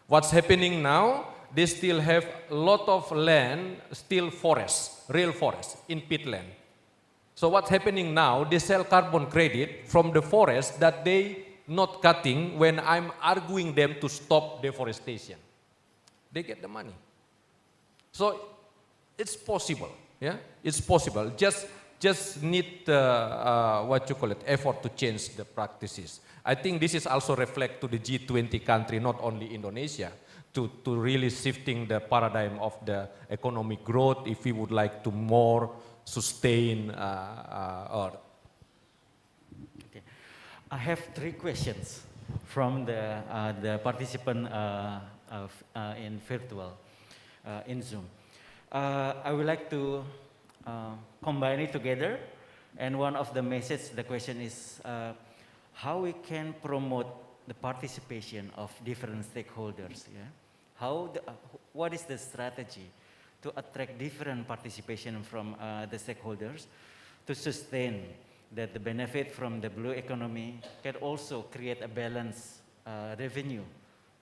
What's happening now? They still have a lot of land, still forests, real forests, in peatland. So what's happening now, they sell carbon credit from the forest that they not cutting when I'm arguing them to stop deforestation. They get the money. So it's possible, yeah? It's possible. Just need, effort to change the practices. I think this is also reflect to the G20 country, not only Indonesia, to really shifting the paradigm of the economic growth if we would like to more sustain Earth. Okay. I have 3 questions from the participant in virtual, in Zoom. I would like to combine it together, and one of the messages, the question is how we can promote the participation of different stakeholders. Yeah? What is the strategy to attract different participation from the stakeholders to sustain that the benefit from the blue economy can also create a balanced revenue,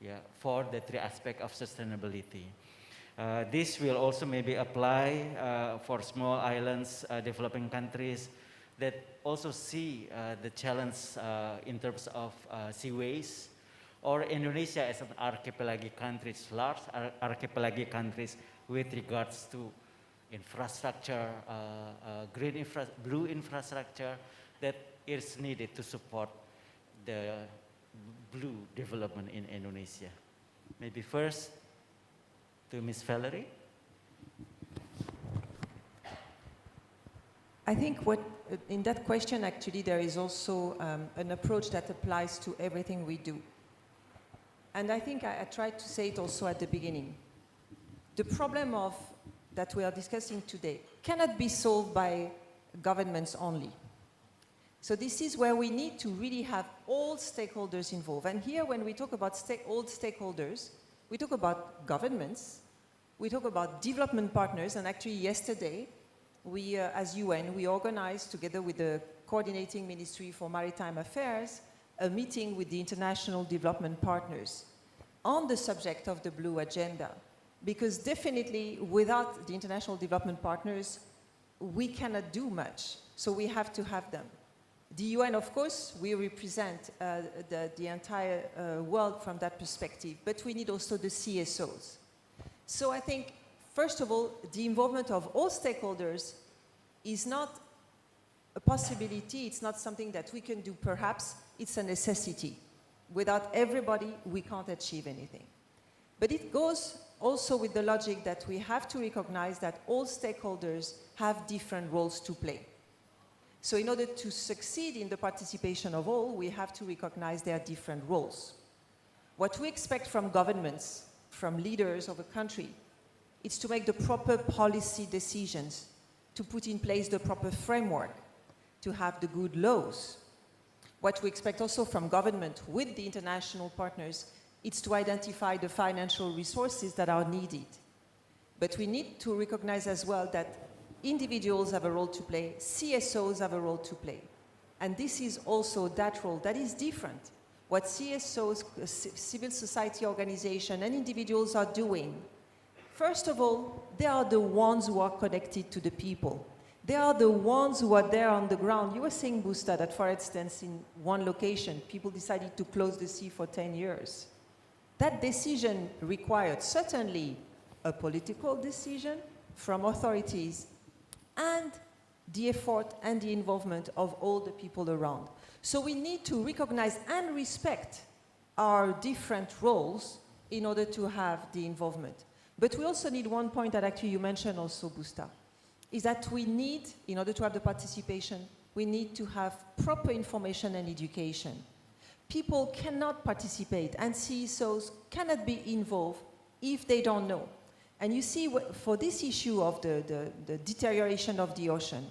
yeah, for the 3 aspects of sustainability. This will also maybe apply for small islands, developing countries, that also see the challenge in terms of sea waste, or Indonesia as an archipelagic countries, large archipelagic countries with regards to infrastructure, blue infrastructure that is needed to support the blue development in Indonesia. Maybe first to Ms. Valerie. I think in that question, actually, there is also an approach that applies to everything we do. And I think I tried to say it also at the beginning. The problem that we are discussing today cannot be solved by governments only. So this is where we need to really have all stakeholders involved. And here, when we talk about all stakeholders, we talk about governments, we talk about development partners, and actually yesterday, we, as UN, we organized, together with the Coordinating Ministry for Maritime Affairs, a meeting with the international development partners on the subject of the Blue Agenda. Because definitely, without the international development partners, we cannot do much. So we have to have them. The UN, of course, we represent the entire world from that perspective, but we need also the CSOs. So I think, first of all, the involvement of all stakeholders is not a possibility, it's not something that we can do perhaps, it's a necessity. Without everybody, we can't achieve anything. But it goes also with the logic that we have to recognize that all stakeholders have different roles to play. So in order to succeed in the participation of all, we have to recognize their different roles. What we expect from governments, from leaders of a country, is to make the proper policy decisions, to put in place the proper framework, to have the good laws. What we expect also from government with the international partners is to identify the financial resources that are needed. But we need to recognize as well that individuals have a role to play, CSOs have a role to play. And this is also that role that is different. What CSOs, civil society organizations and individuals are doing, first of all, they are the ones who are connected to the people. They are the ones who are there on the ground. You were saying, Busta, that for instance, in one location, people decided to close the sea for 10 years. That decision required certainly a political decision from authorities and the effort and the involvement of all the people around. So we need to recognize and respect our different roles in order to have the involvement. But we also need one point that actually you mentioned also, Busta, is that we need, in order to have the participation, we need to have proper information and education. People cannot participate and CSOs cannot be involved if they don't know. And you see, for this issue of the deterioration of the ocean,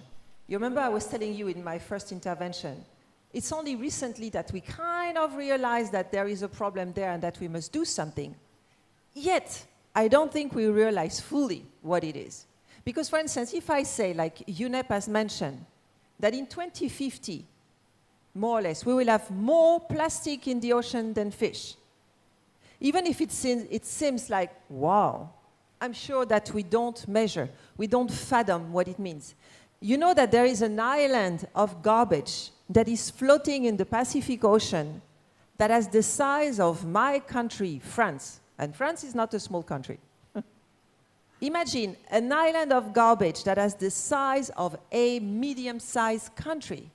you remember I was telling you in my first intervention, it's only recently that we kind of realized that there is a problem there and that we must do something. Yet, I don't think we realize fully what it is. Because, for instance, if I say, like UNEP has mentioned, that in 2050, more or less, we will have more plastic in the ocean than fish. Even if it seems like, wow, I'm sure that we don't measure, we don't fathom what it means. You know that there is an island of garbage that is floating in the Pacific Ocean that has the size of my country, France. And France is not a small country. Imagine an island of garbage that has the size of a medium-sized country.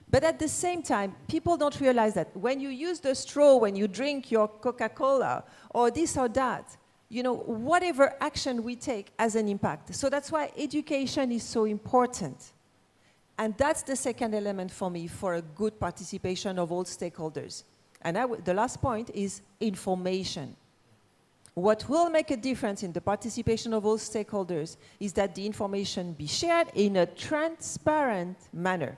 But at the same time, people don't realize that when you use the straw, when you drink your Coca-Cola, or this or that, you know, whatever action we take has an impact. So that's why education is so important. And that's the second element for me for a good participation of all stakeholders. And the last point is information. What will make a difference in the participation of all stakeholders is that the information be shared in a transparent manner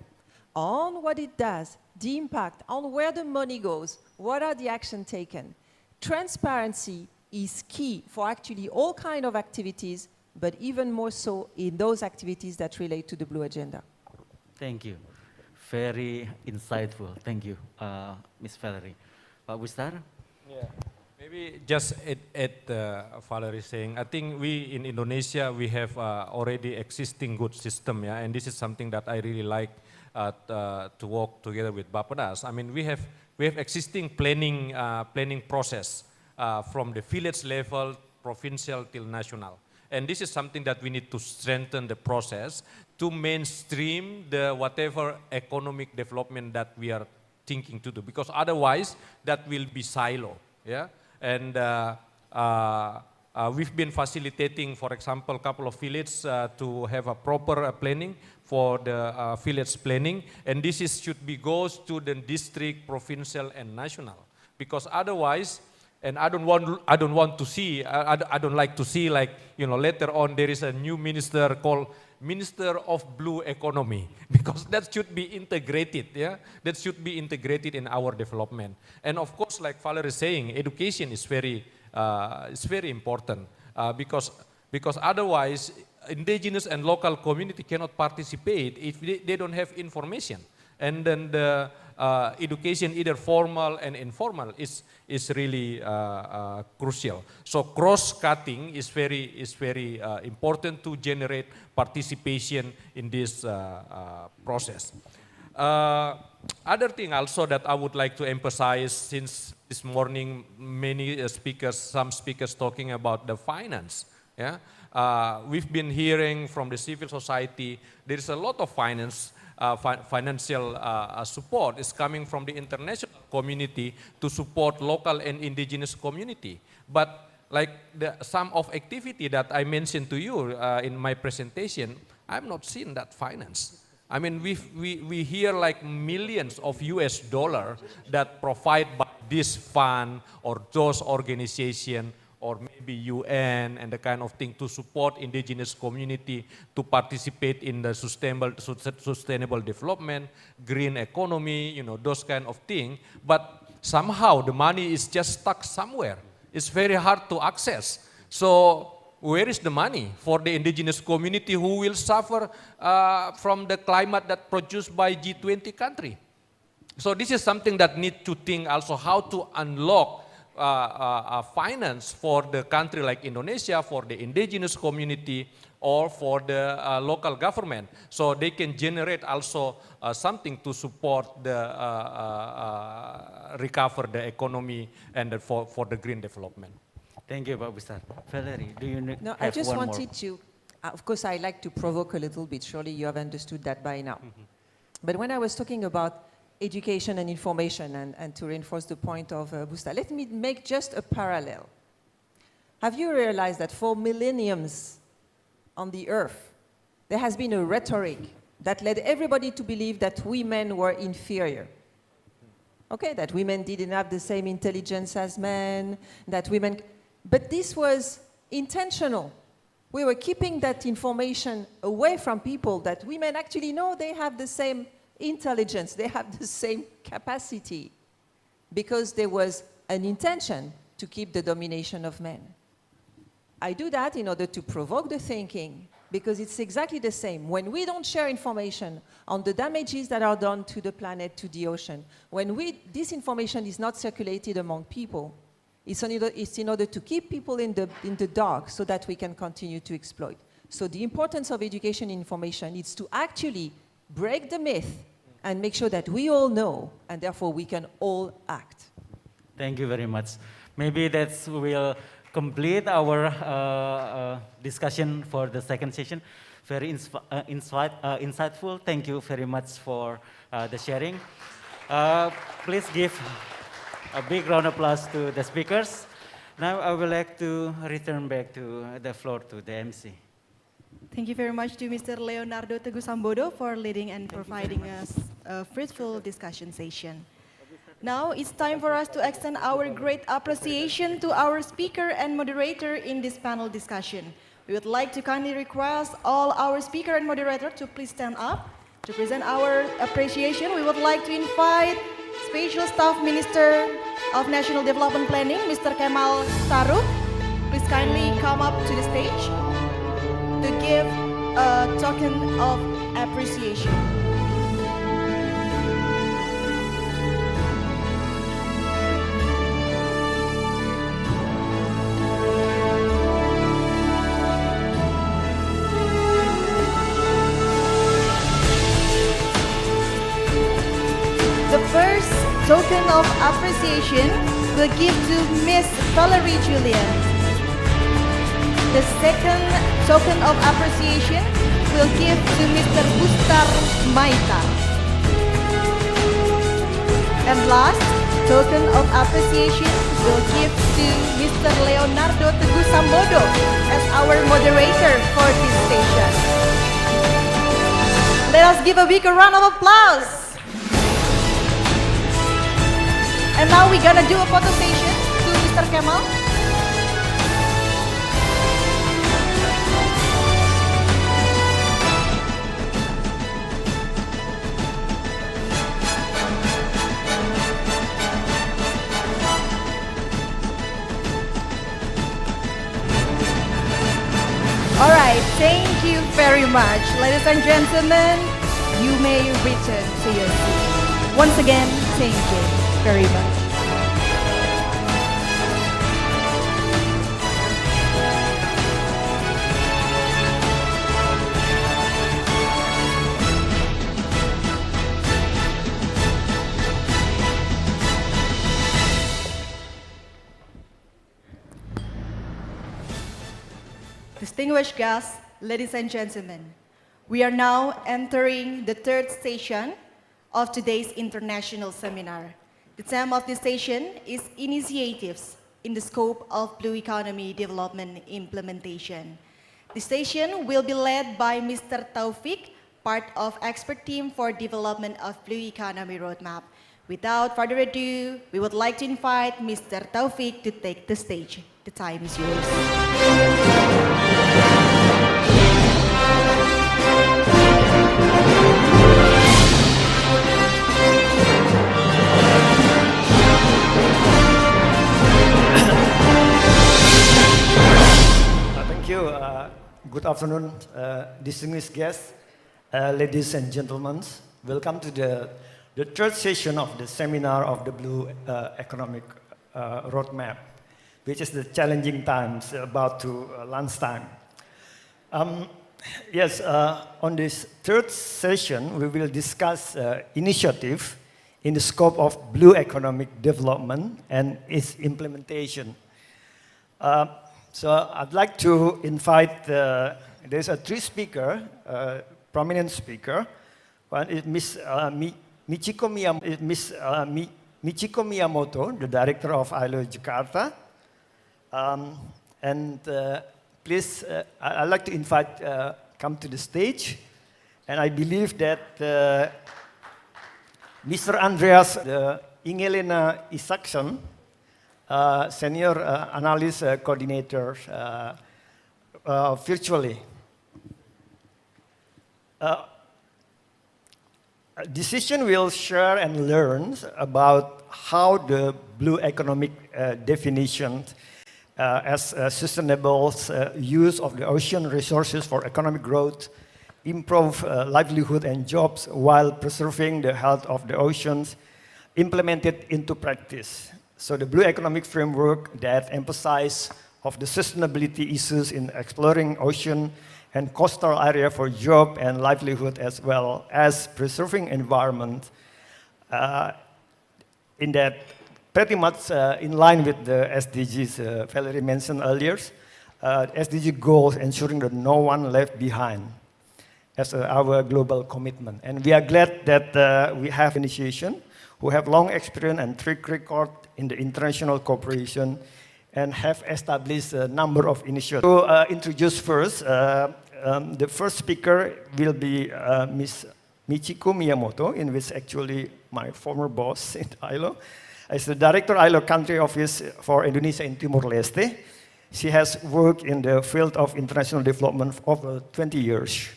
on what it does, the impact, on where the money goes, what are the actions taken. Transparency is key for actually all kinds of activities, but even more so in those activities that relate to the Blue Agenda. Thank you. Very insightful. Thank you, Ms. Valerie. Pak Bustar? Yeah. Maybe just at Valerie saying, I think we in Indonesia, we have already existing good system, yeah, and this is something that I really like to work together with Bapenas. I mean, we have existing planning process from the village level, provincial till national. And this is something that we need to strengthen the process to mainstream the whatever economic development that we are thinking to do, because otherwise that will be silo, yeah. And we've been facilitating, for example, a couple of villages to have a proper planning for the village planning, and this should be goes to the district, provincial, and national, because otherwise. And I don't want to see, I don't like to see, like, you know, later on there is a new minister called Minister of Blue Economy, because that should be integrated, yeah? That should be integrated in our development. And of course, like Valerie is saying, education is very important because otherwise indigenous and local community cannot participate if they don't have information. And then the education, either formal and informal, is really crucial. So cross-cutting is very important to generate participation in this process. Other thing also that I would like to emphasize, since this morning many some speakers talking about the finance. Yeah, we've been hearing from the civil society there is a lot of financial support is coming from the international community to support local and indigenous community. But like some of activity that I mentioned to you in my presentation, I've not seen that finance. I mean, we hear like millions of US dollar that provide by this fund or those organization or maybe UN and the kind of thing to support indigenous community to participate in the sustainable development, green economy, you know, those kind of thing. But somehow the money is just stuck somewhere. It's very hard to access. So where is the money for the indigenous community who will suffer from the climate that produced by G20 country? So this is something that need to think also how to unlock finance for the country like Indonesia, for the indigenous community, or for the local government, so they can generate also something to support the recover the economy and for the green development. Thank you, Pak Besar. Valerie, do you No, have I just one wanted more? to, of course, I like to provoke a little bit. Surely you have understood that by now. But when I was talking about education and information, and to reinforce the point of Busta, let me make just a parallel. Have you realized that for millenniums on the earth, there has been a rhetoric that led everybody to believe that women were inferior? Okay, that women didn't have the same intelligence as men, that women... But this was intentional. We were keeping that information away from people, that women actually know they have the same intelligence, they have the same capacity, because there was an intention to keep the domination of men. I do that in order to provoke the thinking, because it's exactly the same. When we don't share information on the damages that are done to the planet, to the ocean, when this information is not circulated among people, it's in order to keep people in the dark so that we can continue to exploit. So the importance of education and information is to actually break the myth and make sure that we all know, and therefore we can all act. Thank you very much. Maybe that will complete our discussion for the second session. Very insightful. Thank you very much for the sharing. Please give a big round of applause to the speakers. Now I would like to return back to the floor to the MC. Thank you very much to Mr. Leonardo Teguh Sambodo for leading and providing us a fruitful discussion session. Now it's time for us to extend our great appreciation to our speaker and moderator in this panel discussion. We would like to kindly request all our speaker and moderator to please stand up. To present our appreciation, we would like to invite Special Staff Minister of National Development Planning, Mr. Kemal Taruk. Please kindly come up to the stage to give a token of appreciation. of appreciation will give to Miss Valerie Julian. The second token of appreciation will give to Mr. Bustar Maita. And last token of appreciation will give to Mr. Leonardo Teguh Sambodo as our moderator for this station. Let us give a big round of applause. And now we're gonna do a photo session to Mr. Kemal. All right, thank you very much. Ladies and gentlemen, you may return to your seat. Once again, thank you very much. Distinguished guests, ladies and gentlemen, we are now entering the third session of today's international seminar. The theme of this session is Initiatives in the Scope of Blue Economy Development Implementation. The session will be led by Mr. Taufik, part of expert team for development of Blue Economy Roadmap. Without further ado, we would like to invite Mr. Taufik to take the stage. The time is yours. Thank you. Good afternoon, distinguished guests, ladies and gentlemen. Welcome to the third session of the seminar of the Blue Economic Roadmap, which is the challenging times about to lunchtime. Yes, on this third session, we will discuss initiative in the scope of blue economic development and its implementation. So I'd like to invite, there's a three speaker, prominent speaker. One is Miss Michiko Miyamoto, the director of ILO Jakarta. Please, I'd like to invite, come to the stage. And I believe that Mr. Andreas Ingelena Isaacson, senior analyst coordinator, virtually. Decision will share and learn about how the blue economic definition as sustainable use of the ocean resources for economic growth, improve livelihood and jobs while preserving the health of the oceans, implemented into practice. So the blue economic framework that emphasizes of the sustainability issues in exploring ocean and coastal area for job and livelihood, as well as preserving environment, in that pretty much in line with the SDGs Valerie mentioned earlier, SDG goals ensuring that no one left behind as our global commitment. And we are glad that we have initiation who have long experience and track record in the international cooperation and have established a number of initiatives. To introduce first, the first speaker will be Ms. Michiko Miyamoto, in which actually my former boss in ILO. As the Director ILO Country Office for Indonesia in Timor-Leste, she has worked in the field of international development for over 20 years.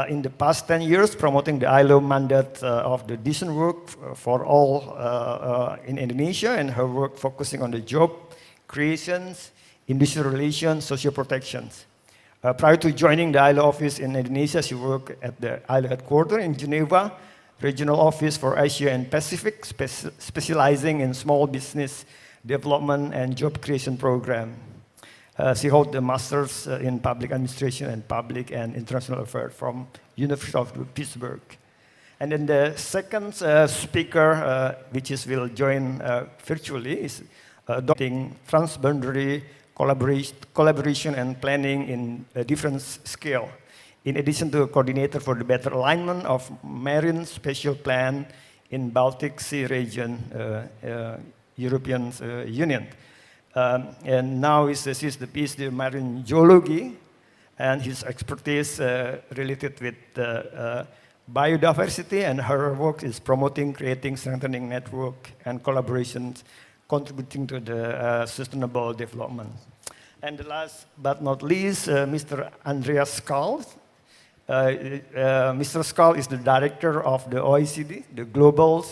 In the past 10 years, promoting the ILO mandate of the decent work for all in Indonesia, and her work focusing on the job creations, industrial relations, social protections. Prior to joining the ILO office in Indonesia, she worked at the ILO headquarters in Geneva, regional office for Asia and Pacific, specializing in small business development and job creation program. She holds a master's in public administration and public and international affairs from University of Pittsburgh. And then the second speaker, will join virtually, is adopting transboundary collaboration and planning in a different scale. In addition to a coordinator for the better alignment of marine spatial plan in Baltic Sea region, European Union. And now he's the PhD in marine geology, and his expertise related with biodiversity, and her work is promoting, creating, strengthening network and collaborations, contributing to the sustainable development. And the last but not least, Mr. Andreas Skal. Mr. Skal is the director of the OECD, the Global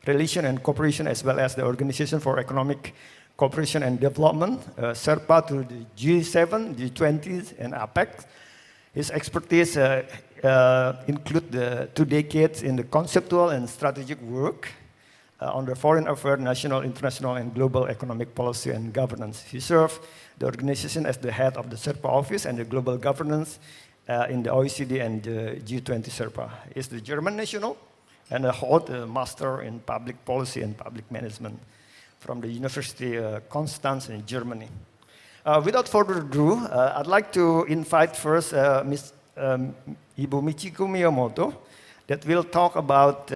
Relation and Cooperation, as well as the Organization for Economic Cooperation and Development, SERPA to the G7, G20, and APEC. His expertise include the 2 decades in the conceptual and strategic work on the foreign affairs, national, international, and global economic policy and governance. He served the organization as the head of the SERPA office and the global governance in the OECD and the G20 SERPA. He's the German national and holds a master in public policy and public management from the University Konstanz in Germany. Without further ado, I'd like to invite first Ms. Ibu Michiko Miyamoto that will talk about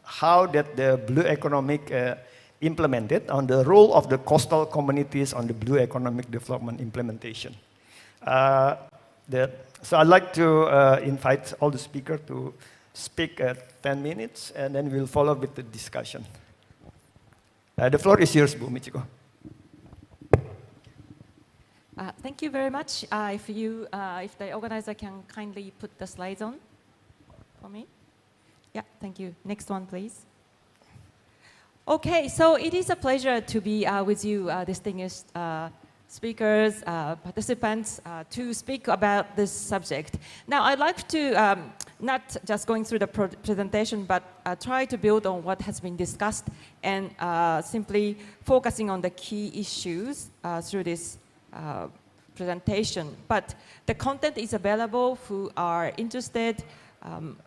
how that the blue economic implemented on the role of the coastal communities on the blue economic development implementation. So I'd like to invite all the speakers to speak 10 minutes, and then we'll follow with the discussion. The floor is yours, Bu Michiko. Thank you very much. If the organizer can kindly put the slides on for me. Yeah, thank you. Next one, please. Okay, so it is a pleasure to be with you, distinguished speakers, participants, to speak about this subject. Now, I'd like to not just going through the presentation, but try to build on what has been discussed and simply focusing on the key issues through this presentation. But the content is available who are interested.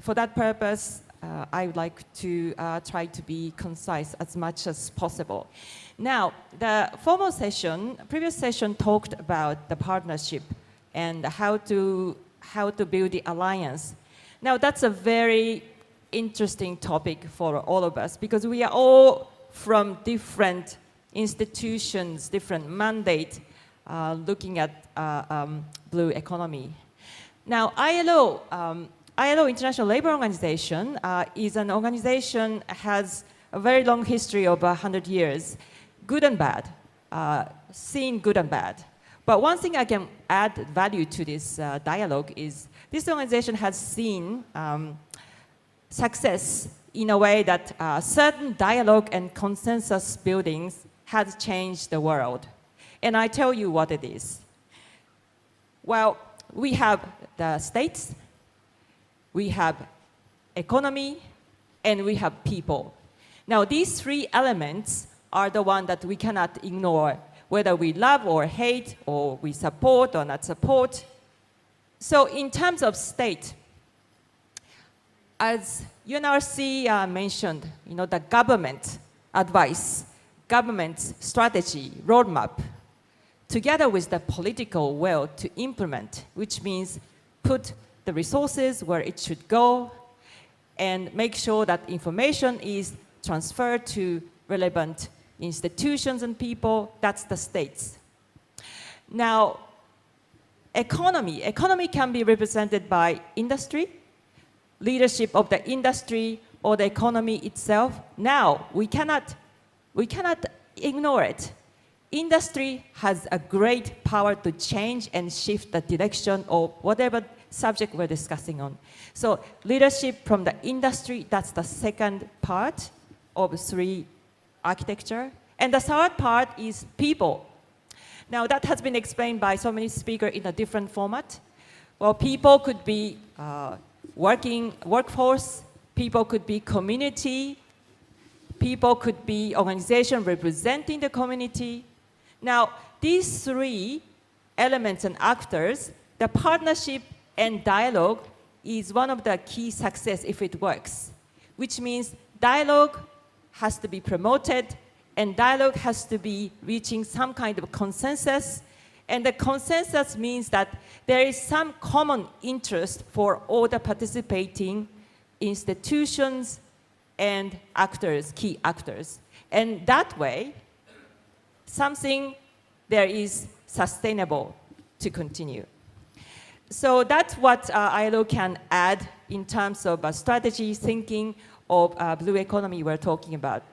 For that purpose, I would like to try to be concise as much as possible. Now, the formal session, previous session talked about the partnership and how to build the alliance. Now, that's a very interesting topic for all of us because we are all from different institutions, different mandate, looking at blue economy. Now, ILO, International Labour Organization, is an organization that has a very long history of 100 years, good and bad, seen good and bad. But one thing I can add value to this dialogue is this organization has seen success in a way that certain dialogue and consensus buildings has changed the world. And I tell you what it is. Well, we have the states, we have economy, and we have people. Now, these 3 elements are the one that we cannot ignore, whether we love or hate, or we support or not support. So in terms of state, as UNRC mentioned, the government advice, government strategy, roadmap, together with the political will to implement, which means put the resources where it should go and make sure that information is transferred to relevant institutions and people. That's the states. Now, economy can be represented by industry, leadership of the industry or the economy itself. Now, we cannot ignore it. Industry has a great power to change and shift the direction of whatever subject we're discussing on. So leadership from the industry, that's the second part of 3 architecture. And the third part is people. Now that has been explained by so many speakers in a different format. Well, people could be workforce, people could be community, people could be organization representing the community. Now, these 3 elements and actors, the partnership and dialogue is one of the key success if it works, which means dialogue has to be promoted, and dialogue has to be reaching some kind of consensus. And the consensus means that there is some common interest for all the participating institutions and actors, key actors. And that way, something there is sustainable to continue. So that's what ILO can add in terms of strategy thinking of blue economy we're talking about.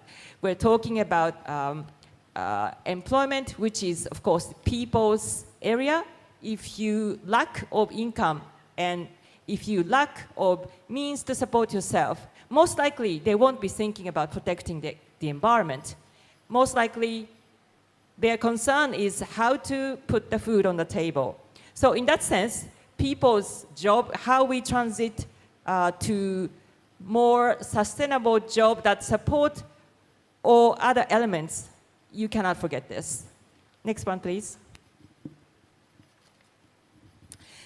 We're talking about employment, which is, of course, people's area. If you lack of income and if you lack of means to support yourself, most likely they won't be thinking about protecting the environment. Most likely their concern is how to put the food on the table. So in that sense, people's job, how we transit to more sustainable job that support all other elements, you cannot forget this. Next one, please.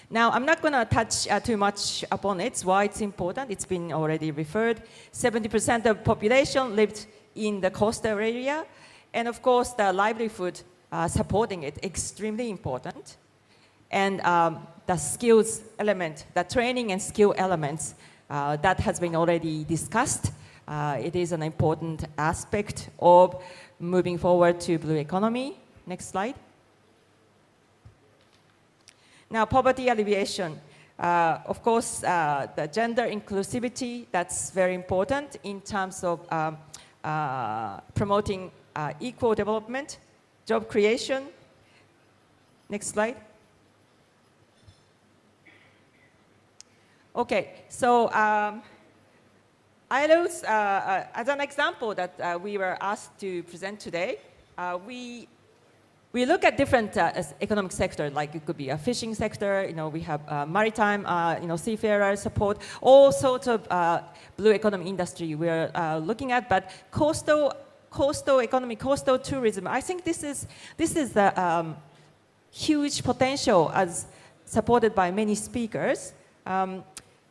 Now, I'm not going to touch too much upon it, why it's important. It's been already referred. 70% of population lived in the coastal area. And of course, the livelihood supporting it, extremely important. And the skills element, the training and skill elements, that has been already discussed. It is an important aspect of moving forward to blue economy. Next slide. Now, poverty alleviation. Of course, the gender inclusivity, that's very important in terms of promoting equal development, job creation. Next slide. Okay, so ILO's, as an example that we were asked to present today, we look at different economic sectors, like it could be a fishing sector, we have maritime, seafarer support, all sorts of blue economy industry we're looking at, but coastal economy, coastal tourism, I think this is the huge potential as supported by many speakers.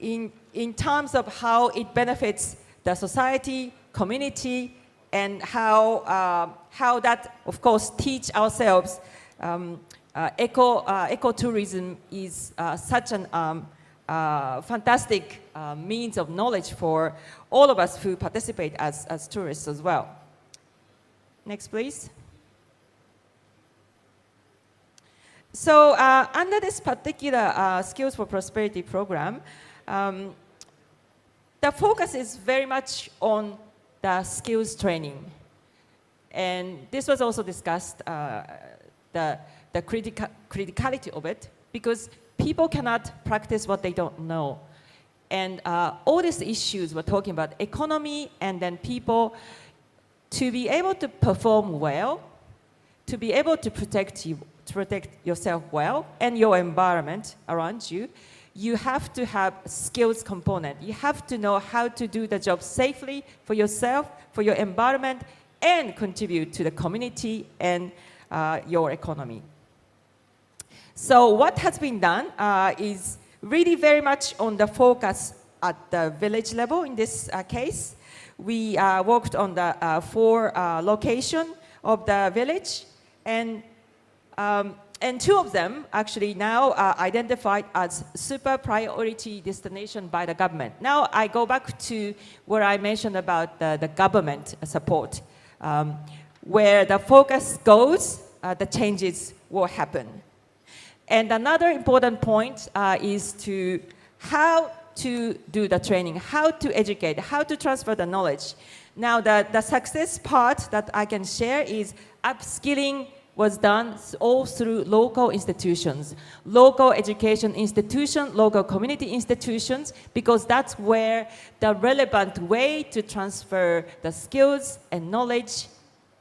In terms of how it benefits the society, community, and how that, of course, teach ourselves ecotourism is such an fantastic means of knowledge for all of us who participate as tourists as well. Next, please. So under this particular Skills for Prosperity program, the focus is very much on the skills training. And this was also discussed, the criticality of it, because people cannot practice what they don't know. And all these issues we're talking about, economy and then people, to be able to perform well, to be able to protect yourself well and your environment around you, you have to have skills component. You have to know how to do the job safely for yourself, for your environment, and contribute to the community and your economy. So what has been done is really very much on the focus at the village level in this case. We worked on the 4 location of the village, and 2 of them actually now are identified as super priority destination by the government. Now I go back to where I mentioned about the government support. Where the focus goes, the changes will happen. And another important point is to how to do the training, how to educate, how to transfer the knowledge. Now the success part that I can share is upskilling was done all through local institutions, local education institutions, local community institutions, because that's where the relevant way to transfer the skills and knowledge,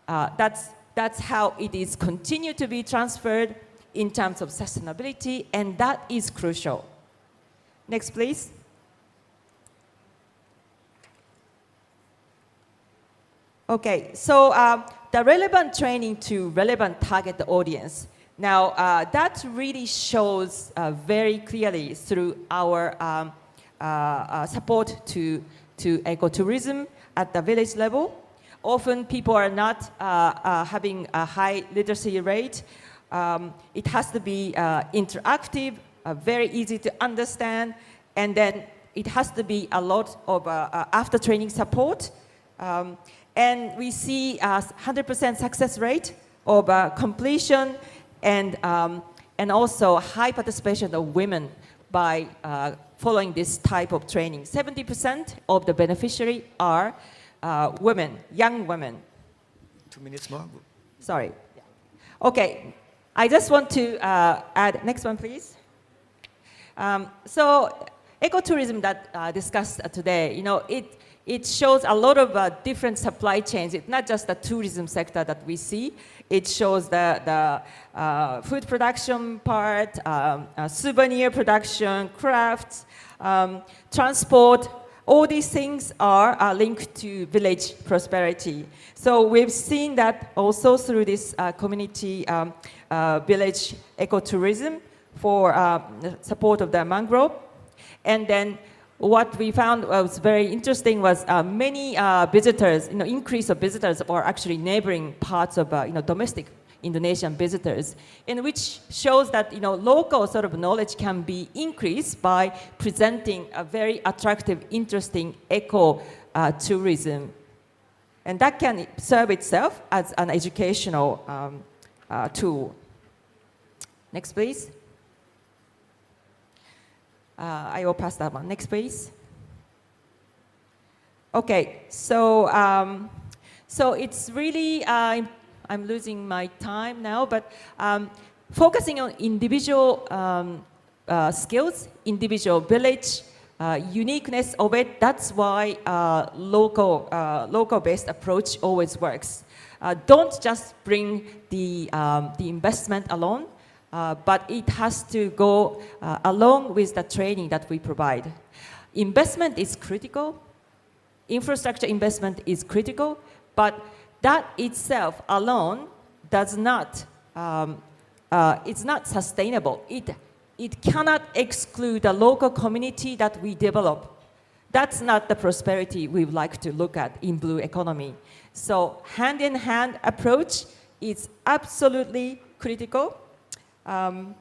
that's how it is continued to be transferred in terms of sustainability, and that is crucial. Next, please. Okay, so the relevant training to relevant target audience. Now, that really shows very clearly through our support to ecotourism at the village level. Often people are not having a high literacy rate. It has to be interactive, very easy to understand, and then it has to be a lot of after-training support. And we see a 100% success rate of completion and also high participation of women by following this type of training. 70% of the beneficiary are women, young women. 2 minutes more. Sorry. Okay, I just want to add, next one please. So ecotourism that discussed today, you know, it shows a lot of different supply chains. It's not just the tourism sector that we see. It shows the food production part, souvenir production, crafts, transport. All these things are linked to village prosperity. So we've seen that also through this community village ecotourism for support of the mangrove. And then what we found was very interesting was many visitors, you know, increase of visitors are actually neighboring parts of, you know, domestic Indonesian visitors, in which shows that, you know, local sort of knowledge can be increased by presenting a very attractive, interesting eco-tourism. And that can serve itself as an educational tool. Next, please. I will pass that one. Next, please. Okay, so so it's really, I'm losing my time now, but focusing on individual skills, individual village, uniqueness of it, that's why local-based approach always works. Don't just bring the investment alone, but it has to go along with the training that we provide. Investment is critical, infrastructure investment is critical, but that itself alone does not, it's not sustainable. It cannot exclude the local community that we develop. That's not the prosperity we would like to look at in blue economy. So hand-in-hand approach is absolutely critical. And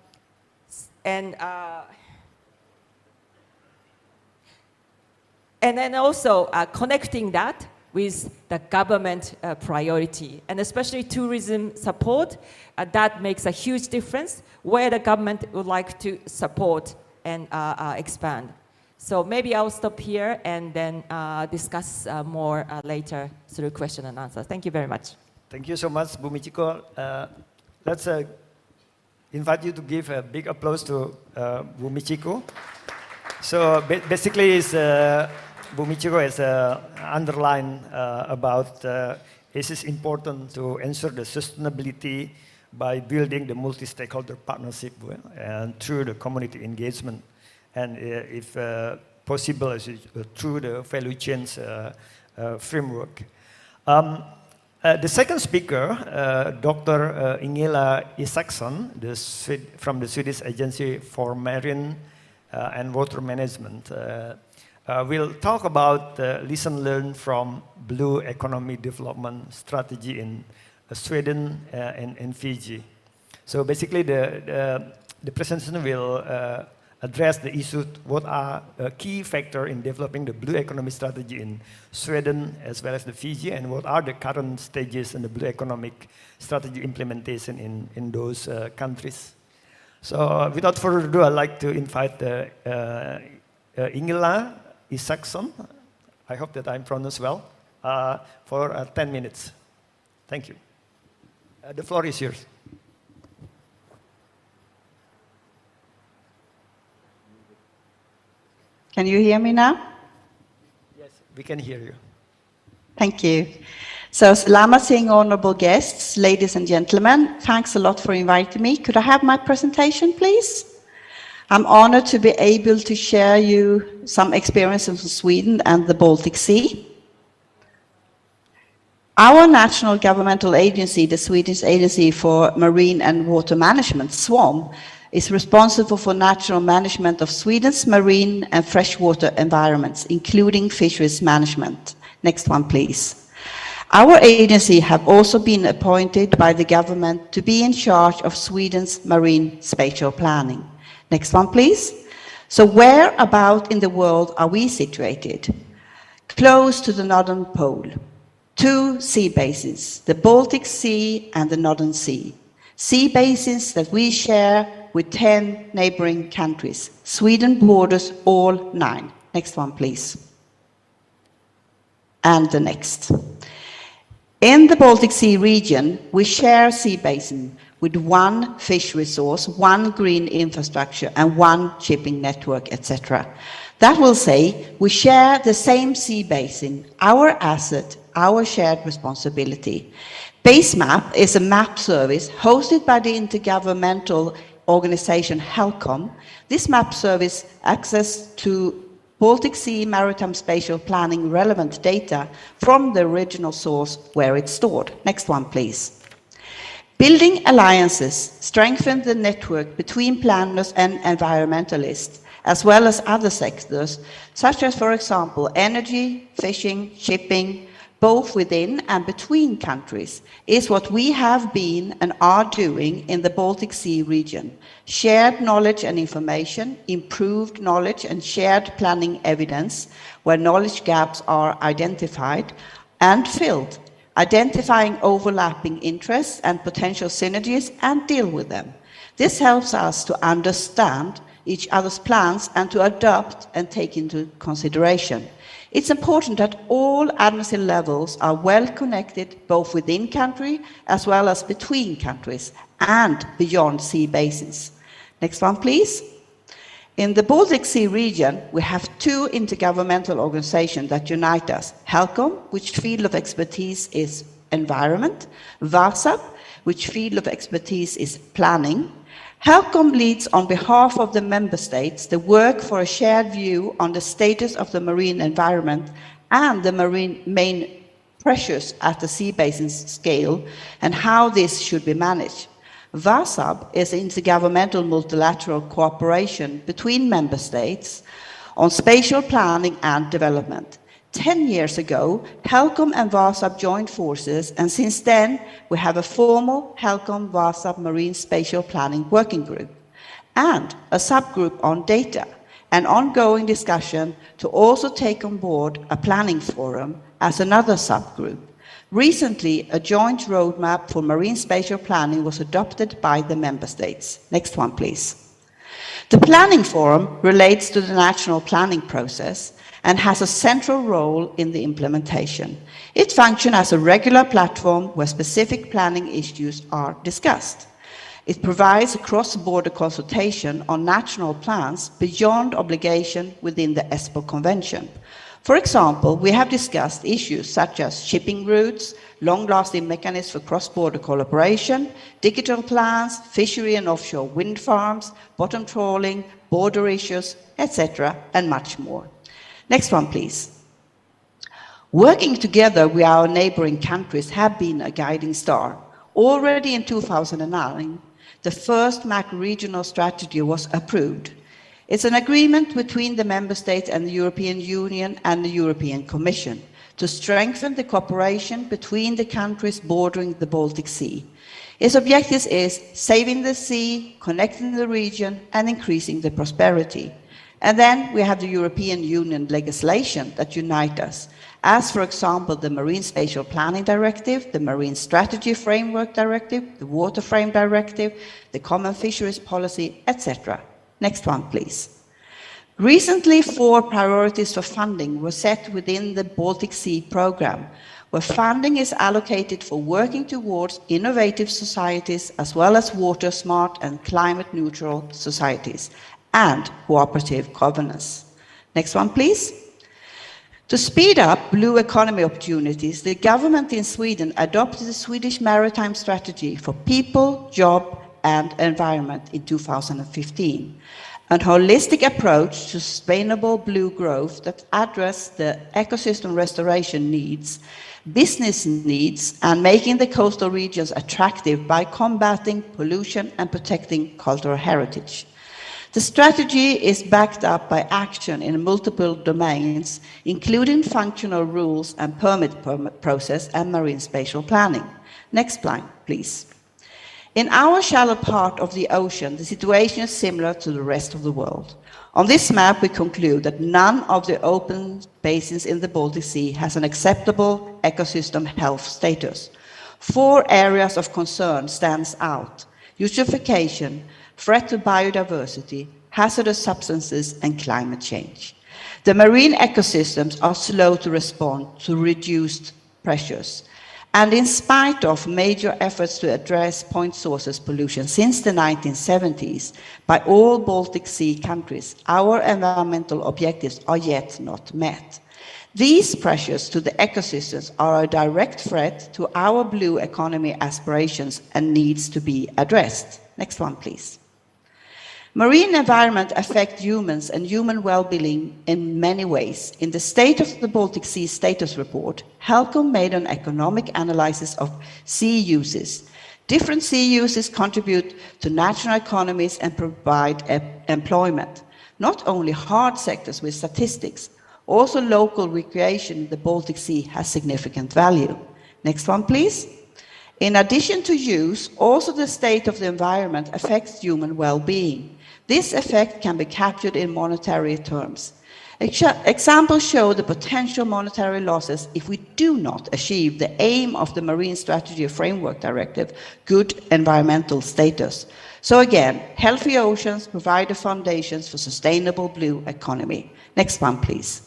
then also connecting that with the government priority, and especially tourism support, that makes a huge difference where the government would like to support and expand. So maybe I'll stop here and then discuss more later through question and answer. Thank you very much. Thank you so much, Bu Michiko. Let's invite you to give a big applause to Bu Michiko. So basically, Bu Michiko has underlined about it is important to ensure the sustainability by building the multi-stakeholder partnership and through the community engagement, and if possible, through the value chains framework. The second speaker, Dr. Ingela Isaksson, from the Swedish Agency for Marine and Water Management, will talk about lessons learned from Blue Economy Development Strategy in Sweden and Fiji. So basically, the presentation will address the issue, what are key factors in developing the Blue Economy Strategy in Sweden as well as the Fiji, and what are the current stages in the Blue Economic Strategy implementation in those countries. So without further ado, I'd like to invite Ingela Isaksson, I hope that I'm pronounced well, for 10 minutes. Thank you. The floor is yours. Can you hear me now? Yes, we can hear you. Thank you. So, Lama Singh, honorable guests, ladies and gentlemen, thanks a lot for inviting me. Could I have my presentation, please? I'm honored to be able to share you some experiences from Sweden and the Baltic Sea. Our national governmental agency, the Swedish Agency for Marine and Water Management, SWAM, is responsible for national management of Sweden's marine and freshwater environments, including fisheries management. Next one, please. Our agency have also been appointed by the government to be in charge of Sweden's marine spatial planning. Next one, please. So where about in the world are we situated? Close to the Northern Pole. 2 sea basins, the Baltic Sea and the Northern Sea. Sea basins that we share with 10 neighboring countries. Sweden borders all 9. Next one, please. And the next. In the Baltic Sea region, we share sea basin with 1 fish resource, 1 green infrastructure, and 1 shipping network, etc. That will say we share the same sea basin, our asset, our shared responsibility. BaseMap is a map service hosted by the intergovernmental organization HELCOM. This map service access to Baltic Sea maritime spatial planning relevant data from the original source where it's stored. Next one, please. Building alliances strengthen the network between planners and environmentalists, as well as other sectors, such as, for example, energy, fishing, shipping, both within and between countries, is what we have been and are doing in the Baltic Sea region. Shared knowledge and information, improved knowledge and shared planning evidence, where knowledge gaps are identified and filled, identifying overlapping interests and potential synergies and deal with them. This helps us to understand each other's plans and to adopt and take into consideration. It's important that all administrative levels are well connected, both within country as well as between countries and beyond sea basins. Next one, please. In the Baltic Sea region, we have 2 intergovernmental organizations that unite us. HELCOM, which field of expertise is environment. VASAP, which field of expertise is planning. HELCOM leads on behalf of the member states the work for a shared view on the status of the marine environment and the main pressures at the sea basin scale and how this should be managed. VASAB is intergovernmental multilateral cooperation between member states on spatial planning and development. 10 years ago, HELCOM and VASAB joined forces, and since then, we have a formal HELCOM-VASAB Marine Spatial Planning Working Group and a subgroup on data, an ongoing discussion to also take on board a planning forum as another subgroup. Recently, a joint roadmap for marine spatial planning was adopted by the member states. Next one, please. The planning forum relates to the national planning process and has a central role in the implementation. It functions as a regular platform where specific planning issues are discussed. It provides a cross-border consultation on national plans beyond obligation within the ESPO Convention. For example, we have discussed issues such as shipping routes, long-lasting mechanisms for cross-border collaboration, digital plans, fishery and offshore wind farms, bottom trawling, border issues, etc., and much more. Next one, please. Working together with our neighboring countries have been a guiding star. Already in 2009, the first macro-regional strategy was approved. It's an agreement between the member states and the European Union and the European Commission to strengthen the cooperation between the countries bordering the Baltic Sea. Its objective is saving the sea, connecting the region, and increasing the prosperity. And then we have the European Union legislation that unite us, as for example the Marine Spatial Planning Directive, the Marine Strategy Framework Directive, the Water Frame Directive, the Common Fisheries Policy, etc. Next one, please. Recently, 4 priorities for funding were set within the Baltic Sea program, where funding is allocated for working towards innovative societies as well as water smart and climate neutral societies and cooperative governance. Next one, please. To speed up blue economy opportunities, the government in Sweden adopted the Swedish Maritime Strategy for People, Job and Environment in 2015. a holistic approach to sustainable blue growth that addresses the ecosystem restoration needs, business needs, and making the coastal regions attractive by combating pollution and protecting cultural heritage. The strategy is backed up by action in multiple domains, including functional rules and permit process and marine spatial planning. Next slide, please. In our shallow part of the ocean, the situation is similar to the rest of the world. On this map, we conclude that none of the open basins in the Baltic Sea has an acceptable ecosystem health status. 4 areas of concern stands out: eutrophication, threat to biodiversity, hazardous substances, and climate change. The marine ecosystems are slow to respond to reduced pressures. And in spite of major efforts to address point sources pollution since the 1970s by all Baltic Sea countries, our environmental objectives are yet not met. These pressures to the ecosystems are a direct threat to our blue economy aspirations and needs to be addressed. Next one, please. Marine environment affect humans and human well-being in many ways. In the State of the Baltic Sea Status Report, HELCOM made an economic analysis of sea uses. Different sea uses contribute to national economies and provide employment. Not only hard sectors with statistics, also local recreation in the Baltic Sea has significant value. Next one, please. In addition to use, also the state of the environment affects human well-being. This effect can be captured in monetary terms. Examples show the potential monetary losses if we do not achieve the aim of the Marine Strategy Framework Directive, good environmental status. So again, healthy oceans provide the foundations for sustainable blue economy. Next one, please.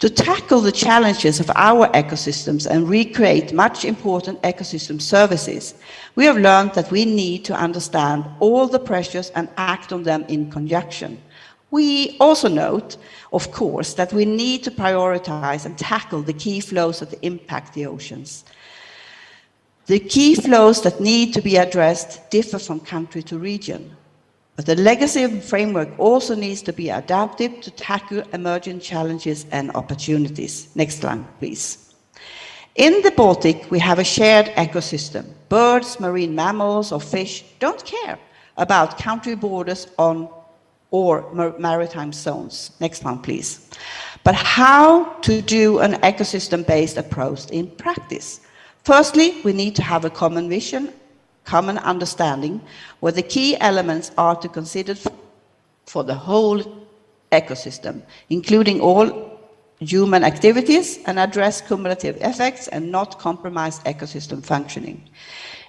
To tackle the challenges of our ecosystems and recreate much important ecosystem services, we have learned that we need to understand all the pressures and act on them in conjunction. We also note, of course, that we need to prioritize and tackle the key flows that impact the oceans. The key flows that need to be addressed differ from country to region. But the legacy framework also needs to be adapted to tackle emerging challenges and opportunities. Next slide, please. In the Baltic, we have a shared ecosystem. Birds, marine mammals, or fish don't care about country borders or maritime zones. Next one, please. But how to do an ecosystem-based approach in practice? Firstly, we need to have a common vision, common understanding, where the key elements are to consider for the whole ecosystem, including all human activities, and address cumulative effects and not compromise ecosystem functioning.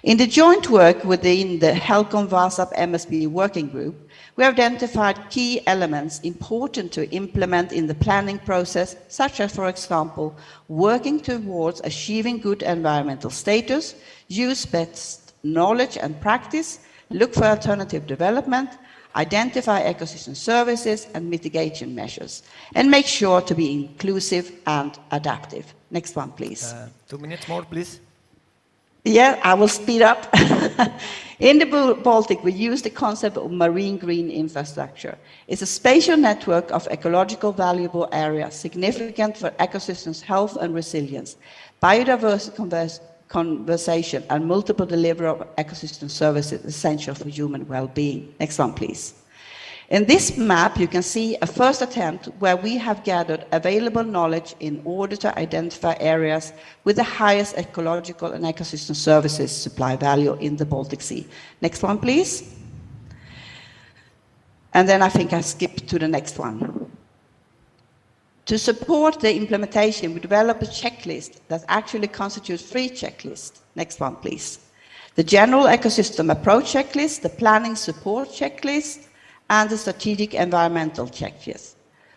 In the joint work within the HELCOM VASAP MSB working group, we identified key elements important to implement in the planning process, such as, for example, working towards achieving good environmental status, use best knowledge and practice, look for alternative development, identify ecosystem services and mitigation measures, and make sure to be inclusive and adaptive. Next one, please. 2 minutes more, please. Yeah, I will speed up. In the Baltic, we use the concept of marine green infrastructure. It's a spatial network of ecological valuable areas significant for ecosystems' health and resilience, biodiversity conservation, and multiple delivery of ecosystem services essential for human well-being. Next one, please. In this map, you can see a first attempt where we have gathered available knowledge in order to identify areas with the highest ecological and ecosystem services supply value in the Baltic Sea. Next one, please. And then I think I skipped to the next one. To support the implementation, we developed a checklist that actually constitutes 3 checklists. Next one, please. The general ecosystem approach checklist, the planning support checklist, and the strategic environmental checklist.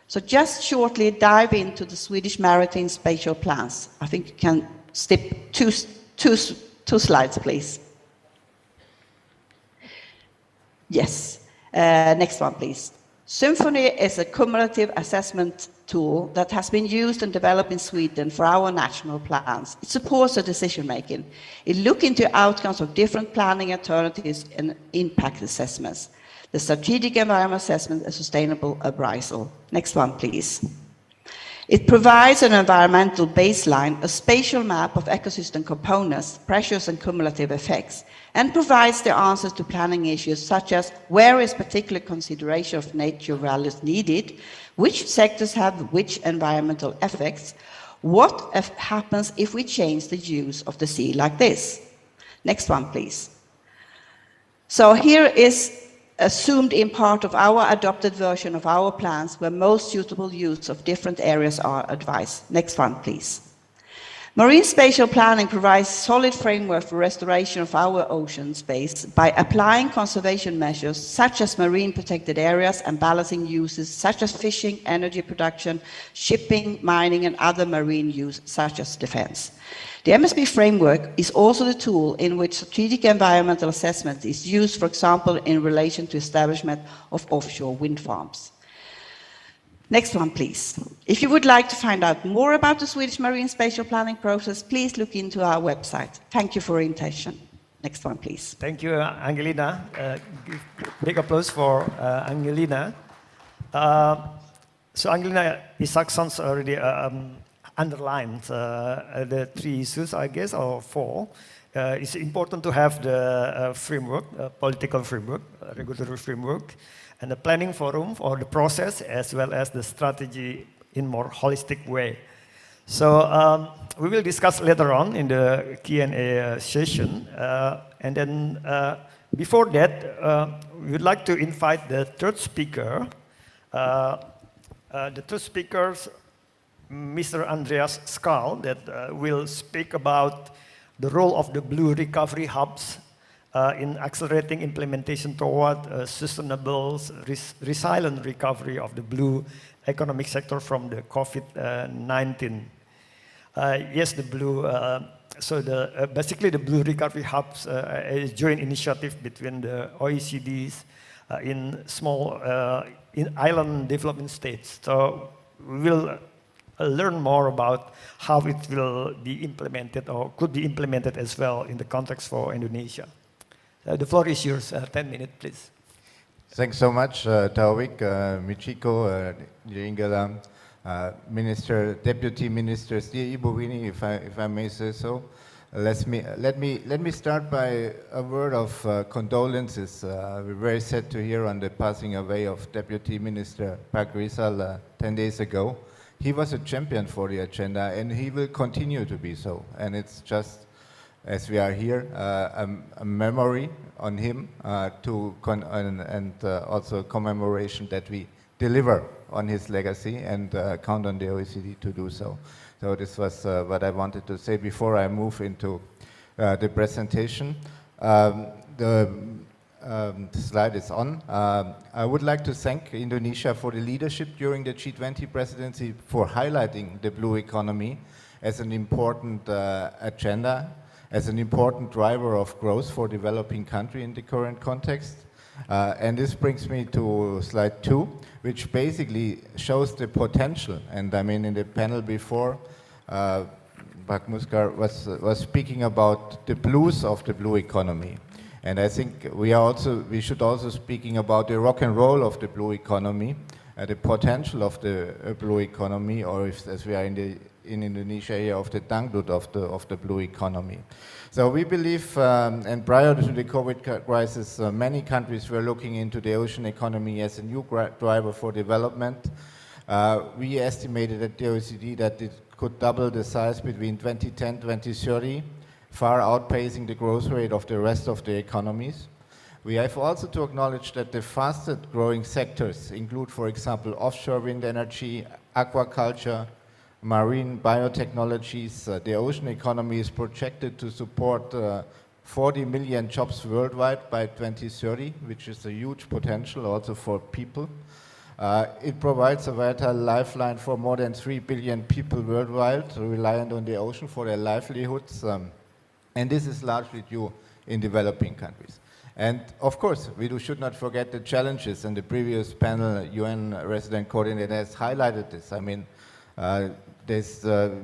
So just shortly dive into the Swedish maritime spatial plans. I think you can skip two slides, please. Yes. Next one, please. Symphony is a cumulative assessment tool that has been used and developed in Sweden for our national plans. It supports the decision-making. It looks into outcomes of different planning alternatives and impact assessments. the Strategic Environment Assessment and Sustainable Appraisal. Next one, please. It provides an environmental baseline, a spatial map of ecosystem components, pressures and cumulative effects, and provides the answers to planning issues such as where is particular consideration of nature values needed, which sectors have which environmental effects, what happens if we change the use of the sea like this. Next one, please. So here is a zoomed-in part of our adopted version of our plans where most suitable use of different areas are advised. Next one, please. Marine spatial planning provides solid framework for restoration of our ocean space by applying conservation measures such as marine protected areas and balancing uses such as fishing, energy production, shipping, mining, and other marine use such as defense. The MSB framework is also the tool in which strategic environmental assessment is used, for example, in relation to establishment of offshore wind farms. Next one, please. If you would like to find out more about the Swedish marine spatial planning process, please look into our website. Thank you for your attention. Next one, please. Thank you, Angelina. Big applause for Angelina. So Angelina Isaksson's already underlined the 3 issues, I guess, or 4. It's important to have the framework, political framework, regulatory framework, and the planning forum for the process, as well as the strategy in more holistic way. So we will discuss later on in the Q&A session. And then before that, we would like to invite the third speaker. The third speaker, Mr. Andreas Schal, that will speak about the role of the Blue Recovery Hubs in accelerating implementation toward sustainable, resilient recovery of the blue economic sector from the COVID-19. Yes, the blue. Basically, the Blue Recovery Hubs is a joint initiative between the OECDs in small in island development states. So we will learn more about how it will be implemented or could be implemented as well in the context for Indonesia. The floor is yours. 10 minutes, please. Thanks so much, Taufik, Michiko, Ingela, Minister, Deputy Ministers, dear Ibu Winnie, if I may say so. Let me start by a word of condolences. We're very sad to hear on the passing away of Deputy Minister Pak Rizal 10 days ago. He was a champion for the agenda, and he will continue to be so. And it's just, as we are here, a memory on him and also a commemoration that we deliver on his legacy and count on the OECD to do so. So this was what I wanted to say before I move into the presentation. The slide is on. I would like to thank Indonesia for the leadership during the G20 presidency for highlighting the blue economy as an important agenda, as an important driver of growth for developing country in the current context. And this brings me to slide 2, which basically shows the potential. And I mean, in the panel before, Pak Muskar was speaking about the blues of the blue economy. And I think we should also speaking about the rock and roll of the blue economy, the potential of the blue economy, or if, as we are in Indonesia here, of the dangdut of the blue economy. So we believe, and prior to the COVID crisis, many countries were looking into the ocean economy as a new driver for development. We estimated at the OECD that it could double the size between 2010 and 2030, far outpacing the growth rate of the rest of the economies. We have also to acknowledge that the fastest growing sectors include, for example, offshore wind energy, aquaculture, marine biotechnologies. The ocean economy is projected to support 40 million jobs worldwide by 2030, which is a huge potential also for people. It provides a vital lifeline for more than 3 billion people worldwide reliant on the ocean for their livelihoods. And this is largely due in developing countries. And of course, we should not forget the challenges, and the previous panel, UN Resident Coordinator, has highlighted this. I mean,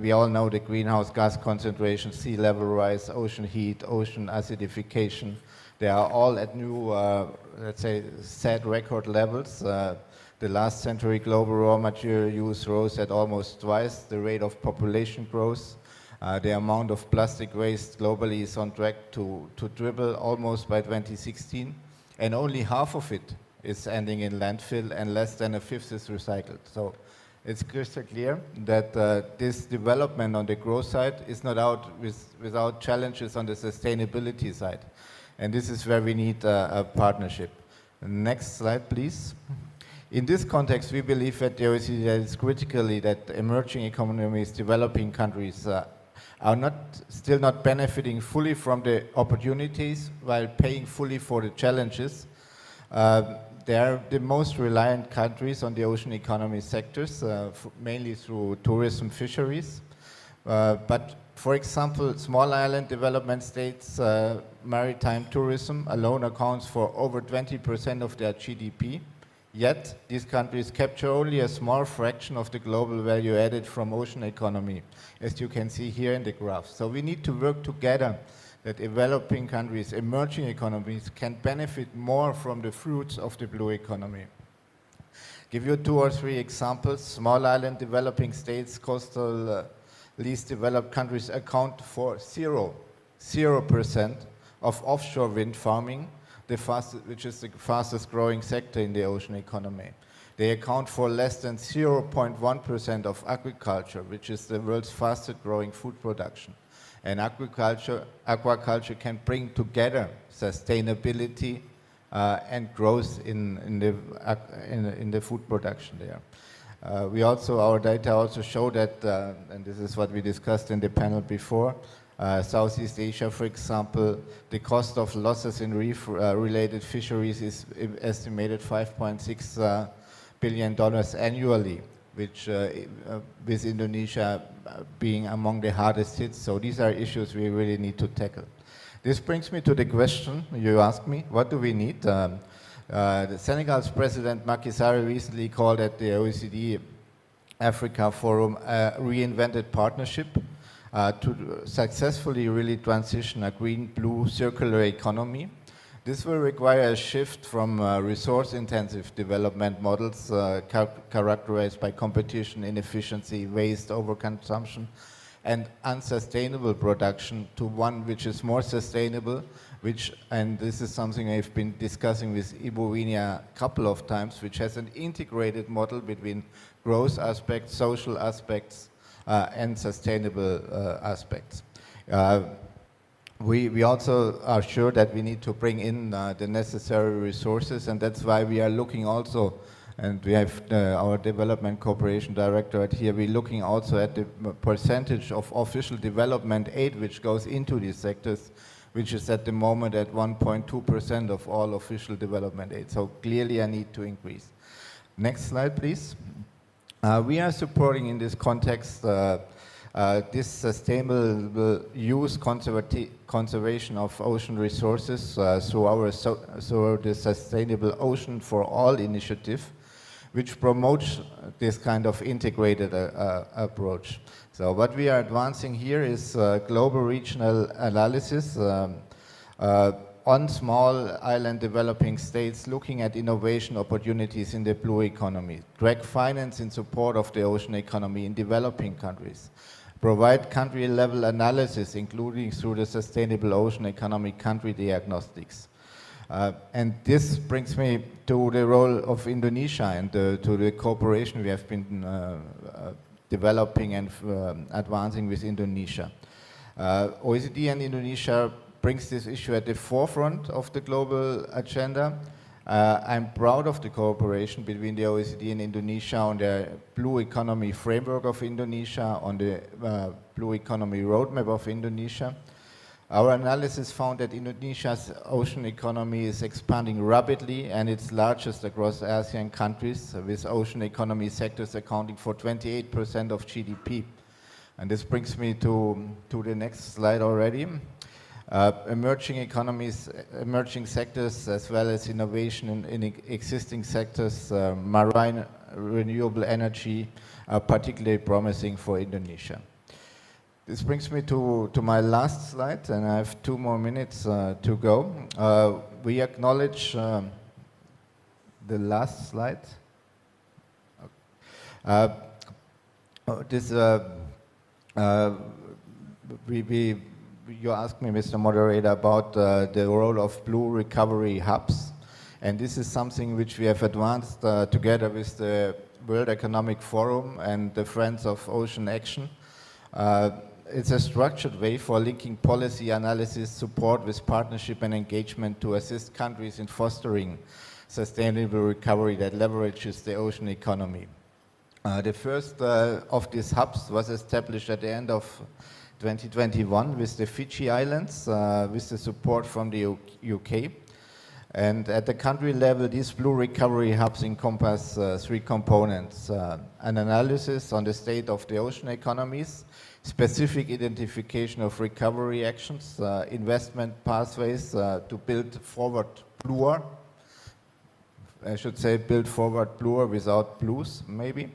we all know the greenhouse gas concentration, sea level rise, ocean heat, ocean acidification. They are all at new let's say, set record levels. The last century global raw material use rose at almost twice the rate of population growth. The amount of plastic waste globally is on track to triple almost by 2016, and only half of it is ending in landfill and less than a fifth is recycled. So it's crystal clear that this development on the growth side is not without challenges on the sustainability side. And this is where we need a partnership. Next slide, please. In this context, we believe that the OECD is critically that emerging economies, developing countries are still not benefiting fully from the opportunities while paying fully for the challenges. They are the most reliant countries on the ocean economy sectors, mainly through tourism fisheries. But for example, small island development states, maritime tourism alone accounts for over 20% of their GDP. Yet, these countries capture only a small fraction of the global value added from ocean economy, as you can see here in the graph. So we need to work together that developing countries, emerging economies, can benefit more from the fruits of the blue economy. Give you 2 or 3 examples. Small island developing states, coastal least developed countries account for 0% of offshore wind farming, which is the fastest growing sector in the ocean economy. They account for less than 0.1% of agriculture, which is the world's fastest growing food production. And aquaculture can bring together sustainability and growth in the food production there. Our data also show that, and this is what we discussed in the panel before, Southeast Asia, for example, the cost of losses in reef-related fisheries is estimated $5.6 billion annually, which with Indonesia being among the hardest hit. So these are issues we really need to tackle. This brings me to the question you asked me, what do we need? The Senegal's President Macky Sall recently called at the OECD Africa Forum a reinvented partnership to successfully really transition a green, blue, circular economy. This will require a shift from resource-intensive development models characterized by competition, inefficiency, waste, overconsumption, and unsustainable production to one which is more sustainable, and this is something I've been discussing with Ibu Winia a couple of times, which has an integrated model between growth aspects, social aspects, and sustainable aspects. We also are sure that we need to bring in the necessary resources, and that's why we are looking also, and we have our development cooperation directorate here, we're looking also at the percentage of official development aid which goes into these sectors, which is at the moment at 1.2% of all official development aid. So clearly a need to increase. Next slide, please. We are supporting in this context this sustainable use conservation of ocean resources through the Sustainable Ocean for All initiative, which promotes this kind of integrated approach. So what we are advancing here is global regional analysis on small island developing states looking at innovation opportunities in the blue economy, direct finance in support of the ocean economy in developing countries, provide country-level analysis, including through the Sustainable Ocean Economy country diagnostics. And this brings me to the role of Indonesia and to the cooperation we have been developing and advancing with Indonesia. OECD and Indonesia brings this issue at the forefront of the global agenda. I'm proud of the cooperation between the OECD and Indonesia on the Blue Economy Framework of Indonesia, on the Blue Economy Roadmap of Indonesia. Our analysis found that Indonesia's ocean economy is expanding rapidly and it's largest across ASEAN countries, with ocean economy sectors accounting for 28% of GDP. And this brings me to the next slide already. Emerging economies, emerging sectors, as well as innovation in existing sectors, marine renewable energy, are particularly promising for Indonesia. This brings me to my last slide, and I have 2 more minutes to go. We acknowledge the last slide. This you asked me, Mr. Moderator, about the role of blue recovery hubs, and this is something which we have advanced together with the World Economic Forum and the Friends of Ocean Action. It's a structured way for linking policy analysis, support with partnership and engagement to assist countries in fostering sustainable recovery that leverages the ocean economy. The first of these hubs was established at the end of 2021 with the Fiji Islands, with the support from the UK. And at the country level, these blue recovery hubs encompass three components: an analysis on the state of the ocean economies, specific identification of recovery actions, investment pathways to build forward bluer. I should say build forward bluer without blues, maybe.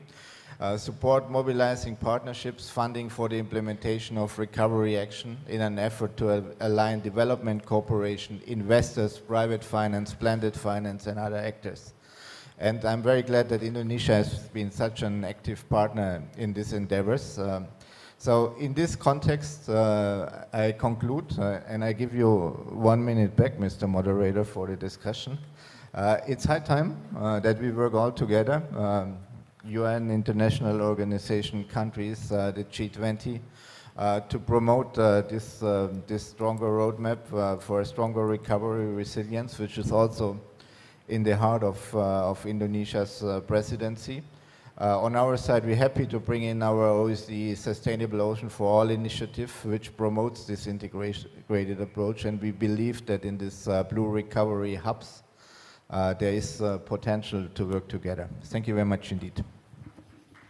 Support mobilizing partnerships, funding for the implementation of recovery action in an effort to align development cooperation, investors, private finance, blended finance, and other actors. And I'm very glad that Indonesia has been such an active partner in these endeavors. So in this context, I conclude, and I give you 1 minute back, Mr. Moderator, for the discussion. It's high time that we work all together, UN, international organization, countries, the G20, to promote this stronger roadmap for a stronger recovery resilience, which is also in the heart of Indonesia's presidency. On our side, we're happy to bring in our OECD Sustainable Ocean for All initiative, which promotes this integrated approach, and we believe that in this blue recovery hubs, there is potential to work together. Thank you very much indeed.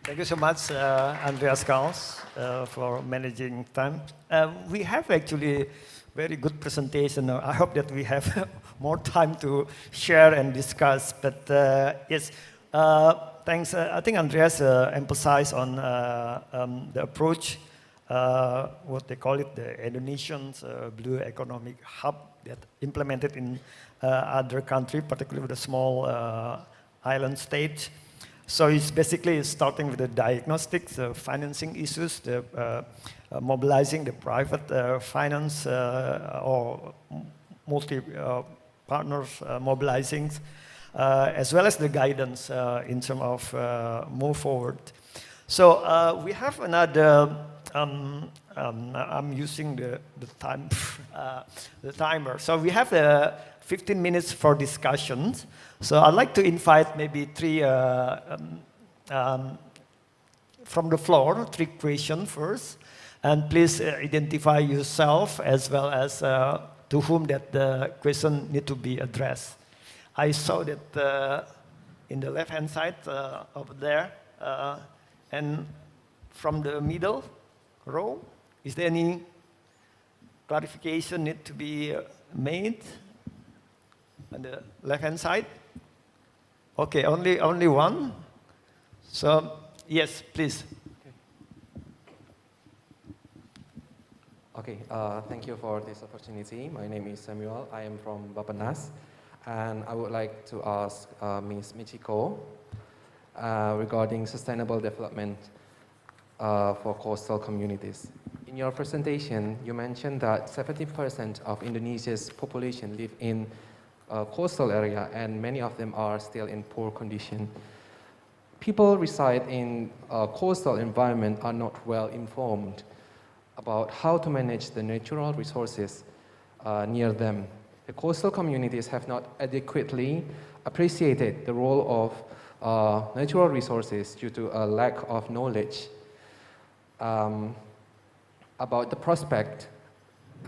Thank you so much, Andreas Gals, for managing time. We have actually very good presentation. I hope that we have more time to share and discuss. But yes, thanks. I think Andreas emphasized on the approach, what they call it, the Indonesian Blue Economic Hub that implemented in other countries, particularly the small island states. So it's basically starting with the diagnostics, financing issues, the mobilizing the private finance or multi-partners mobilizing, as well as the guidance in terms of move forward. So we have another, I'm using the timer. So we have 15 minutes for discussions. So I'd like to invite maybe three from the floor, 3 questions first. And please identify yourself as well as to whom that the question need to be addressed. I saw that in the left-hand side over there, and from the middle row, is there any clarification need to be made on the left-hand side? Okay, only one. So yes, please. Okay, thank you for this opportunity. My name is Samuel. I am from Bappenas, and I would like to ask Ms. Michiko regarding sustainable development for coastal communities. In your presentation, you mentioned that 70% of Indonesia's population live in coastal area, and many of them are still in poor condition. People reside in a coastal environment are not well informed about how to manage the natural resources near them. The coastal communities have not adequately appreciated the role of natural resources due to a lack of knowledge about the prospect.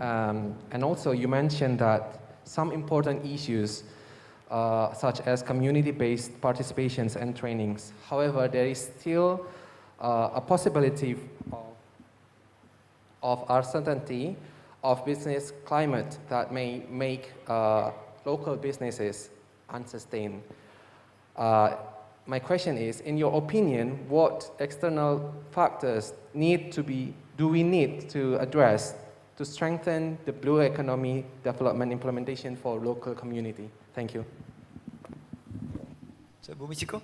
And also you mentioned that some important issues such as community-based participations and trainings. However, there is still a possibility of uncertainty of business climate that may make local businesses unsustained. My question is, in your opinion, what external factors do we need to address to strengthen the blue economy development implementation for local community? Thank you. So, Bu Michiko.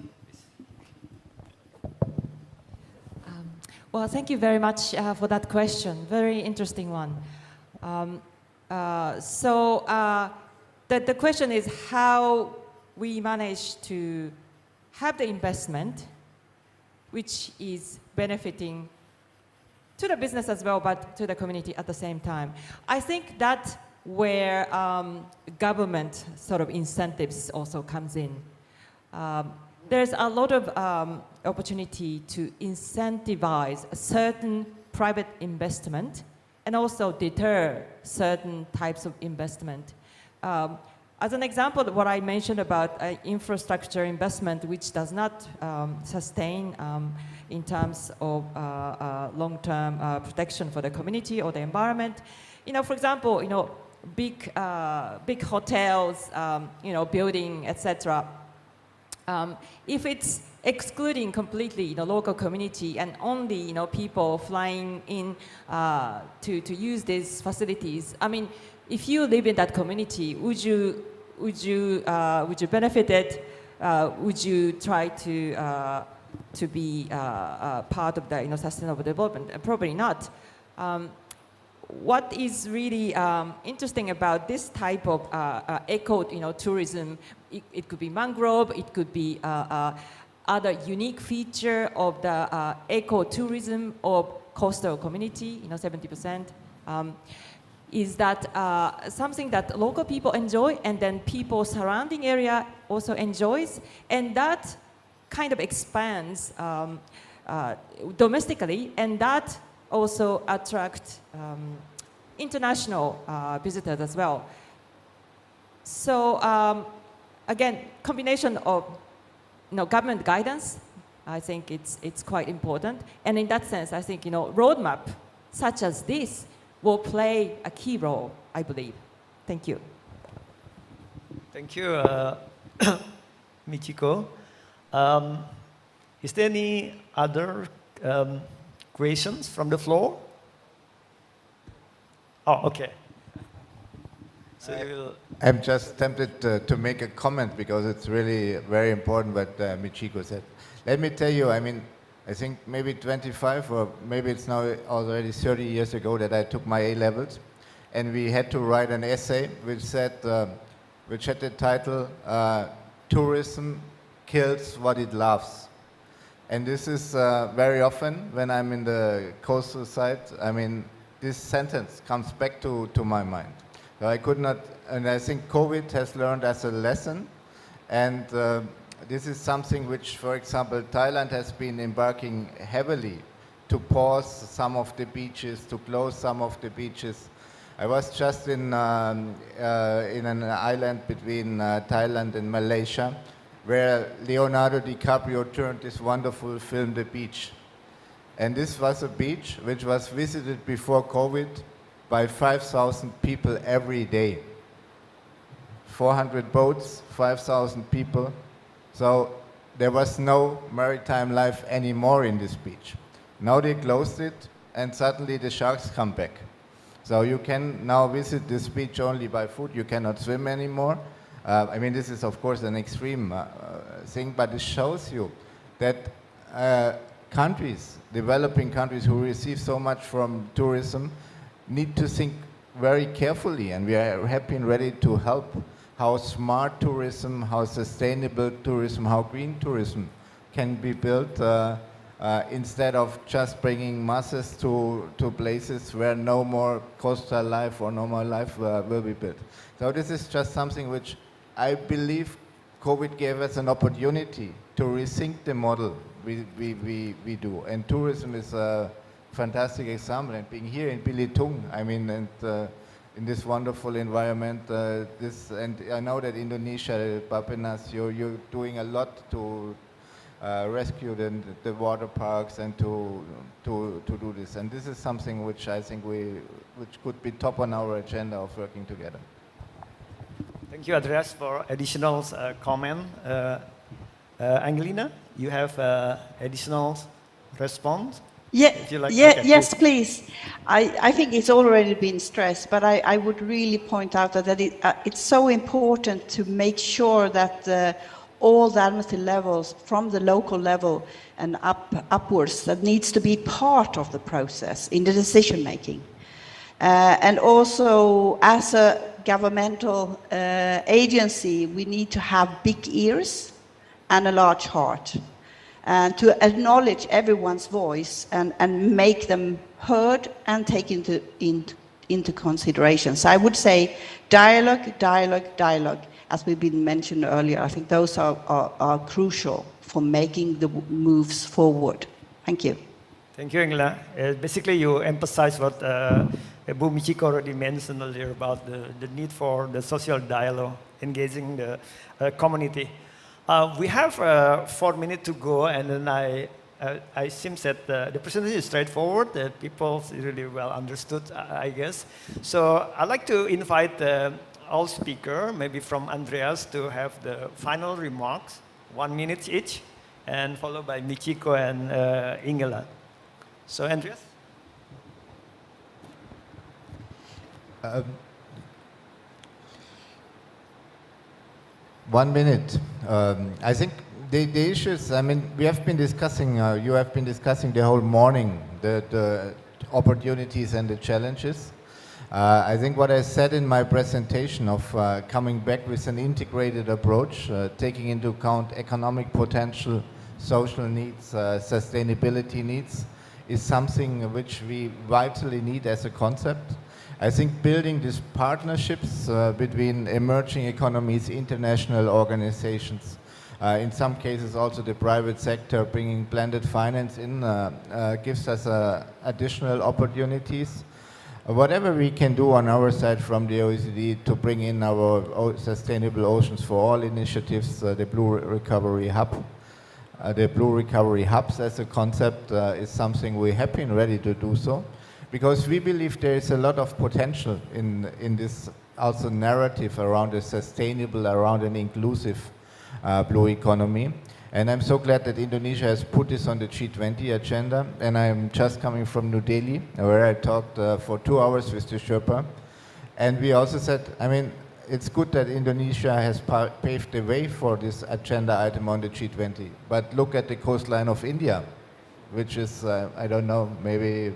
Well, thank you very much for that question. Very interesting one. The question is how we manage to have the investment which is benefiting to the business as well, but to the community at the same time. I think that's where government sort of incentives also comes in. There's a lot of opportunity to incentivize a certain private investment and also deter certain types of investment. As an example, what I mentioned about infrastructure investment, which does not sustain in terms of long-term protection for the community or the environment. For example, big hotels, building, etc. If it's excluding completely the local community and only people flying in to use these facilities, I mean, if you live in that community, would you benefit it? Would you try to be part of the sustainable development? Probably not. What is really interesting about this type of eco tourism, it could be mangrove, it could be other unique feature of the eco-tourism of coastal community, 70%, is that something that local people enjoy and then people surrounding area also enjoys, and that kind of expands domestically, and that also attract international visitors as well. So again, combination of government guidance, I think it's quite important, and in that sense, I think roadmap such as this will play a key role, I believe. Thank you. Thank you, Michiko. Is there any other questions from the floor? Oh, okay. So I'm just tempted to make a comment because it's really very important what Michiko said. Let me tell you, I mean, I think maybe 25 or maybe it's now already 30 years ago that I took my A-levels, and we had to write an essay which said, which had the title, "Tourism Kills What It Loves." And this is very often when I'm in the coastal side, I mean, this sentence comes back to my mind. So I could not, and I think COVID has learned as a lesson, and this is something which, for example, Thailand has been embarking heavily to pause some of the beaches, to close some of the beaches. I was just in an island between Thailand and Malaysia, where Leonardo DiCaprio turned this wonderful film, The Beach. And this was a beach which was visited before COVID by 5,000 people every day. 400 boats, 5,000 people. So there was no maritime life anymore in this beach. Now they closed it, and suddenly the sharks come back. So you can now visit this beach only by foot. You cannot swim anymore. I mean, this is of course an extreme thing, but it shows you that countries, developing countries who receive so much from tourism, need to think very carefully, and we are happy and ready to help how smart tourism, how sustainable tourism, how green tourism can be built instead of just bringing masses to places where no more coastal life or no more life will be built. So this is just something which I believe COVID gave us an opportunity to rethink the model we do. And tourism is a fantastic example. And being here in Belitung, I mean, and in this wonderful environment, and I know that Indonesia, Bappenas, you're doing a lot to rescue the water parks and to do this. And this is something which I think which could be top on our agenda of working together. Thank you, Andreas, for additional comment. Angelina, you have additional response? Yeah, like, yeah, okay, yes, please. I think it's already been stressed, but I would really point out that it's so important to make sure that all the administrative levels from the local level and upwards that needs to be part of the process in the decision making. And also, as a governmental agency, we need to have big ears and a large heart, and to acknowledge everyone's voice and make them heard and taken into consideration. So I would say dialogue, dialogue, dialogue, as we've been mentioned earlier. I think those are crucial for making the moves forward. Thank you. Thank you, Ingela. Basically, you emphasize what Bu Michiko already mentioned earlier about the need for the social dialogue, engaging the community. We have 4 minutes to go, and then I seems that the presentation is straightforward. People really well understood, I guess. So I'd like to invite all speakers, maybe from Andreas, to have the final remarks, 1 minute each, and followed by Michiko and Ingela. So Andreas? 1 minute. I think the issues, I mean, we have been discussing, you have been discussing the whole morning, the opportunities and the challenges. I think what I said in my presentation of coming back with an integrated approach, taking into account economic potential, social needs, sustainability needs, is something which we vitally need as a concept. I think building these partnerships between emerging economies, international organizations, in some cases also the private sector, bringing blended finance in, gives us additional opportunities. Whatever we can do on our side from the OECD to bring in our sustainable oceans for all initiatives, the Blue Recovery Hub. The Blue Recovery Hubs as a concept is something we're happy and ready to do so, because we believe there is a lot of potential in this also narrative around a sustainable, around an inclusive blue economy. And I'm so glad that Indonesia has put this on the G20 agenda. And I'm just coming from New Delhi, where I talked for 2 hours with the Sherpa. And we also said, I mean, it's good that Indonesia has paved the way for this agenda item on the G20. But look at the coastline of India, which is, I don't know, maybe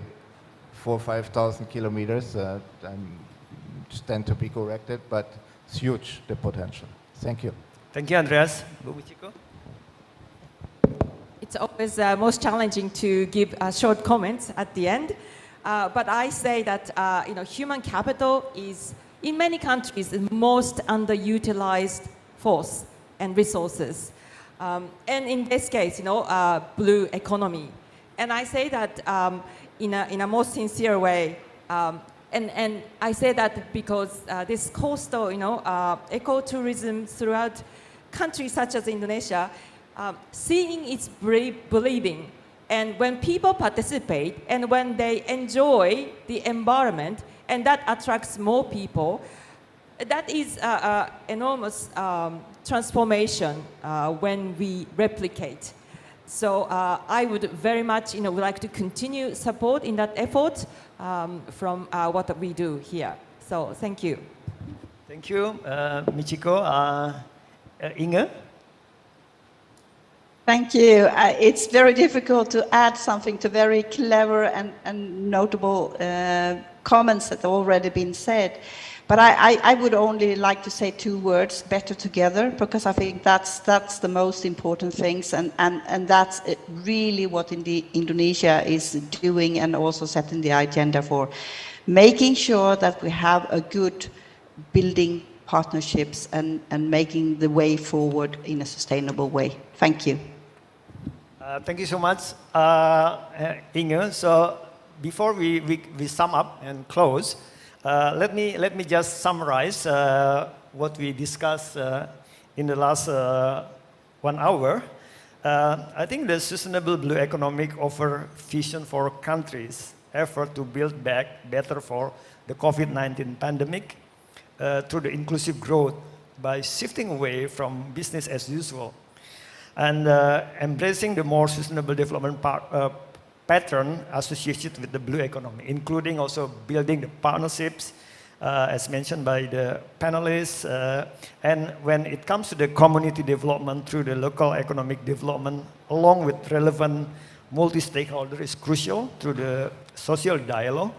4,000 or 5,000 kilometers. I stand to be corrected, but it's huge, the potential. Thank you. Thank you, Andreas. Bu Michiko? It's always most challenging to give short comments at the end. But I say that human capital is, in many countries, the most underutilized force and resources. And in this case, blue economy. And I say that in a most sincere way. And I say that because this coastal, ecotourism throughout countries such as Indonesia, seeing is believing. And when people participate and when they enjoy the environment, and that attracts more people, that is an enormous transformation when we replicate. So I would very much would like to continue support in that effort from what we do here. So thank you. Thank you, Michiko. Inge? Thank you. It's very difficult to add something to very clever and notable comments that have already been said. But I would only like to say 2 words, better together, because I think that's the most important things, and that's really what Indonesia is doing and also setting the agenda for, making sure that we have a good building partnerships and making the way forward in a sustainable way. Thank you. Thank you so much, Inge. So before we sum up and close, let me just summarize what we discussed in the last 1 hour. I think the sustainable blue economic offer vision for countries' effort to build back better for the COVID-19 pandemic through the inclusive growth by shifting away from business as usual and embracing the more sustainable development pattern associated with the blue economy, including also building the partnerships as mentioned by the panelists. And when it comes to the community development through the local economic development, along with relevant multi-stakeholder is crucial through the social dialogue.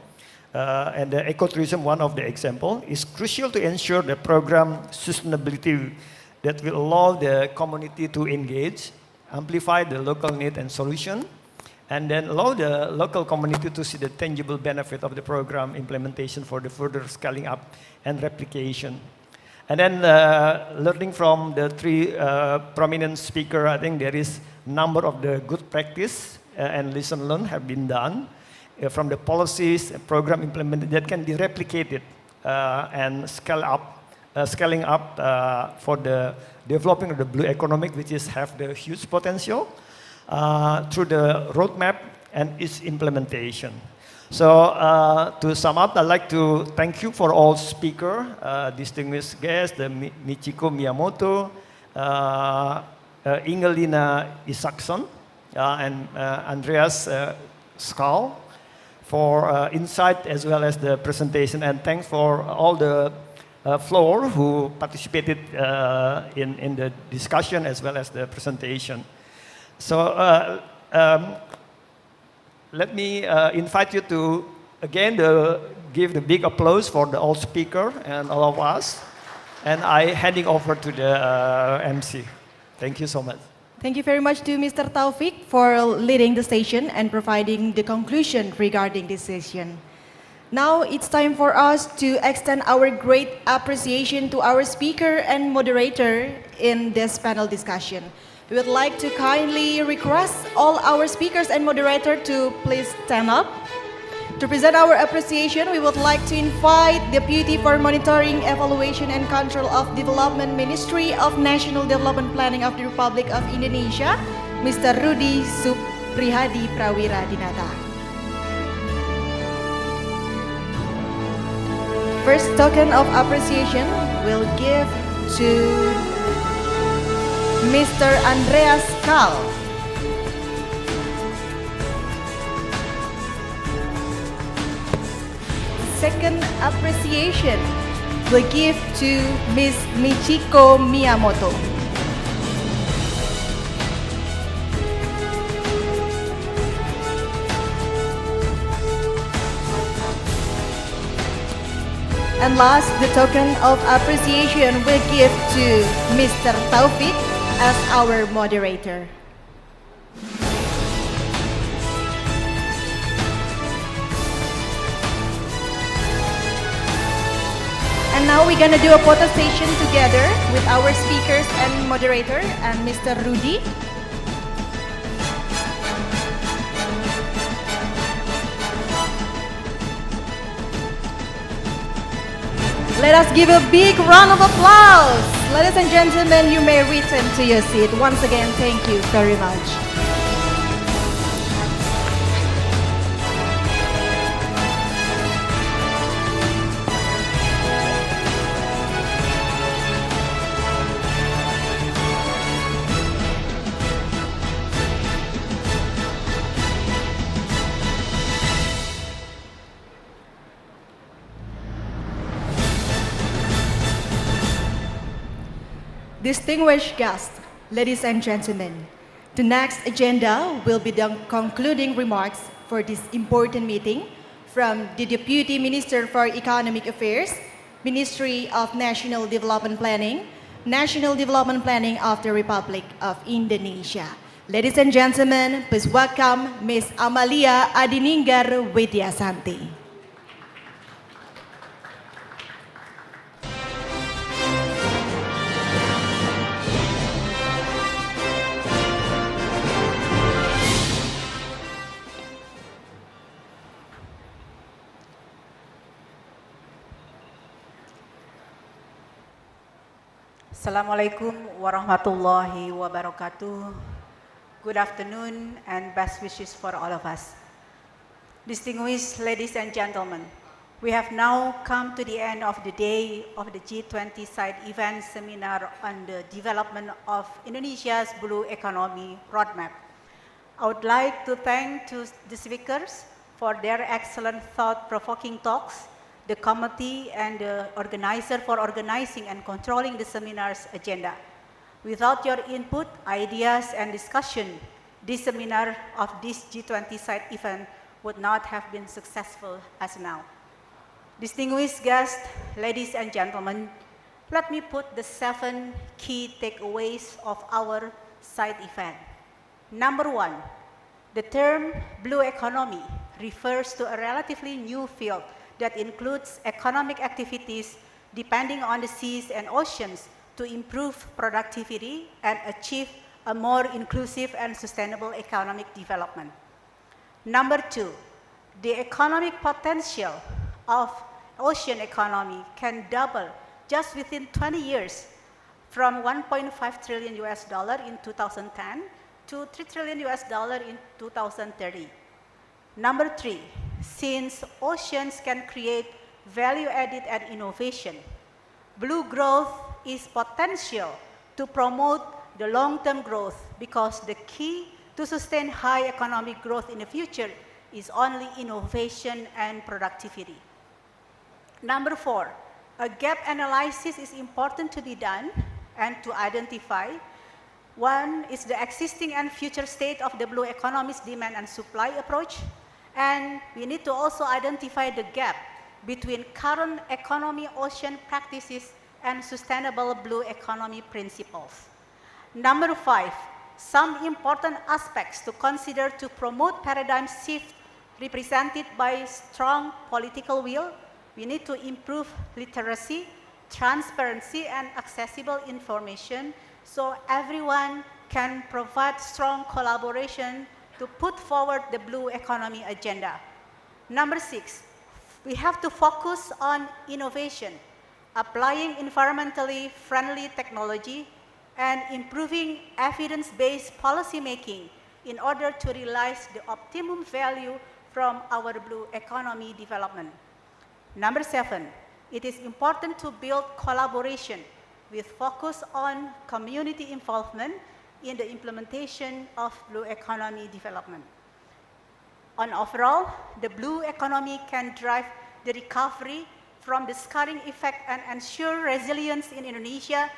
And the ecotourism, one of the example, is crucial to ensure the program sustainability that will allow the community to engage, amplify the local need and solution, and then allow the local community to see the tangible benefit of the program implementation for the further scaling up and replication. And then learning from the three prominent speakers, I think there is a number of the good practice and lesson learned have been done from the policies, program implemented that can be replicated and scaling up for the developing of the blue economic, which is have the huge potential through the roadmap and its implementation. So to sum up, I'd like to thank you for all speakers, distinguished guests, the Michiko Miyamoto, Ingelina Isaacson, and Andreas Skal for insight as well as the presentation. And thanks for all the floor who participated in the discussion as well as the presentation. So let me invite you to, again, give the big applause for the all speaker and all of us. And I handing over to the MC. Thank you so much. Thank you very much to Mr. Taufik for leading the session and providing the conclusion regarding this session. Now it's time for us to extend our great appreciation to our speaker and moderator in this panel discussion. We would like to kindly request all our speakers and moderator to please stand up. To present our appreciation, we would like to invite Deputy for Monitoring, Evaluation and Control of Development, Ministry of National Development Planning of the Republic of Indonesia, Mr. Rudi Suprihadi Prawira Dinata. First token of appreciation we'll give to Mr. Andreas Skal. Second appreciation we'll give to Ms. Michiko Miyamoto. And last, the token of appreciation we'll give to Mr. Taufik as our moderator. And now we're gonna do a photo session together with our speakers and moderator and Mr. Rudi. Let us give a big round of applause. Ladies and gentlemen, you may return to your seat. Once again, thank you very much. Distinguished guests, ladies and gentlemen, the next agenda will be the concluding remarks for this important meeting from the Deputy Minister for Economic Affairs, Ministry of National Development Planning, National Development Planning of the Republic of Indonesia. Ladies and gentlemen, please welcome Ms. Amalia Adininggar Widyasanti. Assalamualaikum warahmatullahi wabarakatuh. Good afternoon and best wishes for all of us. Distinguished ladies and gentlemen, we have now come to the end of the day of the G20 side event seminar on the development of Indonesia's blue economy roadmap. I would like to thank the speakers for their excellent thought-provoking talks the committee and the organizer for organizing and controlling the seminar's agenda. Without your input, ideas, and discussion, this seminar of this G20 side event would not have been successful as now. Distinguished guests, ladies and gentlemen, let me put the 7 key takeaways of our side event. Number 1, the term blue economy refers to a relatively new field that includes economic activities depending on the seas and oceans to improve productivity and achieve a more inclusive and sustainable economic development. Number 2, the economic potential of ocean economy can double just within 20 years from 1.5 trillion US dollar in 2010 to 3 trillion US dollar in 2030. Number 3, since oceans can create value added and innovation, blue growth is potential to promote the long-term growth because the key to sustain high economic growth in the future is only innovation and productivity. Number 4, a gap analysis is important to be done and to identify. One is the existing and future state of the blue economy's demand and supply approach, and we need to also identify the gap between current economy ocean practices and sustainable blue economy principles. Number 5, some important aspects to consider to promote paradigm shift represented by strong political will. We need to improve literacy, transparency, and accessible information so everyone can provide strong collaboration to put forward the blue economy agenda. Number 6, we have to focus on innovation, applying environmentally friendly technology, and improving evidence-based policymaking in order to realize the optimum value from our blue economy development. Number 7, it is important to build collaboration with focus on community involvement in the implementation of blue economy development. On overall, the blue economy can drive the recovery from the scarring effect and ensure resilience in Indonesia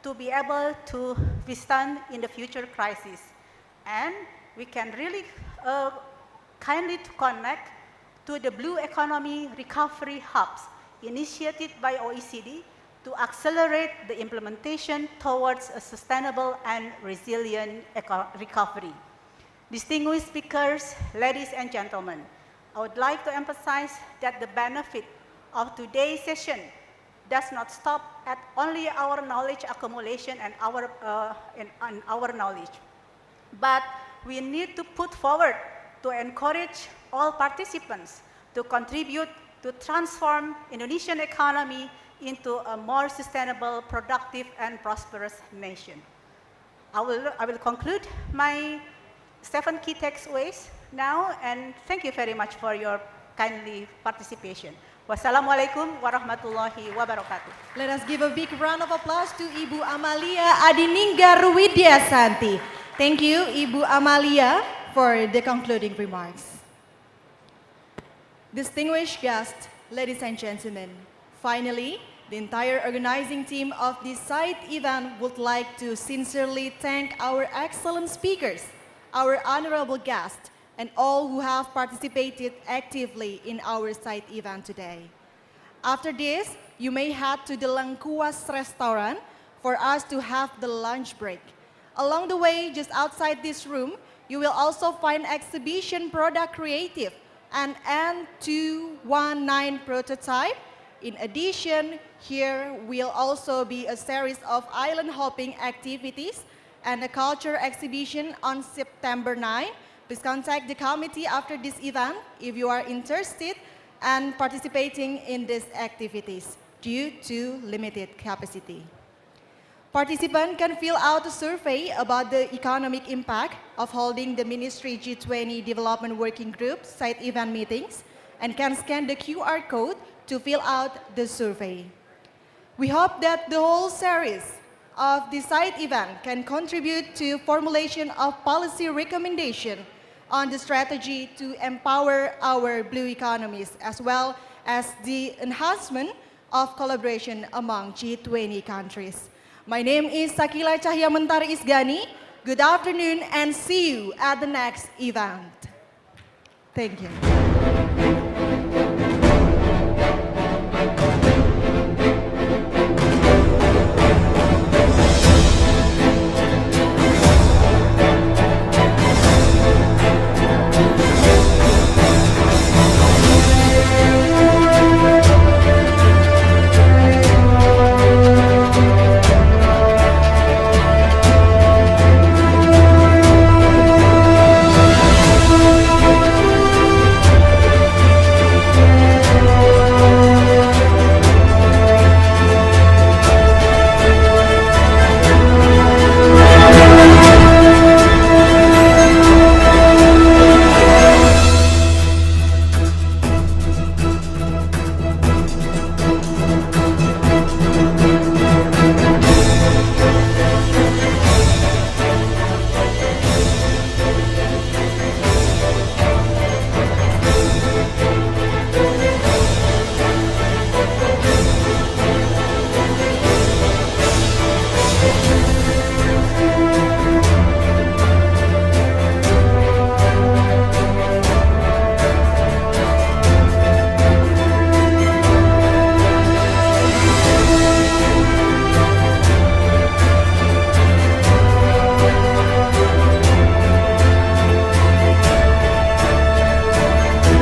to be able to withstand in the future crisis. And we can really kindly to connect to the blue economy recovery hubs initiated by OECD to accelerate the implementation towards a sustainable and resilient recovery. Distinguished speakers, ladies and gentlemen, I would like to emphasize that the benefit of today's session does not stop at only our knowledge accumulation and our knowledge, but we need to put forward to encourage all participants to contribute to transform Indonesian economy into a more sustainable, productive, and prosperous nation. I will conclude my 7 key takeaways now, and thank you very much for your kindly participation. Wassalamualaikum warahmatullahi wabarakatuh. Let us give a big round of applause to Ibu Amalia Adininggar Widyasanti. Thank you, Ibu Amalia, for the concluding remarks. Distinguished guests, ladies and gentlemen, finally, the entire organizing team of this side event would like to sincerely thank our excellent speakers, our honorable guests, and all who have participated actively in our side event today. After this, you may head to the Lengkuas restaurant for us to have the lunch break. Along the way, just outside this room, you will also find exhibition product creative and N219 prototype. In addition, here will also be a series of island hopping activities and a culture exhibition on September 9. Please contact the committee after this event if you are interested and participating in these activities due to limited capacity. Participants can fill out a survey about the economic impact of holding the Ministry G20 Development Working Group side event meetings and can scan the QR code to fill out the survey. We hope that the whole series of the side event can contribute to formulation of policy recommendation on the strategy to empower our blue economies as well as the enhancement of collaboration among G20 countries. My name is Sakila Cahyamentari Isgani. Good afternoon and see you at the next event. Thank you.